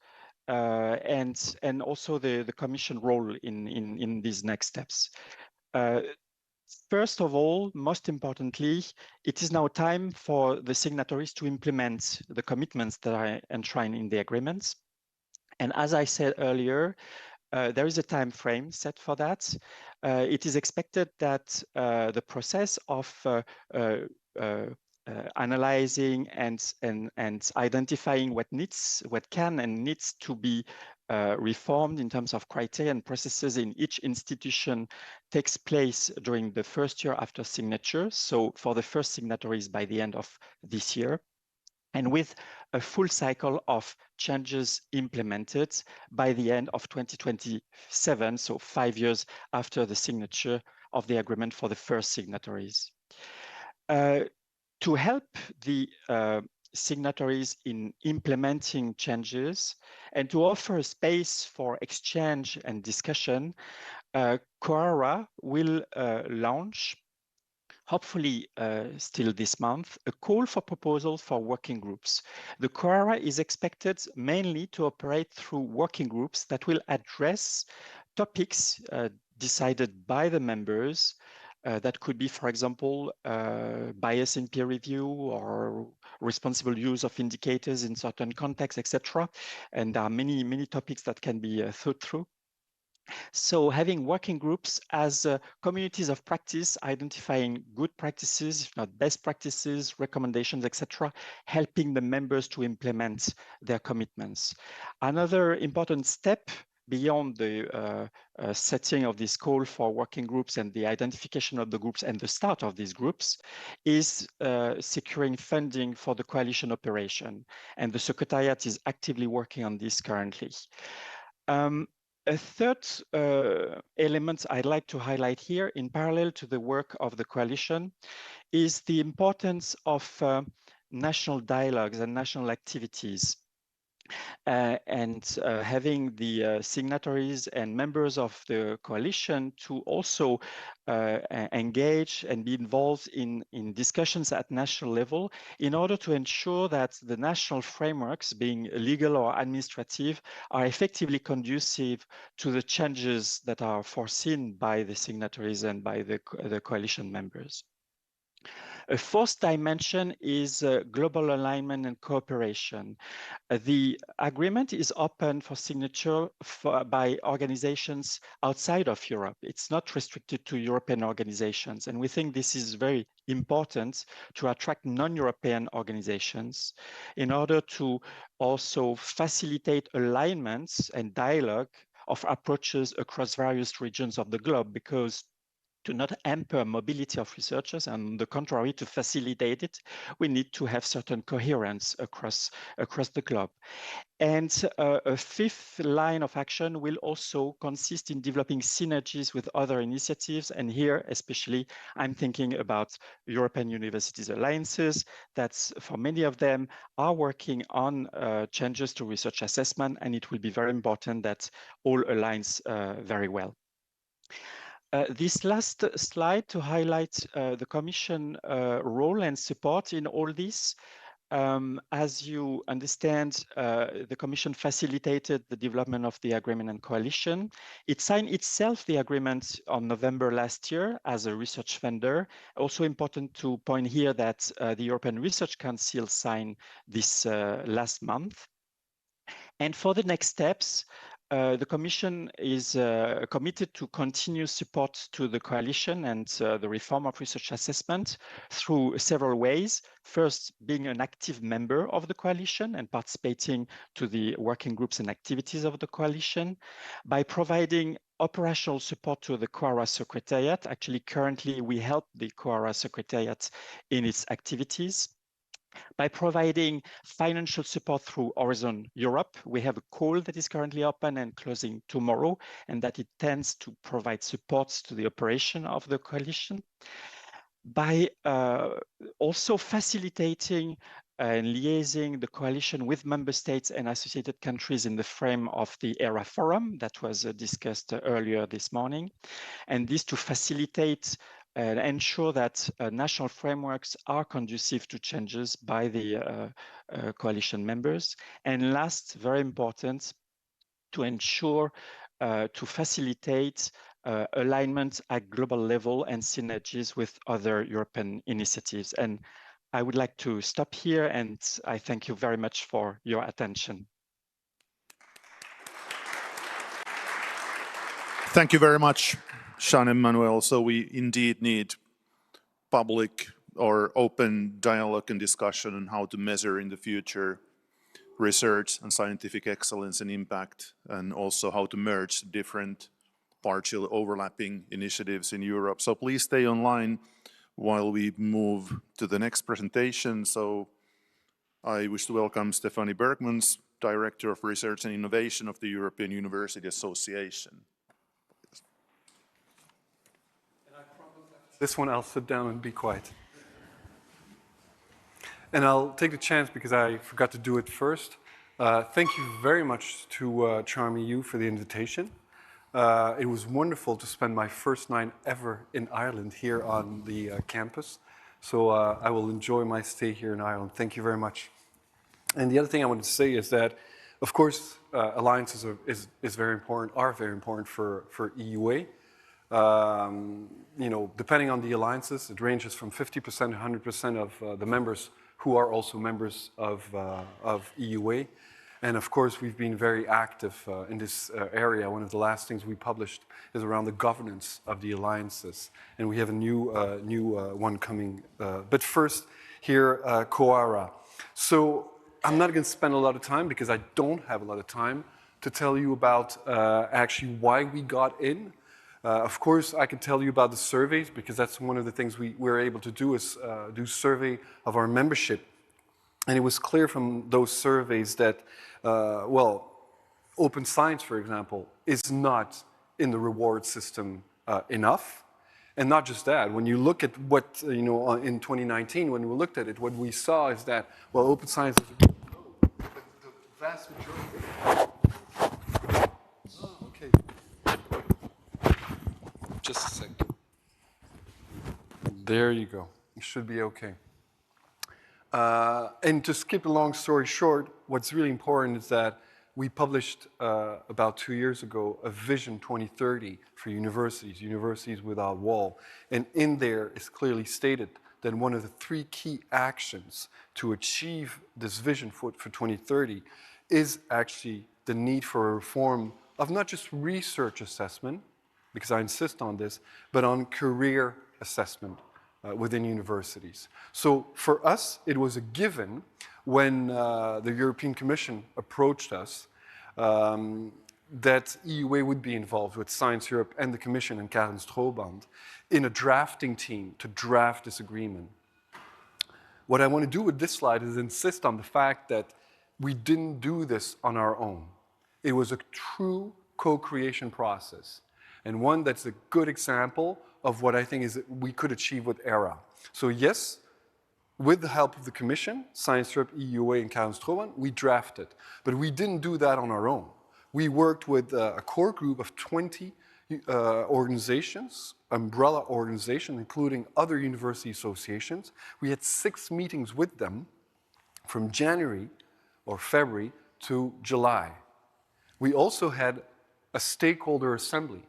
and also the Commission role in these next steps. First of all, most importantly, it is now time for the signatories to implement the commitments that are enshrined in the agreements. And as I said earlier, there is a time frame set for that. It is expected that the process of analyzing and identifying what can and needs to be reformed in terms of criteria and processes in each institution takes place during the first year after signature. So for the first signatories by the end of this year, and with a full cycle of changes implemented by the end of 2027, so 5 years after the signature of the agreement for the first signatories. To help the signatories in implementing changes and to offer a space for exchange and discussion, COARA will launch, hopefully still this month, a call for proposals for working groups. The COARA is expected mainly to operate through working groups that will address topics decided by the members. That could be, for example, bias in peer review or responsible use of indicators in certain contexts, etc. And there are many topics that can be thought through. So having working groups as communities of practice, identifying good practices, if not best practices, recommendations, etc., helping the members to implement their commitments. Another important step beyond the setting of this call for working groups and the identification of the groups and the start of these groups is securing funding for the coalition operation. And the Secretariat is actively working on this currently. A third element I'd like to highlight here, in parallel to the work of the coalition, is the importance of national dialogues and national activities. Having the signatories and members of the coalition to also engage and be involved in discussions at national level in order to ensure that the national frameworks, being legal or administrative, are effectively conducive to the changes that are foreseen by the signatories and by the coalition members. A fourth dimension is global alignment and cooperation. The agreement is open for signature by organizations outside of Europe. It's not restricted to European organizations. And we think this is very important to attract non-European organizations in order to also facilitate alignments and dialogue of approaches across various regions of the globe, because to not hamper mobility of researchers, and on the contrary, to facilitate it, we need to have certain coherence across the globe. And a fifth line of action will also consist in developing synergies with other initiatives. And here, especially, I'm thinking about European Universities Alliances, that's for many of them are working on changes to research assessment, and it will be very important that all aligns very well. This last slide to highlight the Commission role and support in all this. As you understand, the Commission facilitated the development of the agreement and coalition. It signed itself the agreement on November last year as a research vendor. Also important to point here that the European Research Council signed this last month. And for the next steps, The Commission is committed to continue support to the coalition and the reform of research assessment through several ways. First, being an active member of the coalition and participating to the working groups and activities of the coalition, by providing operational support to the COARA Secretariat. Actually, currently, we help the COARA Secretariat in its activities. By providing financial support through Horizon Europe. We have a call that is currently open and closing tomorrow, and that it tends to provide support to the operation of the coalition. By also facilitating and liaising the coalition with member states and associated countries in the frame of the ERA Forum that was discussed earlier this morning. And this to facilitate and ensure that national frameworks are conducive to changes by the coalition members. And last, very important, to ensure to facilitate alignment at global level and synergies with other European initiatives. And I would like to stop here, and I thank you very much for your attention. Thank you very much, Jean-Emmanuel. So we indeed need public or open dialogue and discussion on how to measure in the future research and scientific excellence and impact, and also how to merge different partially overlapping initiatives in Europe. So please stay online while we move to the next presentation. So I wish to welcome Stephanie Bergmans, Director of Research and Innovation of the European University Association. This one, I'll sit down and be quiet. And I'll take the chance because I forgot to do it first. Thank you very much to Charmy Yu for the invitation. It was wonderful to spend my first night ever in Ireland here on the campus. So I will enjoy my stay here in Ireland. Thank you very much. And the other thing I wanted to say is that, of course, alliances are very important for EUA. You know, depending on the alliances, it ranges from 50% to 100% of the members who are also members of EUA. And of course, we've been very active in this area. One of the last things we published is around the governance of the alliances. And we have a new one coming. But first, here, COARA. So I'm not going to spend a lot of time, because I don't have a lot of time, to tell you about actually why we got in. Of course, I can tell you about the surveys, because that's one of the things we're able to do, is do survey of our membership. And it was clear from those surveys that, well, open science, for example, is not in the reward system enough. And not just that, when you look at what, you know, in 2019, when we looked at it, what we saw is that, well, open science is the vast majority. Oh, okay. Just a second. There you go. It should be okay. And to skip a long story short, what's really important is that we published about 2 years ago a Vision 2030 for universities, Universities Without Wall. And in there is clearly stated that one of the 3 key actions to achieve this vision for 2030 is actually the need for a reform of not just research assessment, because I insist on this, but on career assessment within universities. So for us, it was a given when the European Commission approached us that EUA would be involved with Science Europe and the Commission and Karen Strooband in a drafting team to draft this agreement. What I want to do with this slide is insist on the fact that we didn't do this on our own. It was a true co-creation process, and one that's a good example of what I think is we could achieve with ERA. So yes, with the help of the Commission, Science Europe, EUA, and Karen Strooband, we drafted. But we didn't do that on our own. We worked with a core group of 20 organizations, umbrella organizations, including other university associations. We had 6 meetings with them from January or February to July. We also had a stakeholder assembly.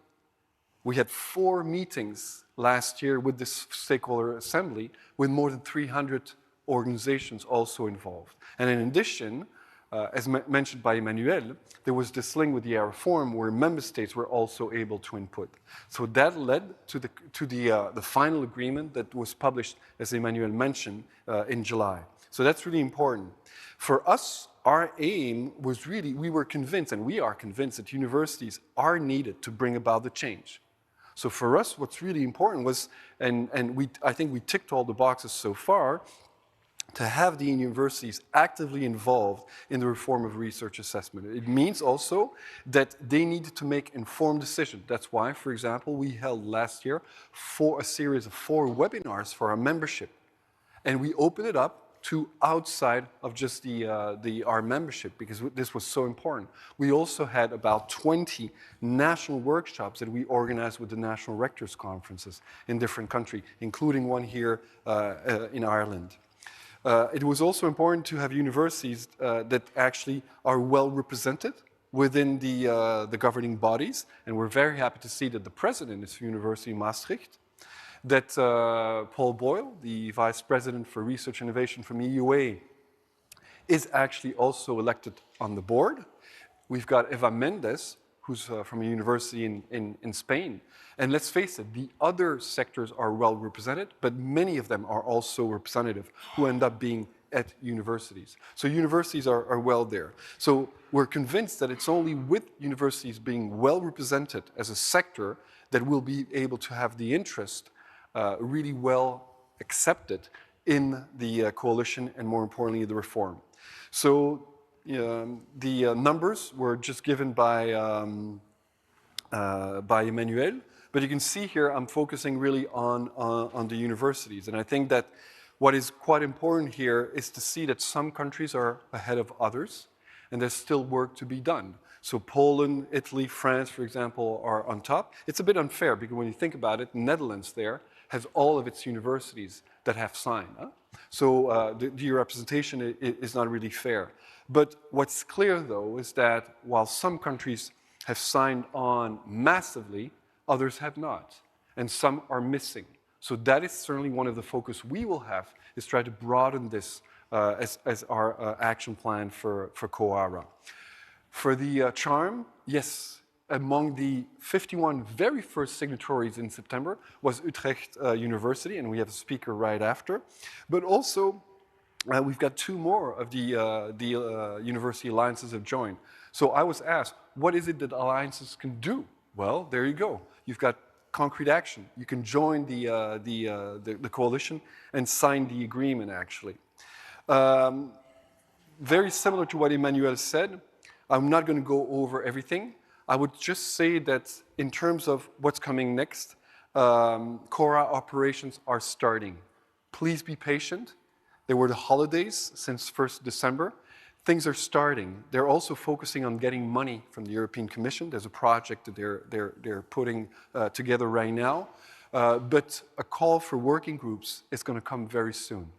We had 4 meetings last year with this stakeholder assembly with more than 300 organizations also involved. And in addition, as mentioned by Emmanuel, there was this link with the reform where member states were also able to input. So that led to the final agreement that was published, as Emmanuel mentioned, in July. So that's really important. For us, our aim was really, we were convinced, and we are convinced, that universities are needed to bring about the change. So for us, what's really important was, I think we ticked all the boxes so far, to have the universities actively involved in the reform of research assessment. It means also that they need to make informed decisions. That's why, for example, we held last year a series of 4 webinars for our membership. And we opened it up to outside of just our membership, because this was so important. We also had about 20 national workshops that we organized with the national rectors conferences in different countries, including one here in Ireland. It was also important to have universities that actually are well represented within the governing bodies, and we're very happy to see that the president is University of Maastricht, that Paul Boyle, the Vice President for Research Innovation from EUA, is actually also elected on the board. We've got Eva Mendes, who's from a university in Spain. And let's face it, the other sectors are well represented, but many of them are also representative who end up being at universities. So universities are well there. So we're convinced that it's only with universities being well represented as a sector that we'll be able to have the interest really well accepted in the coalition and, more importantly, the reform. So the numbers were just given by Emmanuel, but you can see here I'm focusing really on the universities. And I think that what is quite important here is to see that some countries are ahead of others, and there's still work to be done. So Poland, Italy, France, for example, are on top. It's a bit unfair because when you think about it, Netherlands there has all of its universities that have signed. Huh? So the representation is not really fair. But what's clear, though, is that while some countries have signed on massively, others have not, and some are missing. So that is certainly one of the focus we will have, is try to broaden this as our action plan for COARA. For the charm, yes, among the 51 very first signatories in September was Utrecht University, and we have a speaker right after. But also, we've got 2 more of the university alliances have joined. So I was asked, what is it that alliances can do? Well, there you go. You've got concrete action. You can join the coalition and sign the agreement, actually. Very similar to what Emmanuel said, I'm not going to go over everything. I would just say that in terms of what's coming next, CORA operations are starting. Please be patient. There were the holidays since 1st December. Things are starting. They're also focusing on getting money from the European Commission. There's a project that they're putting together right now. But a call for working groups is going to come very soon.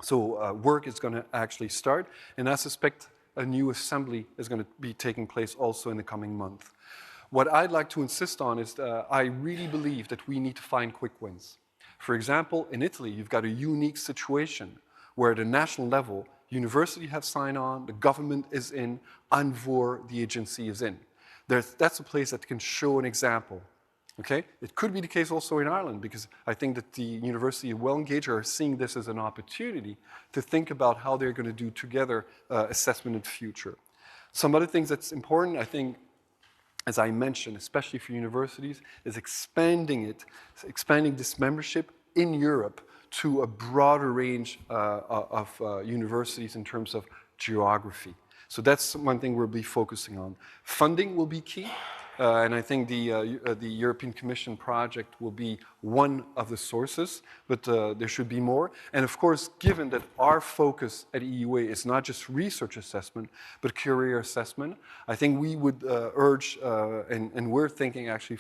So work is going to actually start, and I suspect a new assembly is going to be taking place also in the coming month. What I'd like to insist on is I really believe that we need to find quick wins. For example, in Italy, you've got a unique situation where at the national level, university have signed on, the government is in, ANVOR, the agency, is in. That's a place that can show an example. Okay? It could be the case also in Ireland, because I think that the university well engaged are seeing this as an opportunity to think about how they're going to do together assessment in the future. Some other things that's important, I think, as I mentioned, especially for universities, is expanding this membership in Europe to a broader range of universities in terms of geography. So that's one thing we'll be focusing on. Funding will be key. And I think the European Commission project will be one of the sources, but there should be more. And of course, given that our focus at EUA is not just research assessment, but career assessment, I think we would urge, and we're thinking actually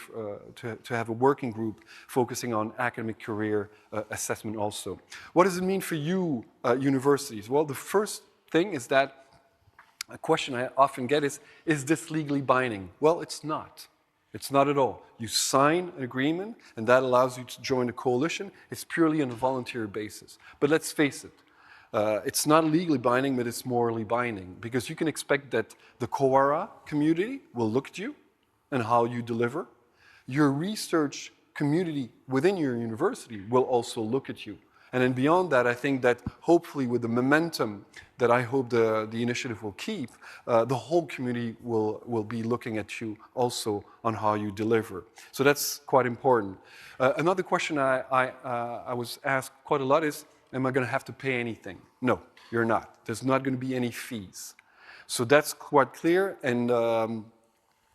to have a working group focusing on academic career assessment also. What does it mean for you, universities? Well, the first thing is that a question I often get is this legally binding? Well, it's not. It's not at all. You sign an agreement, and that allows you to join a coalition. It's purely on a voluntary basis. But let's face it, It's not legally binding, but it's morally binding, because you can expect that the COARA community will look at you and how you deliver. Your research community within your university will also look at you. And then beyond that, I think that hopefully with the momentum that I hope the initiative will keep, the whole community will be looking at you also on how you deliver. So that's quite important. Another question I was asked quite a lot is, am I going to have to pay anything? No, you're not. There's not going to be any fees. So that's quite clear. And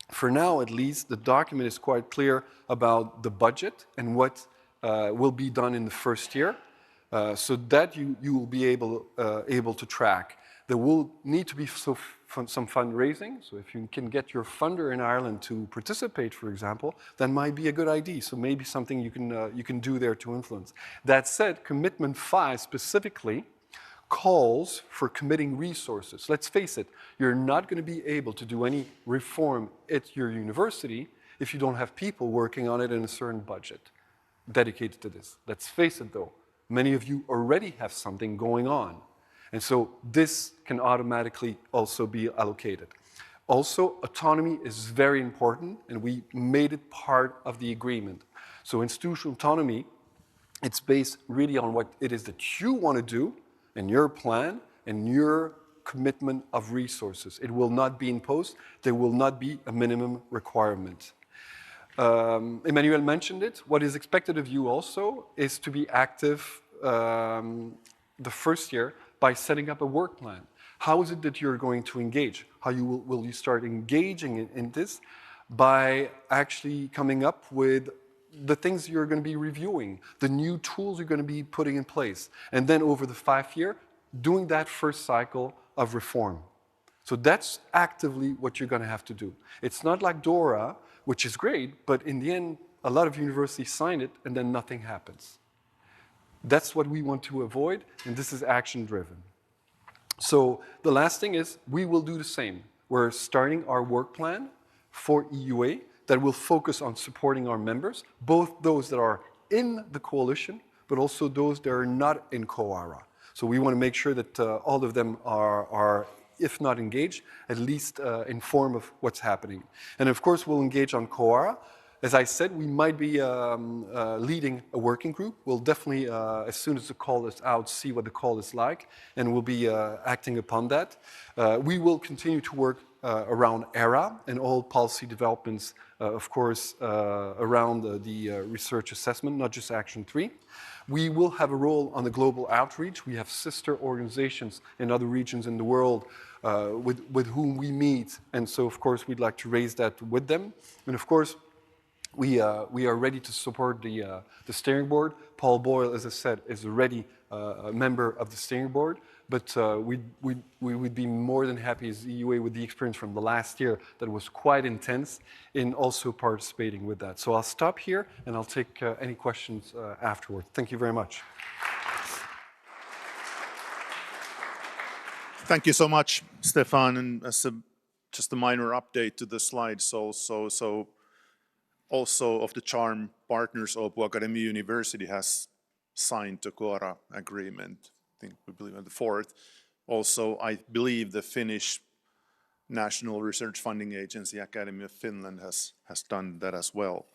for now, at least, the document is quite clear about the budget and what will be done in the first year. So that you will be able to track. There will need to be some fundraising. So if you can get your funder in Ireland to participate, for example, that might be a good idea. So maybe something you can do there to influence. That said, Commitment 5 specifically calls for committing resources. Let's face it, you're not going to be able to do any reform at your university if you don't have people working on it in a certain budget dedicated to this. Let's face it though, many of you already have something going on. And so this can automatically also be allocated. Also, autonomy is very important, and we made it part of the agreement. So institutional autonomy, it's based really on what it is that you want to do and your plan and your commitment of resources. It will not be imposed. There will not be a minimum requirement. Emmanuel mentioned it. What is expected of you also is to be active the first year by setting up a work plan. How is it that you're going to engage? How will you start engaging in this? By actually coming up with the things you're going to be reviewing, the new tools you're going to be putting in place. And then over the 5-year, doing that first cycle of reform. So that's actively what you're going to have to do. It's not like DORA, which is great, but in the end, a lot of universities sign it and then nothing happens. That's what we want to avoid, and this is action-driven. So the last thing is, we will do the same. We're starting our work plan for EUA that will focus on supporting our members, both those that are in the coalition, but also those that are not in COARA. So we want to make sure that all of them are, if not engaged, at least informed of what's happening. And of course, we'll engage on COARA. As I said, we might be leading a working group. We'll definitely, as soon as the call is out, see what the call is like, and we'll be acting upon that. We will continue to work around ERA and all policy developments, of course, around the research assessment, not just Action 3. We will have a role on the global outreach. We have sister organizations in other regions in the world with whom we meet, and so, of course, we'd like to raise that with them. And, of course, we are ready to support the steering board. Paul Boyle, as I said, is already a member of the steering board, but we would be more than happy as EUA with the experience from the last year that was quite intense in also participating with that. So I'll stop here and I'll take any questions afterwards. Thank you very much. Thank you so much, Stefan. And as just a minor update to the slides also of the Charm partners, Åbo Academy University has signed the COARA agreement. I think we believe on the 4th. Also, I believe the Finnish National Research Funding Agency, Academy of Finland, has done that as well.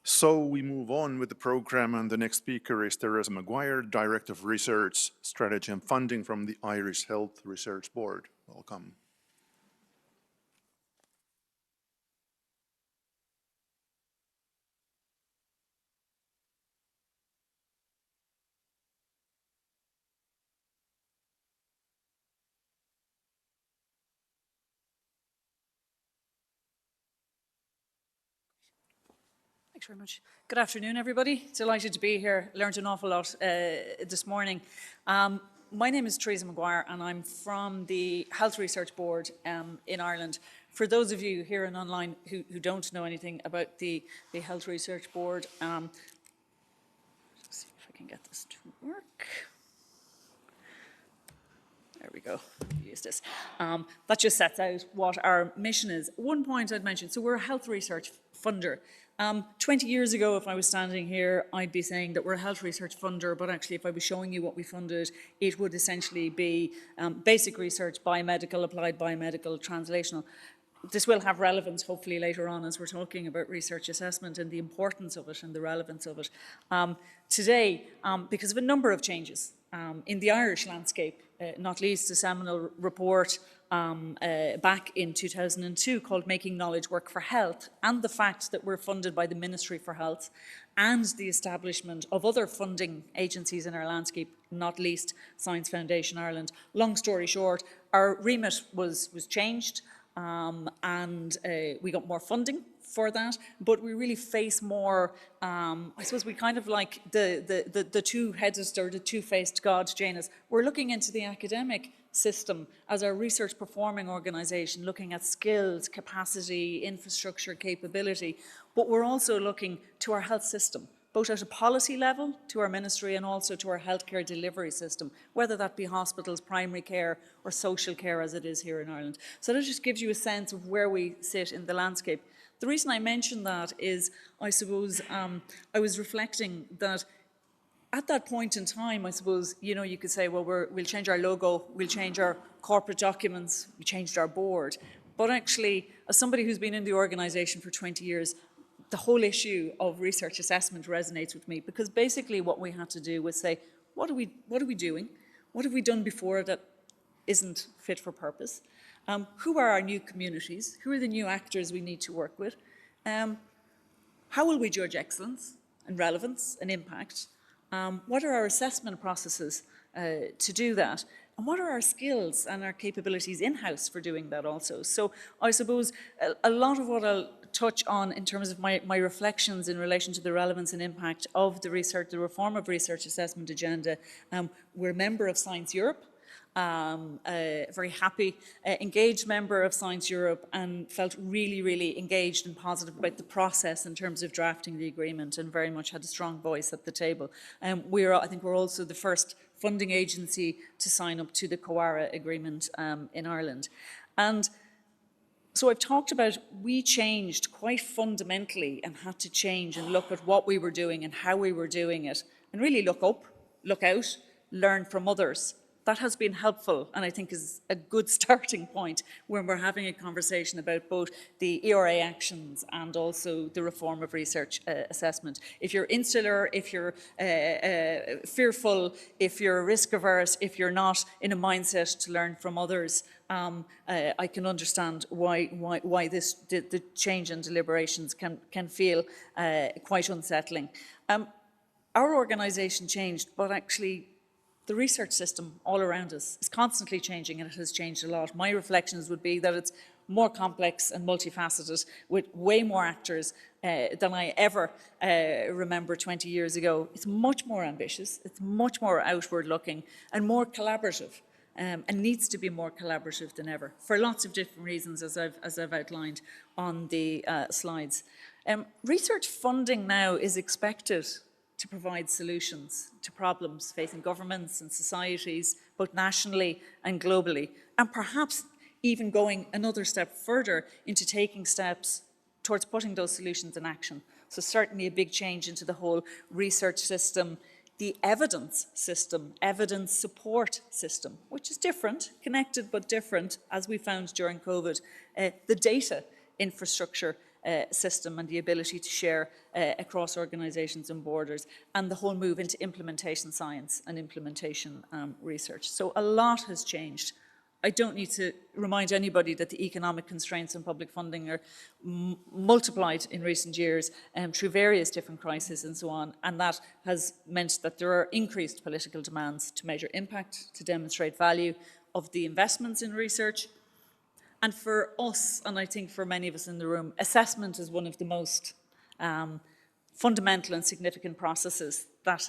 So we move on with the program, and the next speaker is Teresa Maguire, Director of Research, Strategy and Funding from the Irish Health Research Board. Welcome. Thanks very much. Good afternoon, everybody. Delighted to be here. Learned an awful lot this morning. My name is Teresa Maguire, and I'm from the Health Research Board in Ireland. For those of you here and online who don't know anything about the Health Research Board, let's see if I can get this to work. There we go. Use this. That just sets out what our mission is. One point I'd mention, so we're a health research funder. 20 years ago, if I was standing here, I'd be saying that we're a health research funder, but actually if I was showing you what we funded, it would essentially be basic research, biomedical, applied biomedical, translational. This will have relevance hopefully later on as we're talking about research assessment and the importance of it and the relevance of it. Today, because of a number of changes in the Irish landscape, not least a seminal report back in 2002 called Making Knowledge Work for Health, and the fact that we're funded by the Ministry for Health and the establishment of other funding agencies in our landscape, not least Science Foundation Ireland. Long story short, our remit was changed and we got more funding for that, but we really face more, I suppose we kind of like the two-headed or the two-faced God, Janus. We're looking into the academic system as our research performing organisation, looking at skills, capacity, infrastructure, capability, but we're also looking to our health system, both at a policy level, to our ministry, and also to our healthcare delivery system, whether that be hospitals, primary care, or social care as it is here in Ireland. So that just gives you a sense of where we sit in the landscape. The reason I mention that is, I suppose, I was reflecting that at that point in time, I suppose, you know, you could say, well, we'll change our logo, we'll change our corporate documents, we changed our board. But actually, as somebody who's been in the organisation for 20 years, the whole issue of research assessment resonates with me, because basically what we had to do was say, what are we doing? What have we done before that isn't fit for purpose? Who are our new communities? Who are the new actors we need to work with? How will we judge excellence and relevance and impact? What are our assessment processes to do that? And what are our skills and our capabilities in-house for doing that also? So I suppose a lot of what I'll touch on in terms of my reflections in relation to the relevance and impact of the research, the reform of research assessment agenda. We're a member of Science Europe. A very happy, engaged member of Science Europe, and felt really, really engaged and positive about the process in terms of drafting the agreement, and very much had a strong voice at the table. I think we're also the first funding agency to sign up to the COARA agreement in Ireland. And so I've talked about we changed quite fundamentally and had to change and look at what we were doing and how we were doing it, and really look up, look out, learn from others. That has been helpful, and I think is a good starting point when we're having a conversation about both the ERA actions and also the reform of research assessment. If you're insular, if you're fearful, if you're risk averse, if you're not in a mindset to learn from others, I can understand why the change in deliberations can feel quite unsettling. Our organisation changed, but actually the research system all around us is constantly changing, and it has changed a lot. My reflections would be that it's more complex and multifaceted, with way more actors than I ever remember 20 years ago. It's much more ambitious, it's much more outward looking and more collaborative, and needs to be more collaborative than ever, for lots of different reasons, as I've outlined on the slides. Research funding now is expected to provide solutions to problems facing governments and societies, both nationally and globally, and perhaps even going another step further into taking steps towards putting those solutions in action. So certainly a big change into the whole research system, the evidence system, evidence support system, which is different, connected but different, as we found during COVID, the data infrastructure system and the ability to share across organisations and borders, and the whole move into implementation science and implementation research. So a lot has changed. I don't need to remind anybody that the economic constraints on public funding are multiplied in recent years through various different crises and so on, and that has meant that there are increased political demands to measure impact, to demonstrate value of the investments in research. And for us, and I think for many of us in the room, assessment is one of the most fundamental and significant processes that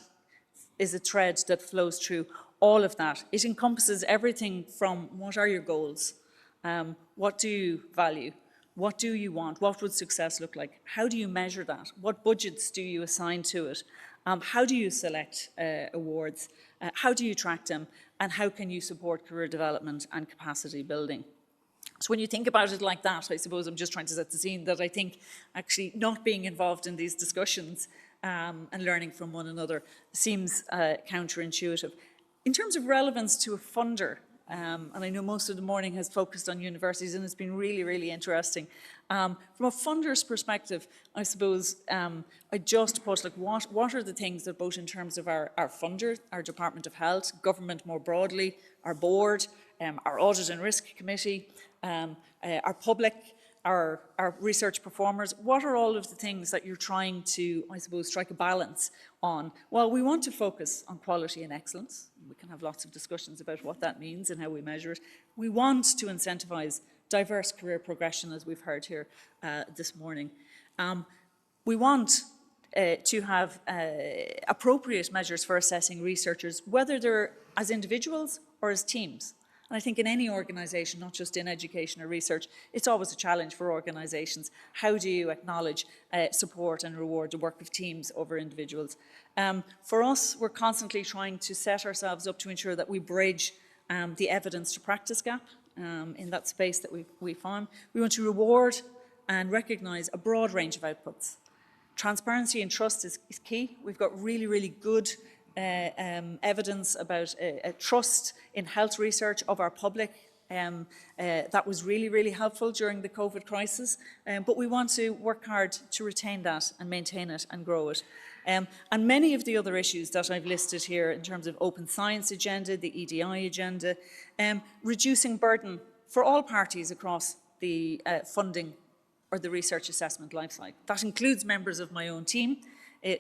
is a thread that flows through all of that. It encompasses everything from what are your goals, what do you value, what do you want, what would success look like, how do you measure that, what budgets do you assign to it, how do you select awards, how do you track them, and how can you support career development and capacity building. So when you think about it like that, I suppose I'm just trying to set the scene that I think actually not being involved in these discussions and learning from one another seems counterintuitive. In terms of relevance to a funder, and I know most of the morning has focused on universities and it's been really, really interesting. From a funder's perspective, I suppose I just put like what are the things that both in terms of our funder, our Department of Health, government more broadly, our board, our Audit and Risk Committee, our public, our research performers, what are all of the things that you're trying to, I suppose, strike a balance on? Well, we want to focus on quality and excellence. We can have lots of discussions about what that means and how we measure it. We want to incentivise diverse career progression, as we've heard here this morning. We want to have appropriate measures for assessing researchers, whether they're as individuals or as teams. And I think in any organisation, not just in education or research, it's always a challenge for organisations. How do you acknowledge, support and reward the work of teams over individuals? For us, we're constantly trying to set ourselves up to ensure that we bridge the evidence to practice gap in that space that we found. We want to reward and recognise a broad range of outputs. Transparency and trust is key. We've got really, really good evidence about trust in health research of our public. That was really, really helpful during the COVID crisis. But we want to work hard to retain that and maintain it and grow it. And many of the other issues that I've listed here in terms of open science agenda, the EDI agenda, reducing burden for all parties across the funding or the research assessment lifecycle. That includes members of my own team.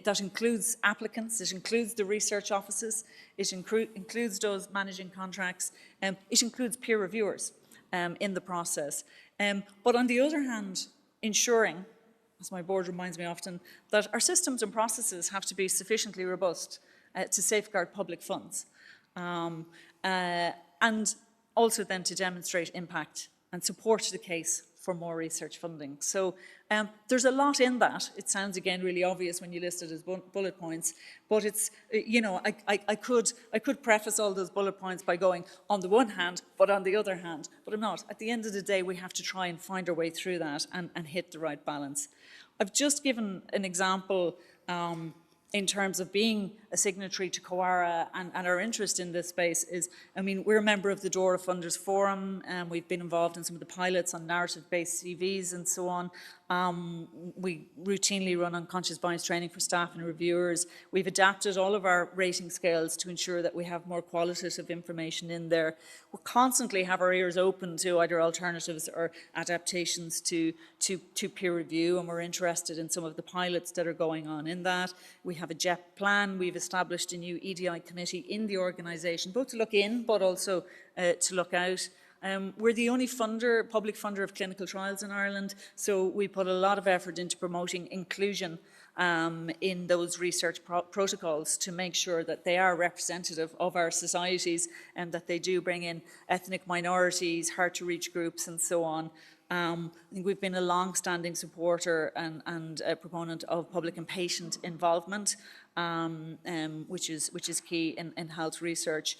That includes applicants, it includes the research offices, it includes those managing contracts, it includes peer reviewers in the process. But on the other hand, ensuring, as my board reminds me often, that our systems and processes have to be sufficiently robust to safeguard public funds. And also then to demonstrate impact and support the case for more research funding. So there's a lot in that. It sounds again really obvious when you list it as bullet points, but it's, you know, I could preface all those bullet points by going on the one hand, but on the other hand, but I'm not. At the end of the day, we have to try and find our way through that and hit the right balance. I've just given an example in terms of being a signatory to COARA and our interest in this space is, I mean, we're a member of the DORA Funders Forum and we've been involved in some of the pilots on narrative-based CVs and so on. We routinely run unconscious bias training for staff and reviewers. We've adapted all of our rating scales to ensure that we have more qualitative information in there. We constantly have our ears open to either alternatives or adaptations to peer review, and we're interested in some of the pilots that are going on in that. We have a JEP plan. We've established a new EDI committee in the organisation, both to look in but also to look out. We're the only funder, public funder of clinical trials in Ireland, so we put a lot of effort into promoting inclusion in those research protocols to make sure that they are representative of our societies and that they do bring in ethnic minorities, hard-to-reach groups and so on. I think we've been a long-standing supporter and a proponent of public and patient involvement, which is key in health research.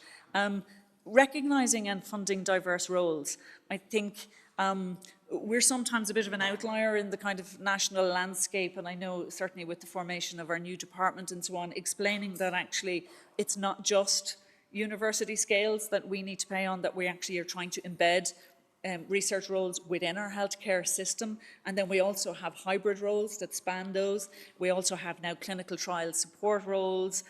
Recognising and funding diverse roles. I think we're sometimes a bit of an outlier in the kind of national landscape, and I know certainly with the formation of our new department and so on, explaining that actually it's not just university scales that we need to pay on, that we actually are trying to embed research roles within our healthcare system, and then we also have hybrid roles that span those. We also have now clinical trial support roles.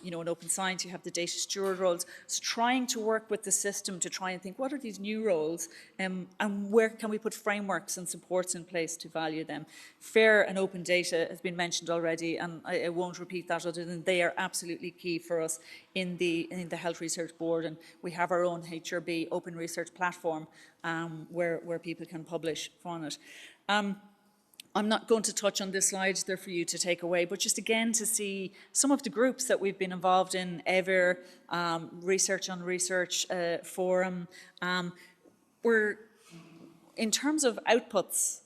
You know, in open science, you have the data steward roles. So trying to work with the system to try and think, what are these new roles, and where can we put frameworks and supports in place to value them? Fair and open data has been mentioned already, and I won't repeat that other than they are absolutely key for us in the Health Research Board, and we have our own HRB open research platform where people can publish on it. I'm not going to touch on this slide, they're for you to take away, but just again to see some of the groups that we've been involved in, EVER, Research on Research Forum. In terms of outputs,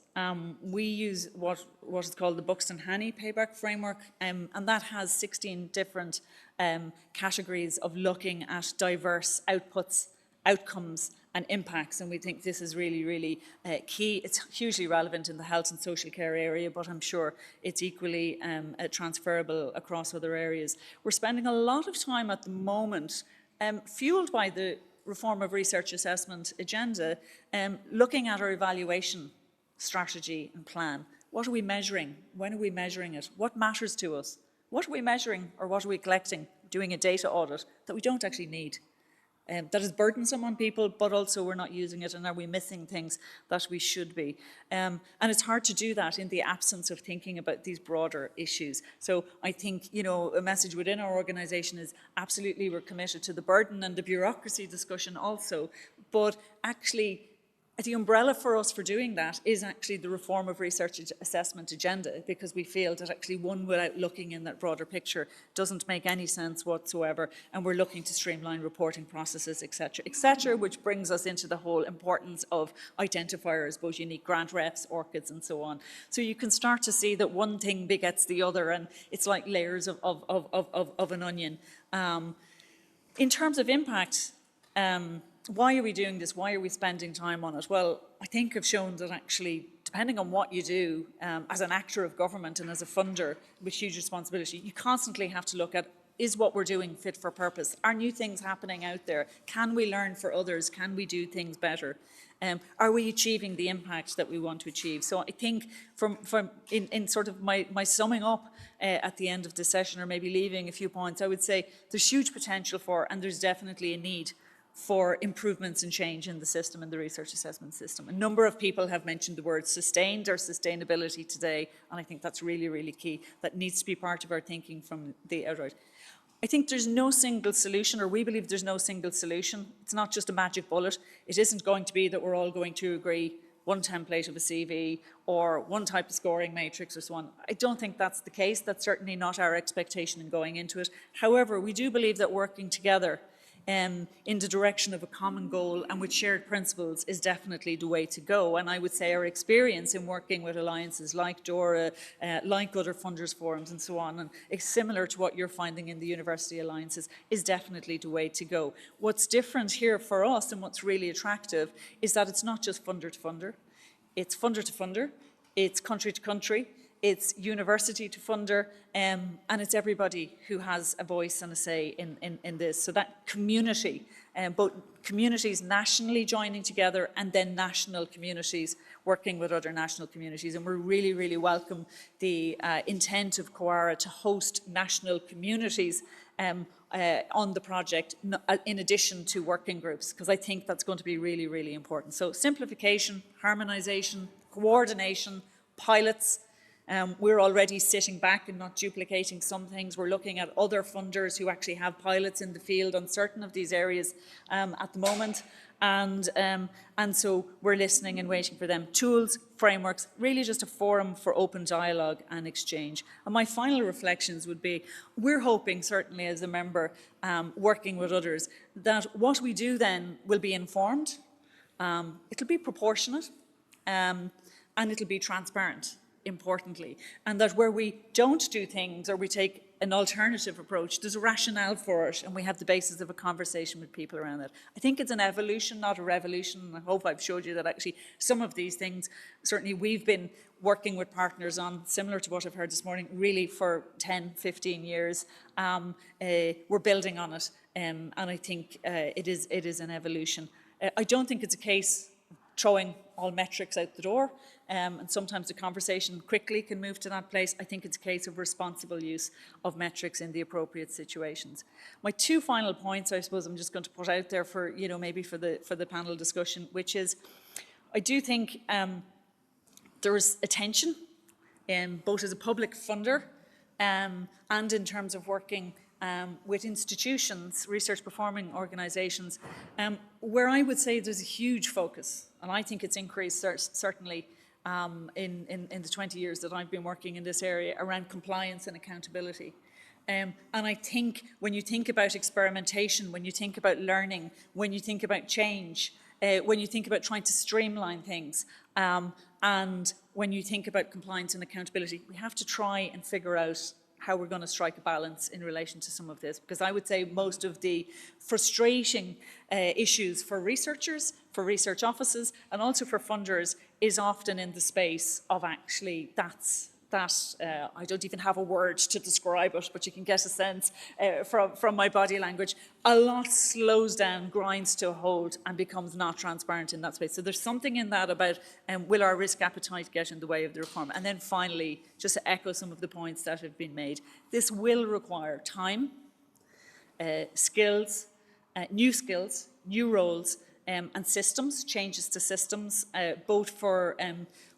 we use what is called the Buxton Haney payback framework, and that has 16 different categories of looking at diverse outputs, outcomes, and impacts, and we think this is really, really key. It's hugely relevant in the health and social care area, but I'm sure it's equally transferable across other areas. We're spending a lot of time at the moment, fueled by the reform of research assessment agenda, looking at our evaluation strategy and plan. What are we measuring? When are we measuring it? What matters to us? What are we measuring or what are we collecting? Doing a data audit that we don't actually need. That is burdensome on people, but also we're not using it, and are we missing things that we should be? And it's hard to do that in the absence of thinking about these broader issues. So I think, you know, a message within our organisation is absolutely we're committed to the burden and the bureaucracy discussion also, but actually the umbrella for us for doing that is actually the reform of research assessment agenda, because we feel that actually one without looking in that broader picture doesn't make any sense whatsoever, and we're looking to streamline reporting processes, etc., which brings us into the whole importance of identifiers, both unique grant reps, ORCIDs, and so on. So you can start to see that one thing begets the other, and it's like layers of an onion. In terms of impact, why are we doing this? Why are we spending time on it? Well, I think I've shown that actually, depending on what you do, as an actor of government and as a funder with huge responsibility, you constantly have to look at, is what we're doing fit for purpose? Are new things happening out there? Can we learn for others? Can we do things better? Are we achieving the impact that we want to achieve? So I think in sort of my summing up at the end of the session, or maybe leaving a few points, I would say there's huge potential for, and there's definitely a need for improvements and change in the system, in the research assessment system. A number of people have mentioned the word sustained or sustainability today, and I think that's really, really key. That needs to be part of our thinking from the outright. I think there's no single solution, or we believe there's no single solution. It's not just a magic bullet. It isn't going to be that we're all going to agree one template of a CV or one type of scoring matrix or so on. I don't think that's the case. That's certainly not our expectation in going into it. However, we do believe that working together in the direction of a common goal and with shared principles is definitely the way to go. And I would say our experience in working with alliances like DORA, like other funders forums and so on, and it's similar to what you're finding in the university alliances, is definitely the way to go. What's different here for us and what's really attractive is that it's not just funder to funder, it's funder to funder, it's country to country, it's university to funder, and it's everybody who has a voice and a say in this. So that community, both communities nationally joining together and then national communities working with other national communities. And we're really, really welcome the intent of COARA to host national communities on the project in addition to working groups, because I think that's going to be really, really important. So simplification, harmonisation, coordination, pilots. We're already sitting back and not duplicating some things. We're looking at other funders who actually have pilots in the field on certain of these areas at the moment. And so we're listening and waiting for them. Tools, frameworks, really just a forum for open dialogue and exchange. And my final reflections would be, we're hoping, certainly as a member, working with others, that what we do then will be informed, it'll be proportionate, and it'll be transparent, importantly, and that where we don't do things or we take an alternative approach, there's a rationale for it, and we have the basis of a conversation with people around it. I think it's an evolution, not a revolution, and I hope I've showed you that actually some of these things, certainly we've been working with partners on, similar to what I've heard this morning, really for 10, 15 years. We're building on it, and I think it is an evolution. I don't think it's a case of throwing all metrics out the door, and sometimes the conversation quickly can move to that place. I think it's a case of responsible use of metrics in the appropriate situations. My two final points, I suppose, I'm just going to put out there for, you know, maybe for the panel discussion, which is, I do think there's a tension, both as a public funder and in terms of working with institutions, research performing organisations, where I would say there's a huge focus, and I think it's increased certainly in the 20 years that I've been working in this area, around compliance and accountability. And I think when you think about experimentation, when you think about learning, when you think about change, when you think about trying to streamline things, and when you think about compliance and accountability, we have to try and figure out how we're going to strike a balance in relation to some of this, because I would say most of the frustrating issues for researchers, for research offices, and also for funders is often in the space of actually I don't even have a word to describe it, but you can get a sense from my body language. A lot slows down, grinds to a halt, and becomes not transparent in that space. So there's something in that about will our risk appetite get in the way of the reform? And then finally, just to echo some of the points that have been made, this will require time, skills, new roles, and systems, changes to systems, both for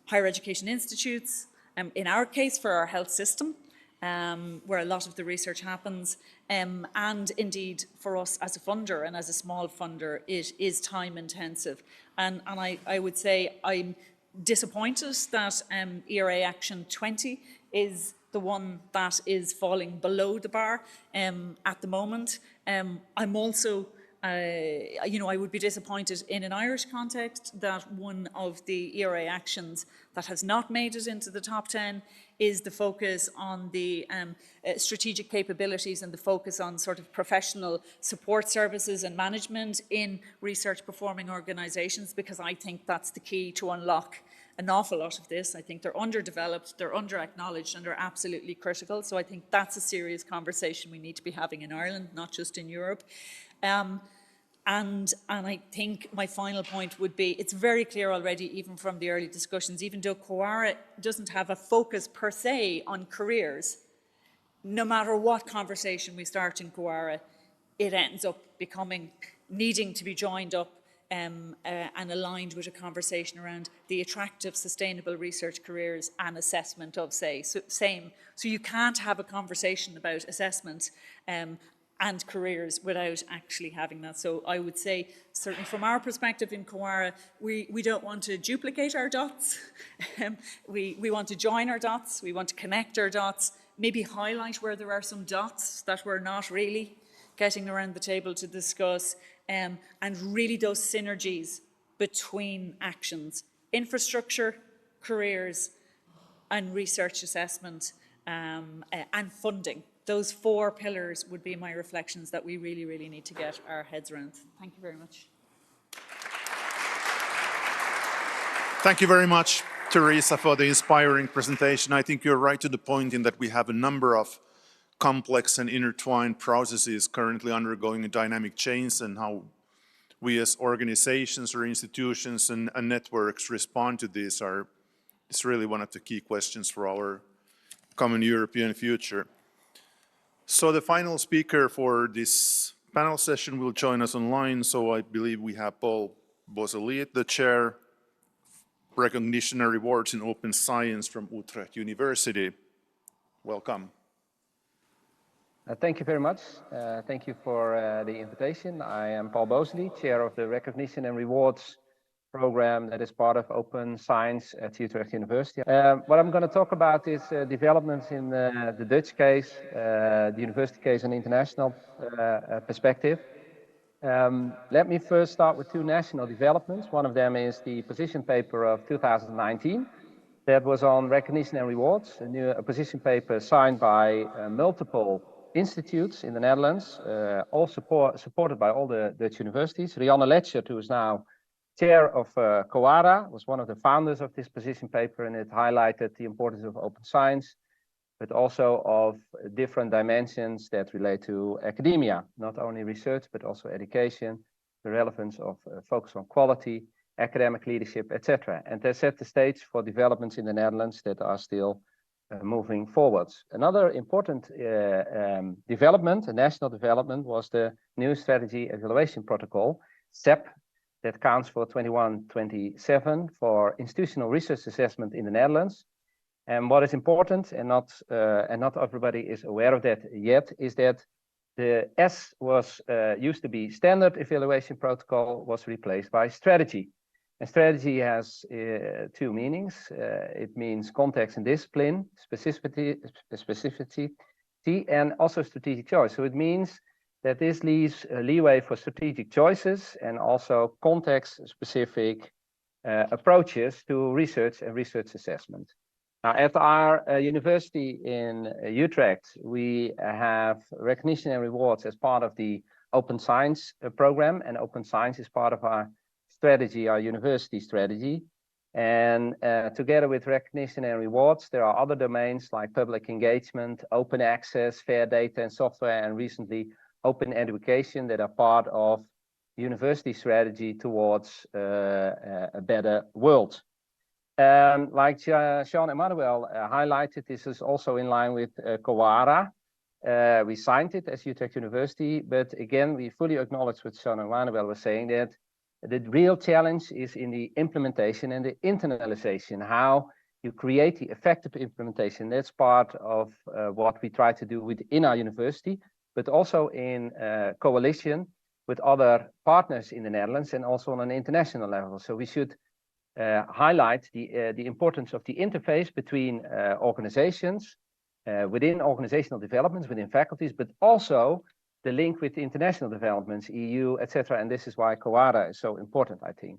higher education institutes, in our case, for our health system, where a lot of the research happens, and indeed for us as a funder and as a small funder, it is time intensive. And I would say I'm disappointed that ERA Action 20 is the one that is falling below the bar at the moment. I'm also I would be disappointed in an Irish context that one of the ERA actions that has not made it into the top 10 is the focus on the strategic capabilities and the focus on sort of professional support services and management in research performing organisations, because I think that's the key to unlock an awful lot of this. I think they're underdeveloped, they're under-acknowledged, and they're absolutely critical. So I think that's a serious conversation we need to be having in Ireland, not just in Europe. And I think my final point would be, it's very clear already, even from the early discussions, even though COARA doesn't have a focus per se on careers, no matter what conversation we start in COARA, it ends up needing to be joined up and aligned with a conversation around the attractive, sustainable research careers and assessment of, same. So you can't have a conversation about assessment and careers without actually having that. So I would say, certainly from our perspective in COARA, we don't want to duplicate our dots. We want to join our dots, we want to connect our dots, maybe highlight where there are some dots that we're not really getting around the table to discuss, and really those synergies between actions, infrastructure, careers, and research assessment, and funding. Those 4 pillars would be my reflections that we really, really need to get our heads around. Thank you very much. Thank you very much, Teresa, for the inspiring presentation. I think you're right to the point in that we have a number of complex and intertwined processes currently undergoing a dynamic change, and how we as organizations or institutions and networks respond to this is really one of the key questions for our common European future. So the final speaker for this panel session will join us online. So I believe we have Paul Boiselier, the Chair, Recognition and Rewards in Open Science from Utrecht University. Welcome. Thank you very much. Thank you for the invitation. I am Paul Boiselier, Chair of the Recognition and Rewards program that is part of Open Science at Utrecht University. What I'm going to talk about is developments in the Dutch case, the university case, and international perspective. Let me first start with 2 national developments. One of them is the position paper of 2019 that was on recognition and rewards, a position paper signed by multiple institutes in the Netherlands, all supported by all the Dutch universities. Rianne Letschert, who is now Chair of COARA, was one of the founders of this position paper, and it highlighted the importance of open science, but also of different dimensions that relate to academia, not only research, but also education, the relevance of focus on quality, academic leadership, etc. And they set the stage for developments in the Netherlands that are still moving forwards. Another important development, a national development, was the new strategy evaluation protocol, SEP, that counts for 21-27 for institutional research assessment in the Netherlands. And what is important, and not everybody is aware of that yet, is that the S was used to be standard evaluation protocol, was replaced by strategy. And strategy has 2 meanings. It means context and discipline, specificity, and also strategic choice. So it means that this leaves leeway for strategic choices and also context-specific approaches to research and research assessment. Now, at our university in Utrecht, we have recognition and rewards as part of the Open Science program, and Open Science is part of our strategy, our university strategy. And together with recognition and rewards, there are other domains like public engagement, open access, fair data and software, and recently open education that are part of university strategy towards a better world. Like Sean Emmanuel highlighted, this is also in line with COARA. We signed it as Utrecht University, but again, we fully acknowledge what Sean Emmanuel was saying, that the real challenge is in the implementation and the internalization, how you create the effective implementation. That's part of what we try to do within our university, but also in coalition with other partners in the Netherlands and also on an international level. So we should highlight the importance of the interface between organizations, within organizational developments, within faculties, but also the link with international developments, EU, etc. And this is why COARA is so important, I think.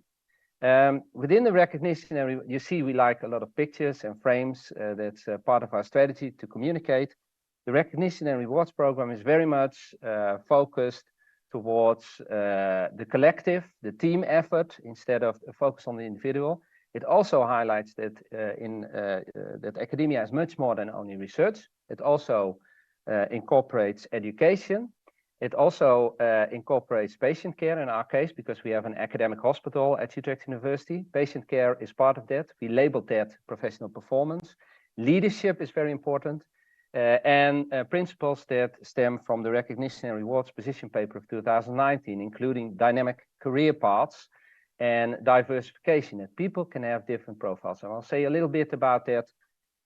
Within the recognition, you see we like a lot of pictures and frames. That's part of our strategy to communicate. The recognition and rewards program is very much focused towards the collective, the team effort, instead of a focus on the individual. It also highlights that that academia is much more than only research. It also incorporates education. It also incorporates patient care in our case, because we have an academic hospital at Utrecht University. Patient care is part of that. We labeled that professional performance. Leadership is very important. And principles that stem from the recognition and rewards position paper of 2019, including dynamic career paths and diversification, that people can have different profiles. And I'll say a little bit about that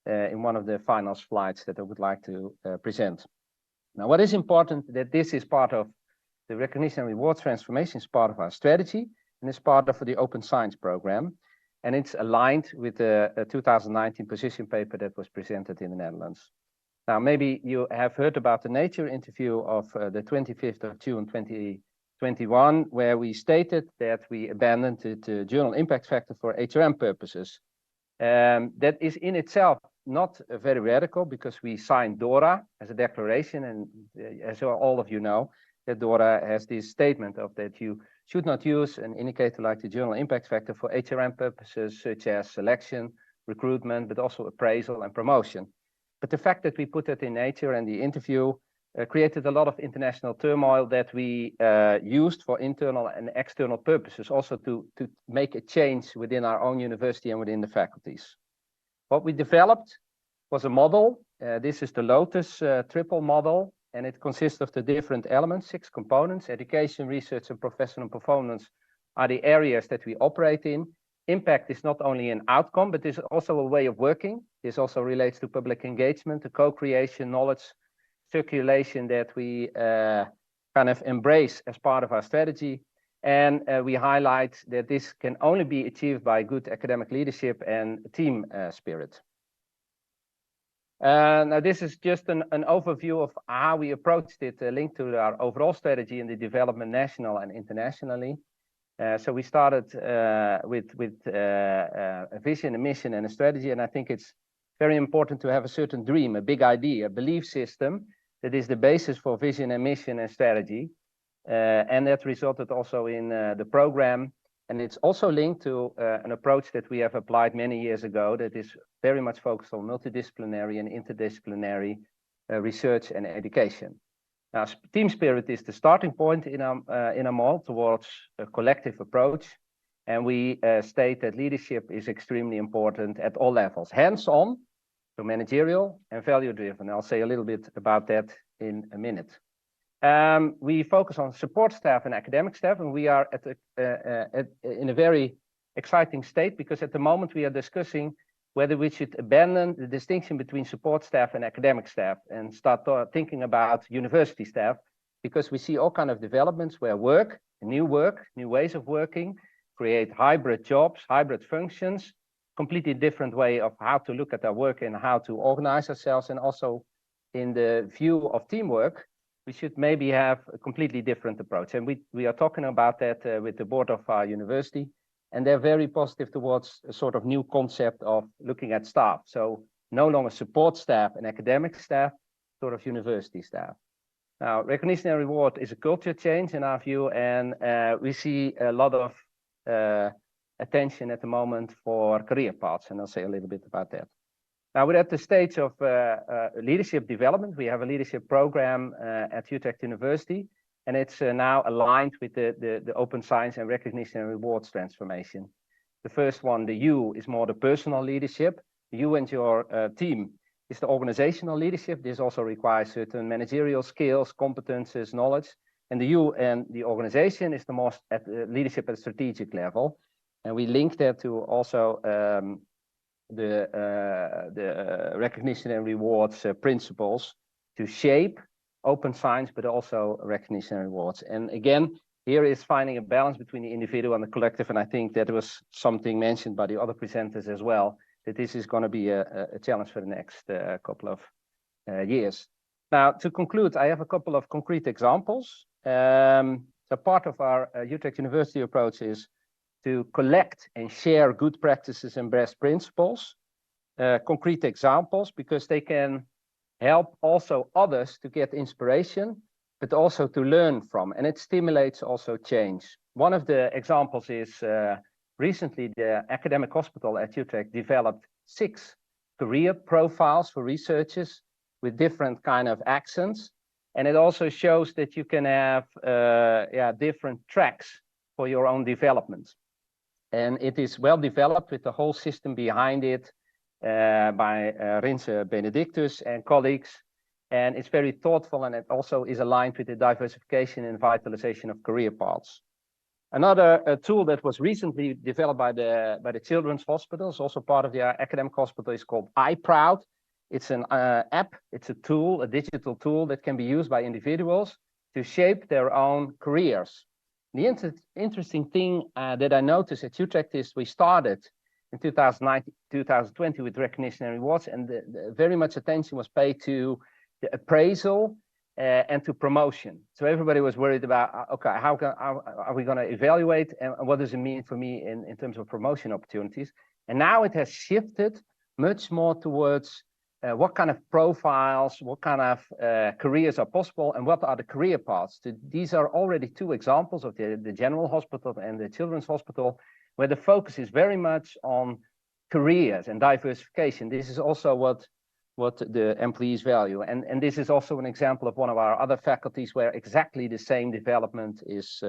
in one of the final slides that I would like to present. Now, what is important, that this is part of the recognition and rewards transformation, is part of our strategy, and is part of the Open Science program. And it's aligned with the 2019 position paper that was presented in the Netherlands. Now, maybe you have heard about the Nature interview of the 25th of June 2021, where we stated that we abandoned the journal impact factor for HRM purposes. That is in itself not very radical, because we signed DORA as a declaration, and as all of you know, that DORA has this statement of that you should not use an indicator like the journal impact factor for HRM purposes, such as selection, recruitment, but also appraisal and promotion. But the fact that we put that in Nature and the interview created a lot of international turmoil that we used for internal and external purposes, also to make a change within our own university and within the faculties. What we developed was a model. This is the Lotus triple model, and it consists of the different elements, 6 components. Education, research, and professional performance are the areas that we operate in. Impact is not only an outcome, but is also a way of working. This also relates to public engagement, to co-creation, knowledge, circulation that we kind of embrace as part of our strategy. And we highlight that this can only be achieved by good academic leadership and team spirit. Now, this is just an overview of how we approached it, linked to our overall strategy in the development national and internationally. So we started with a vision, a mission, and a strategy. And I think it's very important to have a certain dream, a big idea, a belief system that is the basis for vision and mission and strategy. And that resulted also in the program. And it's also linked to an approach that we have applied many years ago that is very much focused on multidisciplinary and interdisciplinary research and education. Now, team spirit is the starting point in our model towards a collective approach. And we state that leadership is extremely important at all levels, hands-on, so managerial, and value-driven. I'll say a little bit about that in a minute. We focus on support staff and academic staff, and we are in a very exciting state, because at the moment we are discussing whether we should abandon the distinction between support staff and academic staff and start thinking about university staff, because we see all kinds of developments where work, new ways of working, create hybrid jobs, hybrid functions, completely different way of how to look at our work and how to organize ourselves. And also in the view of teamwork, we should maybe have a completely different approach. And we are talking about that with the board of our university. And they're very positive towards a sort of new concept of looking at staff. So no longer support staff and academic staff, sort of university staff. Now, recognition and reward is a culture change in our view, and we see a lot of attention at the moment for career paths, and I'll say a little bit about that. Now, we're at the stage of leadership development. We have a leadership program at Utrecht University, and it's now aligned with the open science and recognition and rewards transformation. The first one, the U, is more the personal leadership. You and your team is the organizational leadership. This also requires certain managerial skills, competences, knowledge. And the U and the organization is the most at leadership at a strategic level. And we link that to also the recognition and rewards principles to shape open science, but also recognition and rewards. And again, here is finding a balance between the individual and the collective. And I think that was something mentioned by the other presenters as well, that this is going to be a challenge for the next couple of years. Now, to conclude, I have a couple of concrete examples. So part of our Utrecht University approach is to collect and share good practices and best principles, concrete examples, because they can help also others to get inspiration, but also to learn from, and it stimulates also change. One of the examples is recently the academic hospital at Utrecht developed 6 career profiles for researchers with different kind of accents, and it also shows that you can have different tracks for your own development. And it is well developed with the whole system behind it by Rinse Benedictus and colleagues. And it's very thoughtful, and it also is aligned with the diversification and vitalization of career paths. Another tool that was recently developed by the children's hospitals, also part of the academic hospital, is called iProud. It's an app, it's a tool, a digital tool that can be used by individuals to shape their own careers. The interesting thing that I noticed at Utrecht is we started in 2019, 2020 with recognition and rewards, and very much attention was paid to the appraisal and to promotion. So everybody was worried about, okay, how are we going to evaluate, and what does it mean for me in terms of promotion opportunities? And now it has shifted much more towards what kind of profiles, what kind of careers are possible, and what are the career paths. These are already 2 examples of the general hospital and the children's hospital, where the focus is very much on careers and diversification. This is also what the employees value. And this is also an example of one of our other faculties where exactly the same development is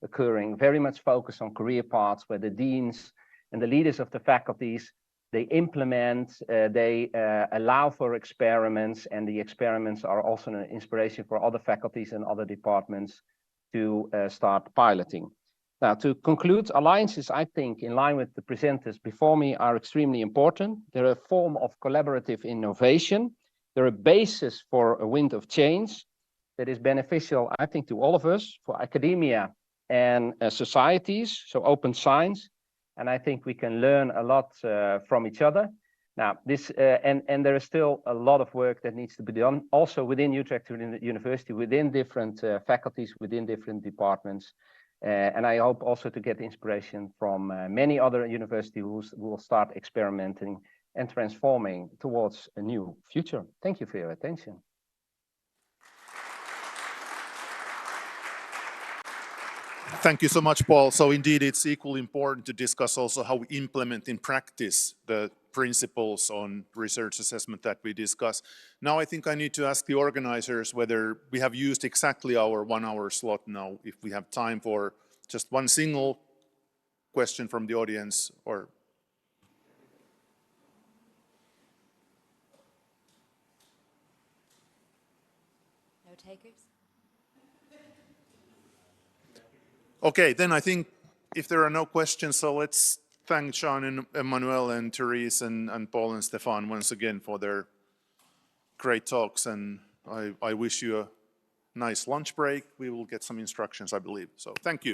occurring, very much focused on career paths, where the deans and the leaders of the faculties, they implement, they allow for experiments, and the experiments are also an inspiration for other faculties and other departments to start piloting. Now, to conclude, alliances, I think, in line with the presenters before me, are extremely important. They're a form of collaborative innovation. They're a basis for a wind of change that is beneficial, I think, to all of us, for academia and societies, so open science. And I think we can learn a lot from each other. Now, this and there is still a lot of work that needs to be done, also within Utrecht University, within different faculties, within different departments. And I hope also to get inspiration from many other universities who will start experimenting and transforming towards a new future. Thank you for your attention. Thank you so much, Paul. So indeed, it's equally important to discuss also how we implement in practice the principles on research assessment that we discuss. Now I think I need to ask the organizers whether we have used exactly our 1-hour slot now, if we have time for just one single question from the audience, or... No takers? Okay, then I think if there are no questions, so let's thank Sean and Emmanuel and Therese and Paul and Stefan once again for their great talks, and I wish you a nice lunch break. We will get some instructions, I believe. So thank you.